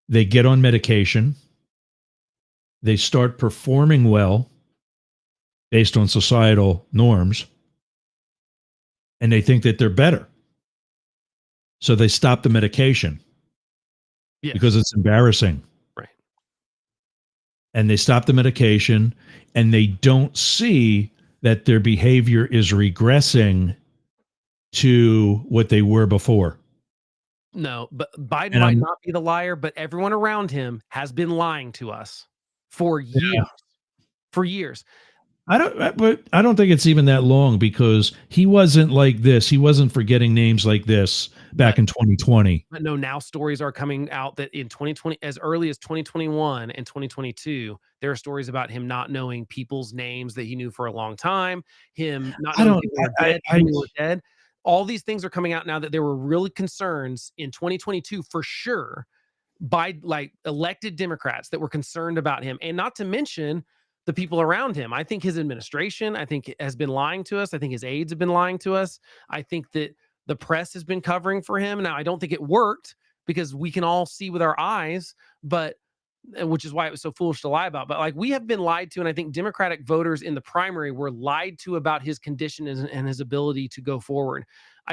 They get on medication. They start performing well based on societal norms, and they think that they're better. So they stop the medication because it's embarrassing. Right. And they stop the medication, and they don't see that their behavior is regressing to what they were before. No, but Biden might not be the liar, but everyone around him has been lying to us for years. Yeah. For years. I don't think it's even that long, because he wasn't like this. He wasn't forgetting names like this back in 2020. But no, now stories are coming out that in 2020, as early as 2021 and 2022, there are stories about him not knowing people's names that he knew for a long time. Him not knowing people were dead. All these things are coming out now that there were really concerns in 2022 for sure by, like, elected Democrats that were concerned about him, and not to mention the people around him. I think his administration, has been lying to us. I think his aides have been lying to us. I think that the press has been covering for him. Now, I don't think it worked, because we can all see with our eyes, but which is why it was so foolish to lie about. But, like, we have been lied to, and I think Democratic voters in the primary were lied to about his condition and his ability to go forward.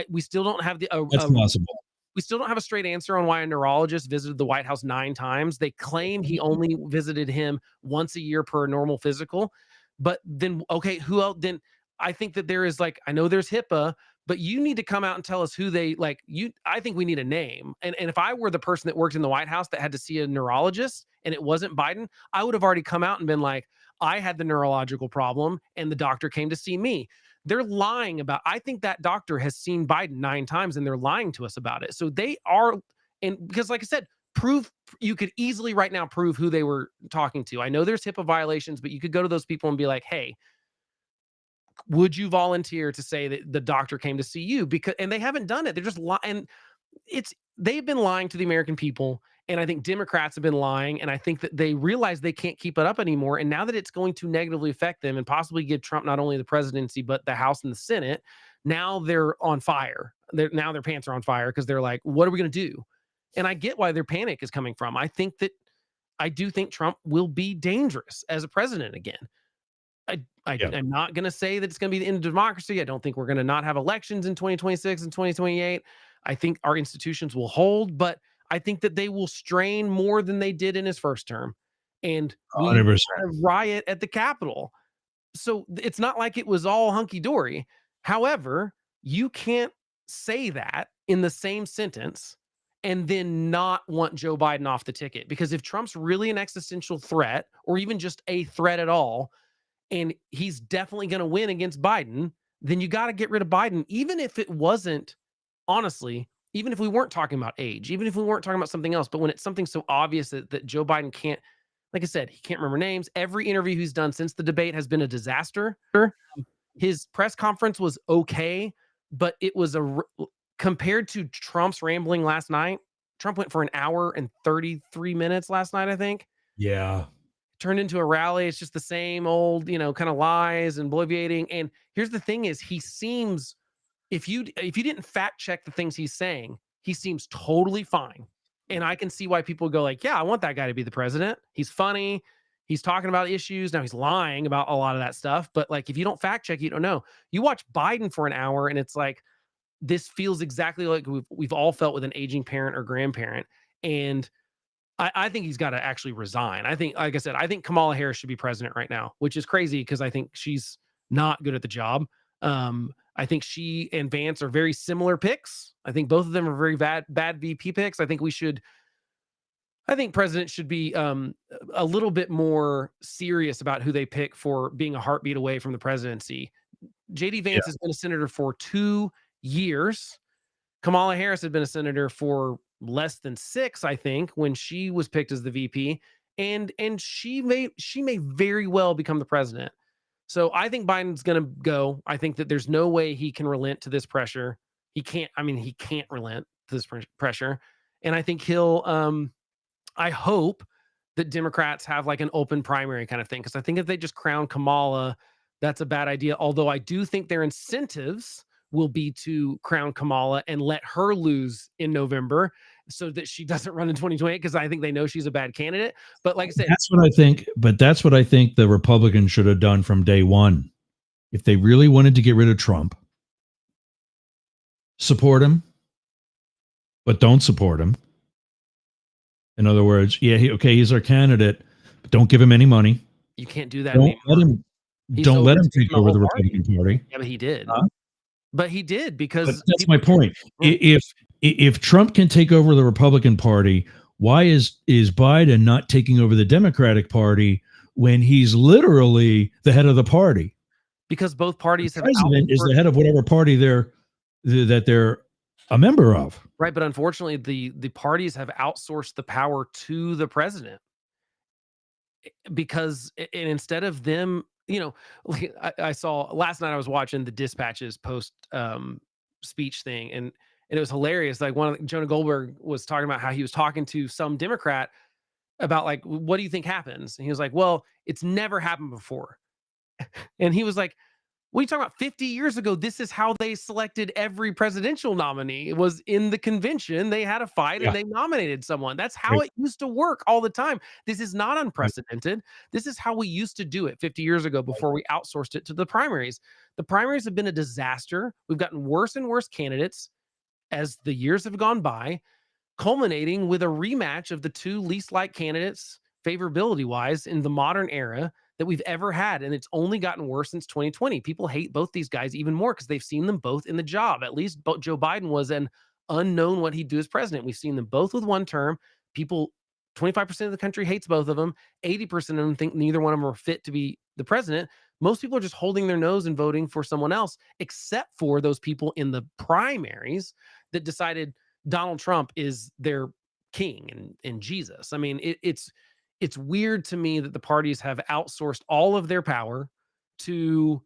We still don't have That's possible. We still don't have a straight answer on why a neurologist visited the White House 9 times. They claim he only visited him once a year per normal physical. But then, okay, who else? Then I think that there is like, I know there's HIPAA, but you need to come out and tell us who they like. I think we need a name. And if I were the person that worked in the White House that had to see a neurologist and it wasn't Biden, I would have already come out and been like, I had the neurological problem and the doctor came to see me. They're lying about, I think that doctor has seen Biden 9 times and they're lying to us about it. So they are, and because like I said, you could easily right now prove who they were talking to. I know there's HIPAA violations, but you could go to those people and be like, hey, would you volunteer to say that the doctor came to see you? Because, and they haven't done it. They're just lying. They've been lying to the American people. And I think Democrats have been lying. And I think that they realize they can't keep it up anymore. And now that it's going to negatively affect them and possibly give Trump not only the presidency, but the House and the Senate, now they're on fire. Now their pants are on fire because they're like, what are we going to do? And I get why their panic is coming from. I do think Trump will be dangerous as a president again. I'm not going to say that it's going to be the end of democracy. I don't think we're going to not have elections in 2026 and 2028. I think our institutions will hold, but I think that they will strain more than they did in his first term. And we had 100%. a riot at the Capitol. So it's not like it was all hunky dory. However, you can't say that in the same sentence and then not want Joe Biden off the ticket. Because if Trump's really an existential threat or even just a threat at all, and he's definitely going to win against Biden, then you got to get rid of Biden, even if it wasn't, honestly, even if we weren't talking about age, even if we weren't talking about something else, but when it's something so obvious that Joe Biden can't, like I said, he can't remember names. Every interview he's done since the debate has been a disaster. His press conference was okay, but it was compared to Trump's rambling last night. Trump went for an hour and 33 minutes last night, I think. Yeah. Turned into a rally. It's just the same old, kind of lies and bloviating. And here's the thing is he seems, if you didn't fact check the things he's saying, he seems totally fine. And I can see why people go like, yeah, I want that guy to be the president. He's funny. He's talking about issues. Now he's lying about a lot of that stuff. But like, if you don't fact check, you don't know. You watch Biden for an hour and it's like, this feels exactly like we've all felt with an aging parent or grandparent. And I think he's got to actually resign. I think, like I said, I think Kamala Harris should be president right now, which is crazy because I think she's not good at the job. I think she and Vance are very similar picks. I think both of them are very bad VP picks. I think presidents should be a little bit more serious about who they pick for being a heartbeat away from the presidency. JD Vance has been a senator for 2 years. Kamala Harris had been a senator for less than 6, I think, when she was picked as the VP, and she may very well become the president. So I think Biden's going to go. I think that there's no way he can relent to this pressure. He can't relent to this pressure. And I think I hope that Democrats have like an open primary kind of thing. Because I think if they just crown Kamala, that's a bad idea. Although I do think their incentives will be to crown Kamala and let her lose in November so that she doesn't run in 2028, because I think they know she's a bad candidate. But like I said, that's what I think the Republicans should have done from day one. If they really wanted to get rid of Trump, support him, but don't support him. In other words, he's our candidate, but don't give him any money. You can't do that. Don't let him take over the Republican Party. Yeah, but he did. But he did because that's my point. If Trump can take over the Republican Party, why is Biden not taking over the Democratic Party when he's literally the head of the party? Because both parties have president is the head of whatever party they're a member of. Right, but unfortunately, the parties have outsourced the power to the president because instead of them. I saw last night I was watching the Dispatch's post speech thing and it was hilarious. Like Jonah Goldberg was talking about how he was talking to some Democrat about like, what do you think happens? And he was like, well, it's never happened before. And he was like, what are you talking about? 50 years ago, this is how they selected every presidential nominee. It was in the convention. They had a fight and they nominated someone. That's how it used to work all the time. This is not unprecedented. This is how we used to do it 50 years ago before we outsourced it to the primaries. The primaries have been a disaster. We've gotten worse and worse candidates. as the years have gone by, culminating with a rematch of the two least liked candidates, favorability wise, in the modern era that we've ever had. And it's only gotten worse since 2020. People hate both these guys even more because they've seen them both in the job. At least Joe Biden was an unknown what he'd do as president. We've seen them both with one term. People, 25% of the country hates both of them. 80% of them think neither one of them are fit to be the president. Most people are just holding their nose and voting for someone else, except for those people in the primaries that decided Donald Trump is their king and Jesus. I mean, it's weird to me that the parties have outsourced all of their power to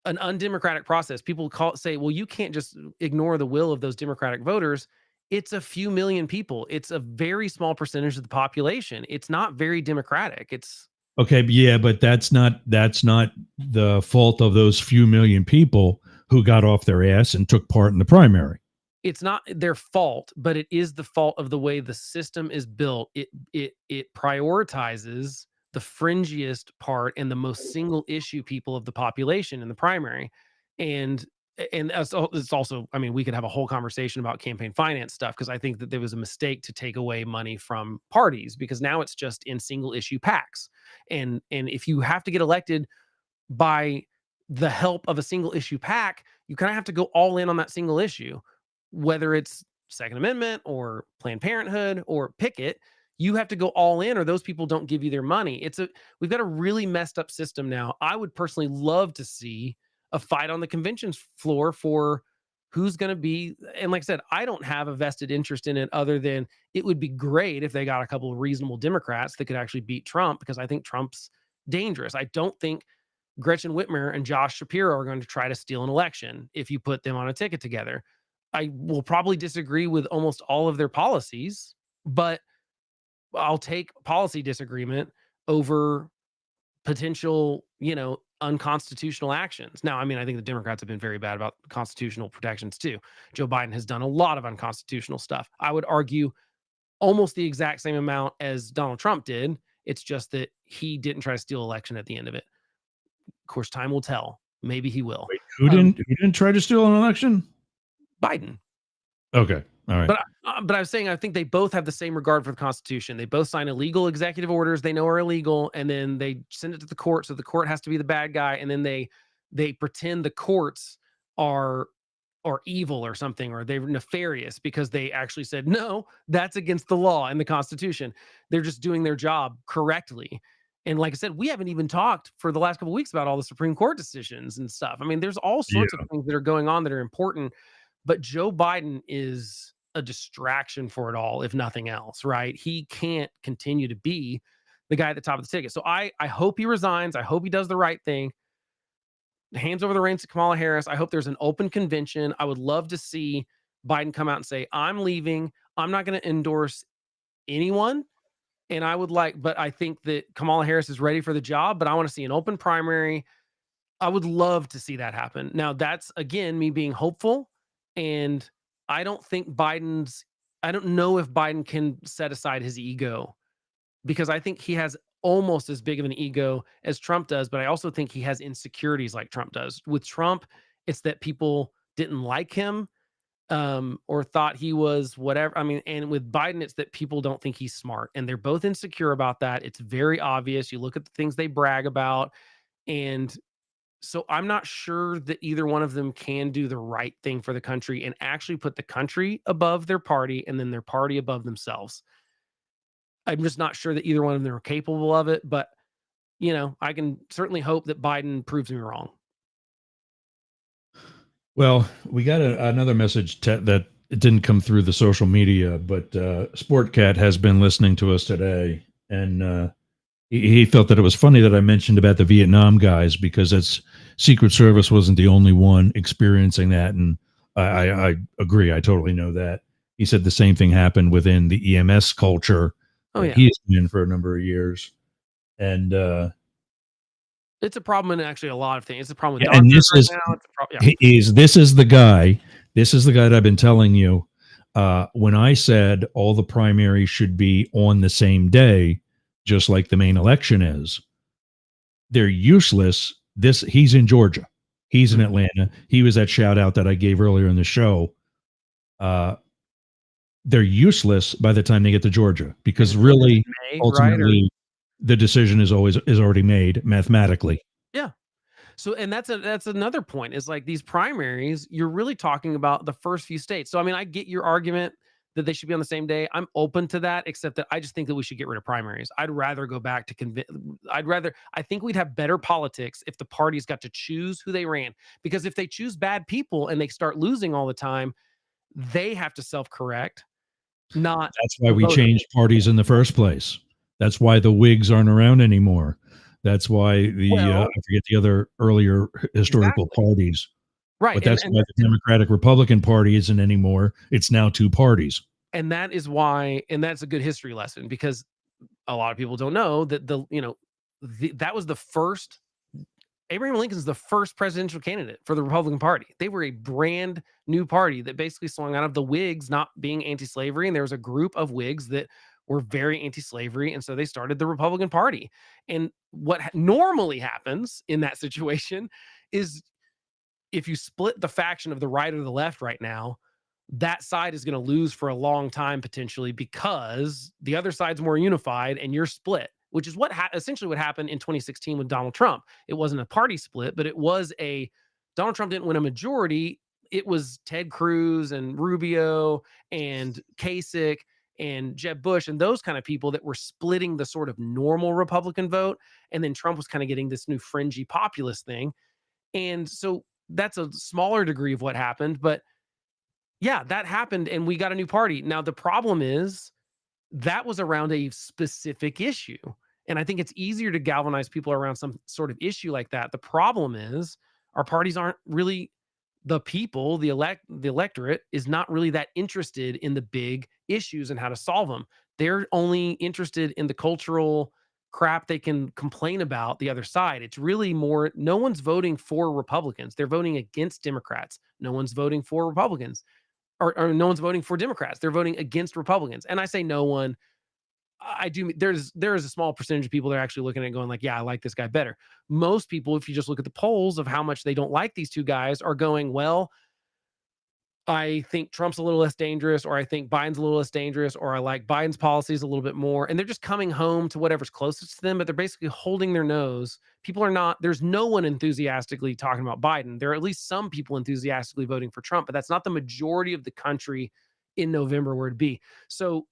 an undemocratic process. People say, well, you can't just ignore the will of those Democratic voters. It's a few million people. It's a very small percentage of the population. It's not very democratic. It's okay. Yeah, but that's not the fault of those few million people who got off their ass and took part in the primary. It's not their fault, but it is the fault of the way the system is built. It prioritizes the fringiest part and the most single issue people of the population in the primary. And it's also, I mean, we could have a whole conversation about campaign finance stuff, because I think that there was a mistake to take away money from parties, because now it's just in single issue PACs. And if you have to get elected by the help of a single issue PAC, you kind of have to go all in on that single issue, whether it's Second Amendment or Planned Parenthood or picket. You have to go all in, or those people don't give you their money. We've got a really messed up system now. I would personally love to see a fight on the convention floor for who's going to be. And like I said, I don't have a vested interest in it, other than it would be great if they got a couple of reasonable Democrats that could actually beat Trump, because I think Trump's dangerous. I don't think Gretchen Whitmer and Josh Shapiro are going to try to steal an election if you put them on a ticket together. I will probably disagree with almost all of their policies, but I'll take policy disagreement over potential, unconstitutional actions. Now, I mean, I think the Democrats have been very bad about constitutional protections too. Joe Biden has done a lot of unconstitutional stuff. I would argue almost the exact same amount as Donald Trump did. It's just that he didn't try to steal election at the end of it. Of course, time will tell. Maybe he will. Wait, who didn't try to steal an election? Biden. Okay. All right. But I was saying, I think they both have the same regard for the Constitution. They both sign illegal executive orders they know are illegal, and then they send it to the court, so the court has to be the bad guy, and then they pretend the courts are evil or something, or they're nefarious because they actually said, no, that's against the law and the Constitution. They're just doing their job correctly. And like I said, we haven't even talked for the last couple of weeks about all the Supreme Court decisions and stuff. I mean, there's all sorts of things that are going on that are important, but Joe Biden is a distraction for it all, if nothing else, right? He can't continue to be the guy at the top of the ticket. So I hope he resigns. I hope he does the right thing, hands over the reins to Kamala Harris. I hope there's an open convention. I would love to see Biden come out and say, I'm leaving. I'm not going to endorse anyone. And but I think that Kamala Harris is ready for the job, but I want to see an open primary. I would love to see that happen. Now, that's, again, me being hopeful. And I don't know if Biden can set aside his ego, because I think he has almost as big of an ego as Trump does, but I also think he has insecurities like Trump does. With Trump, it's that people didn't like him, or thought he was whatever. I mean, and with Biden, it's that people don't think he's smart, and they're both insecure about that. It's very obvious. You look at the things they brag about, and so I'm not sure that either one of them can do the right thing for the country and actually put the country above their party and then their party above themselves. I'm just not sure that either one of them are capable of it, but I can certainly hope that Biden proves me wrong. Well, we got another message that it didn't come through the social media, but Sportcat has been listening to us today, and he felt that it was funny that I mentioned about the Vietnam guys, because it's Secret Service wasn't the only one experiencing that. And I agree. I totally know that. He said the same thing happened within the EMS culture. Oh, yeah. He's been in for a number of years. And it's a problem in actually a lot of things. It's a problem with and this doctors is, right now. It's a problem. This is the guy that I've been telling you. When I said all the primaries should be on the same day, just like the main election is, they're useless. He's in Georgia. He's in Atlanta. He was that shout out that I gave earlier in the show. They're useless by the time they get to Georgia, because really, May, ultimately, right? the decision is already made mathematically. Yeah. So, and that's another point, is like these primaries, you're really talking about the first few states. So, I mean, I get your argument that they should be on the same day. I'm open to that, except that I just think that we should get rid of primaries. I'd rather go back to I think we'd have better politics if the parties got to choose who they ran. Because if they choose bad people and they start losing all the time, they have to self-correct, not That's why the we voters. changed parties in the first place. That's why the Whigs aren't around anymore. That's why Well, I forget the other earlier historical exactly. parties. Right. But that's why the Democratic Republican Party isn't anymore. It's now two parties. And that is why, and that's a good history lesson, because a lot of people don't know that that was the first, Abraham Lincoln's the first presidential candidate for the Republican Party. They were a brand new party that basically swung out of the Whigs not being anti-slavery, and there was a group of Whigs that were very anti-slavery, and so they started the Republican Party. And what normally happens in that situation is, if you split the faction of the right or the left right now, that side is going to lose for a long time potentially, because the other side's more unified and you're split, which is what essentially what happened in 2016 with Donald Trump. It wasn't a party split, but it was Donald Trump didn't win a majority. It was Ted Cruz and Rubio and Kasich and Jeb Bush and those kind of people that were splitting the sort of normal Republican vote. And then Trump was kind of getting this new fringy populist thing. And so that's a smaller degree of what happened, but yeah, that happened and we got a new party. Now, the problem is that was around a specific issue. And I think it's easier to galvanize people around some sort of issue like that. The problem is our parties aren't really, the people, the electorate is not really that interested in the big issues and how to solve them. They're only interested in the cultural crap they can complain about the other side. It's really more, no one's voting for Republicans. They're voting against Democrats. No one's voting for Republicans. Or no one's voting for Democrats. They're voting against Republicans. And I say no one. There is a small percentage of people that are actually looking at it going like, yeah, I like this guy better. Most people, if you just look at the polls of how much they don't like these two guys, are going, well, I think Trump's a little less dangerous, or I think Biden's a little less dangerous, or I like Biden's policies a little bit more. And they're just coming home to whatever's closest to them, but they're basically holding their nose. People are not, there's no one enthusiastically talking about Biden. There are at least some people enthusiastically voting for Trump, but that's not the majority of the country in November where it'd be. So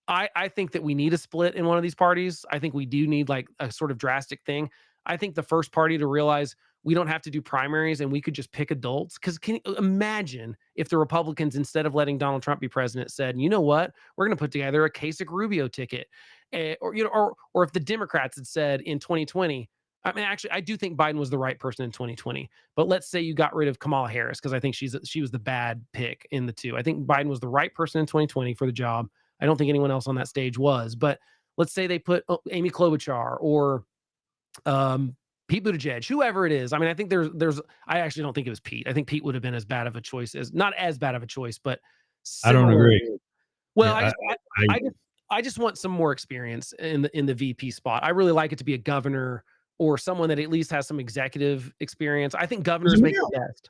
I think that we need a split in one of these parties. I think we do need like a sort of drastic thing. I think the first party to realize we don't have to do primaries and we could just pick adults. Because can you imagine if the Republicans, instead of letting Donald Trump be president, said, you know what, we're going to put together a Kasich Rubio ticket, or if the Democrats had said in 2020. I mean, actually, I do think Biden was the right person in 2020. But let's say you got rid of Kamala Harris, because I think she was the bad pick in the two. I think Biden was the right person in 2020 for the job. I don't think anyone else on that stage was. But let's say they put Amy Klobuchar or Pete Buttigieg, whoever it is. I mean, I think I actually don't think it was Pete. I think Pete would have been as bad of a choice not as bad of a choice, but similar. I don't agree. Well, yeah, I just want some more experience in the VP spot. I really like it to be a governor or someone that at least has some executive experience. I think governors make the best.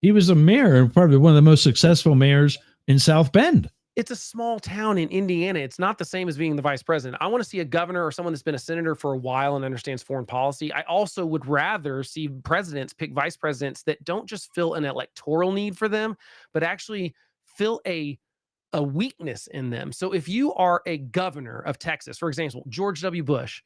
He was a mayor, probably one of the most successful mayors in South Bend. It's a small town in Indiana. It's not the same as being the vice president. I want to see a governor or someone that's been a senator for a while and understands foreign policy. I also would rather see presidents pick vice presidents that don't just fill an electoral need for them, but actually fill a weakness in them. So if you are a governor of Texas, for example, George W. Bush,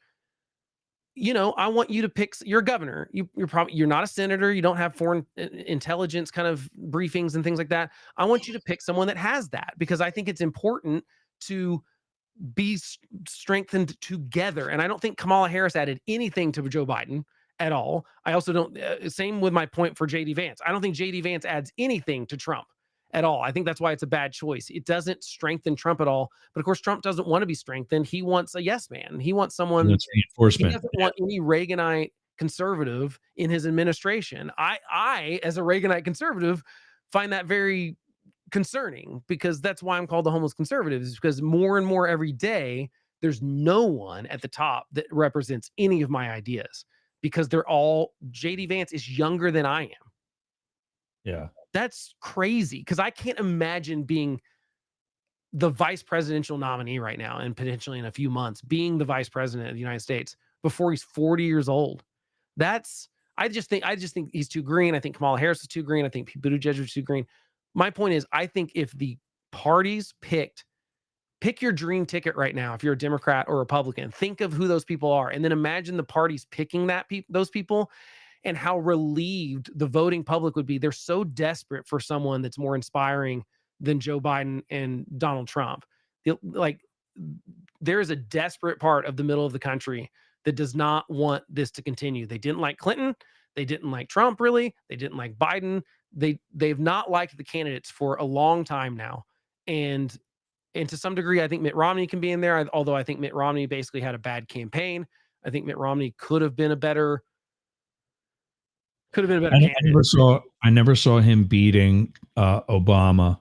I want you to pick, you're a governor. You're not a senator. You don't have foreign intelligence kind of briefings and things like that. I want you to pick someone that has that, because I think it's important to be strengthened together. And I don't think Kamala Harris added anything to Joe Biden at all. I also don't, same with my point for JD Vance. I don't think JD Vance adds anything to Trump at all. I think that's why it's a bad choice. It doesn't strengthen Trump at all. But of course, Trump doesn't want to be strengthened. He wants a yes man. He wants someone. That's reinforcement. He doesn't want any Reaganite conservative in his administration. I, as a Reaganite conservative, find that very concerning, because that's why I'm called the homeless conservative, is because more and more every day, there's no one at the top that represents any of my ideas. because JD Vance is younger than I am. Yeah. That's crazy because I can't imagine being the vice presidential nominee right now and potentially in a few months being the vice president of the United States before he's 40 years old. I just think he's too green. I think Kamala Harris is too green. I think Pete Buttigieg is too green. My point is, I think if the parties pick your dream ticket right now, if you're a Democrat or Republican, think of who those people are, and then imagine the parties picking those people and how relieved the voting public would be. They're so desperate for someone that's more inspiring than Joe Biden and Donald Trump. There is a desperate part of the middle of the country that does not want this to continue. They didn't like Clinton. They didn't like Trump, really. They didn't like Biden. They've not liked the candidates for a long time now. And to some degree, I think Mitt Romney can be in there, although I think Mitt Romney basically had a bad campaign. I think Mitt Romney could have been a better candidate. I never saw him beating Obama.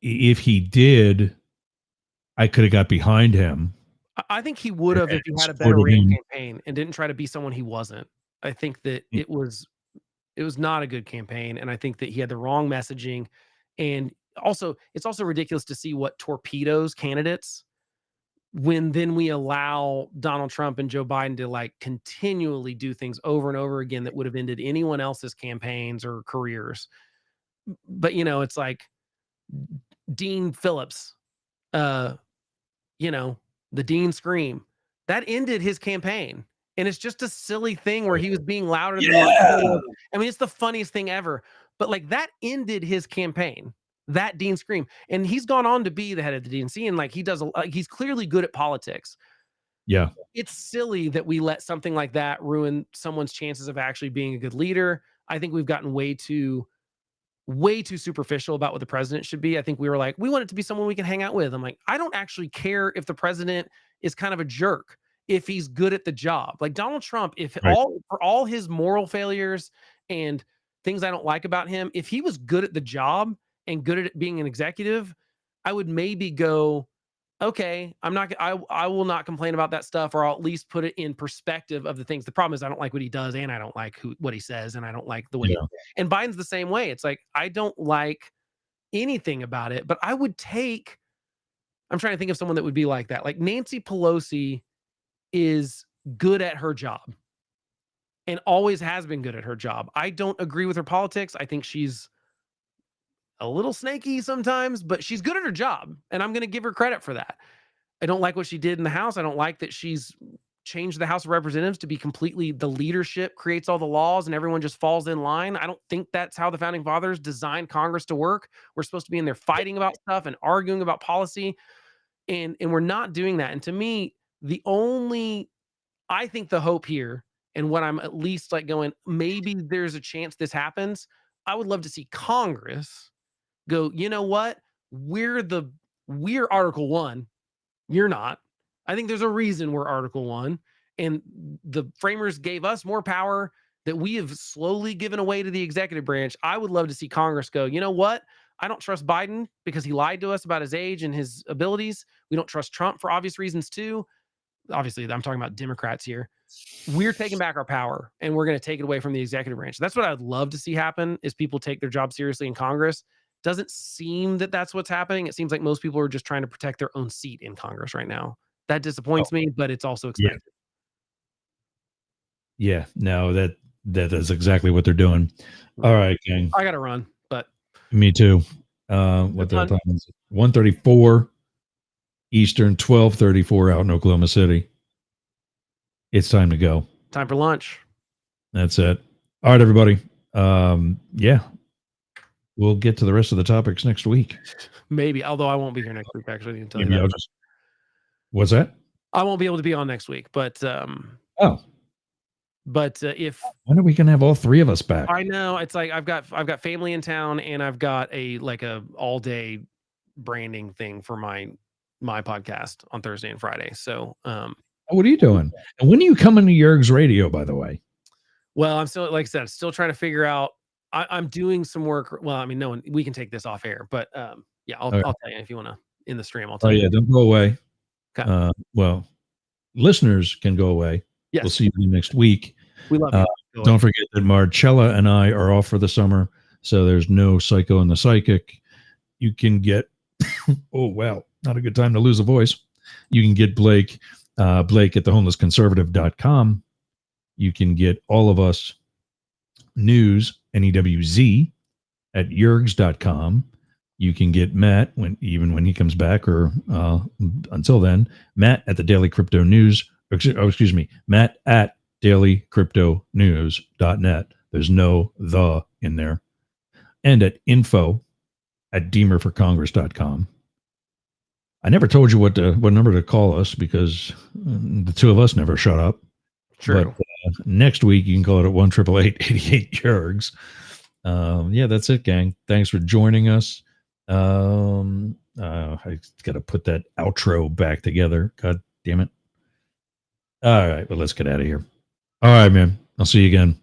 If he did, I could have got behind him. I think he would have if he had a better ran campaign and didn't try to be someone he wasn't. I think that it was not a good campaign, and I think that he had the wrong messaging. And also, it's also ridiculous to see what torpedoes candidates when then we allow Donald Trump and Joe Biden to like continually do things over and over again that would have ended anyone else's campaigns or careers. But it's like Dean Phillips, the Dean Scream that ended his campaign. And it's just a silly thing where he was being louder than I mean, it's the funniest thing ever. But like that ended his campaign, that Dean Scream. And he's gone on to be the head of the DNC. And like he's clearly good at politics. Yeah. It's silly that we let something like that ruin someone's chances of actually being a good leader. I think we've gotten way too superficial about what the president should be. I think we were like, we want it to be someone we can hang out with. I'm like, I don't actually care if the president is kind of a jerk, if he's good at the job. Like Donald Trump, for all his moral failures and things I don't like about him, if he was good at the job and good at being an executive, I would maybe go, okay, I will not complain about that stuff, or I'll at least put it in perspective of the things. The problem is I don't like what he does, and I don't like what he says, and I don't like the way. And Biden's the same way. It's like I don't like anything about it, but I would take. I'm trying to think of someone that would be like that. Like Nancy Pelosi is good at her job, and always has been good at her job. I don't agree with her politics. I think she's a little snaky sometimes, but she's good at her job, and I'm going to give her credit for that. I don't like what she did in the House. I don't like that she's changed the House of Representatives to be completely the leadership creates all the laws and everyone just falls in line. I don't think that's how the founding fathers designed Congress to work. We're supposed to be in there fighting about stuff and arguing about policy, and we're not doing that. And to me, I think the hope here, and what I'm at least like going, maybe there's a chance this happens. I would love to see Congress go, you know what? We're Article 1. You're not. I think there's a reason we're Article 1. And the framers gave us more power that we have slowly given away to the executive branch. I would love to see Congress go, you know what? I don't trust Biden because he lied to us about his age and his abilities. We don't trust Trump for obvious reasons too. Obviously, I'm talking about Democrats here. We're taking back our power and we're going to take it away from the executive branch. That's what I'd love to see happen, is people take their job seriously in Congress. Doesn't seem that that's what's happening. It seems like most people are just trying to protect their own seat in Congress right now. That disappoints me, but it's also expected. Yeah, no, that is exactly what they're doing. All right, gang. I got to run, but me too. What the time is it? 1:34 Eastern, 12:34 out in Oklahoma City. It's time to go. Time for lunch. That's it. All right, everybody. Yeah. We'll get to the rest of the topics next week. Maybe, although I won't be here next week, actually. Maybe I'll just... What's that? I won't be able to be on next week, but if when are we gonna have all three of us back? I know it's like I've got family in town, and I've got a all day branding thing for my podcast on Thursday and Friday. So what are you doing? And when are you coming to Yergz Radio, by the way? Well, I'm still, like I said, still trying to figure out. I'm doing some work. Well, I mean, we can take this off air, but yeah, I'll tell you if you want to in the stream. I'll tell you. Yeah, don't go away. Okay. Well, listeners can go away. Yes. We'll see you next week. We love you. Don't forget that Marcella and I are off for the summer, so there's no Psycho and the Psychic. You can get, oh, wow, not a good time to lose a voice. You can get Blake at thehomelessconservative.com. You can get all of us news, NEWZ, at yergz.com. You can get Matt when he comes back, or until then, Matt at the Daily Crypto News. Matt at dailycryptonews.net. There's no the in there. And at info@deemerforcongress.com. I never told you what number to call us because the two of us never shut up. True. But next week you can call it at 1-888-88 Yergz. Yeah, that's it, gang. Thanks for joining us. I got to put that outro back together. God damn it. All right, but let's get out of here. All right, man. I'll see you again.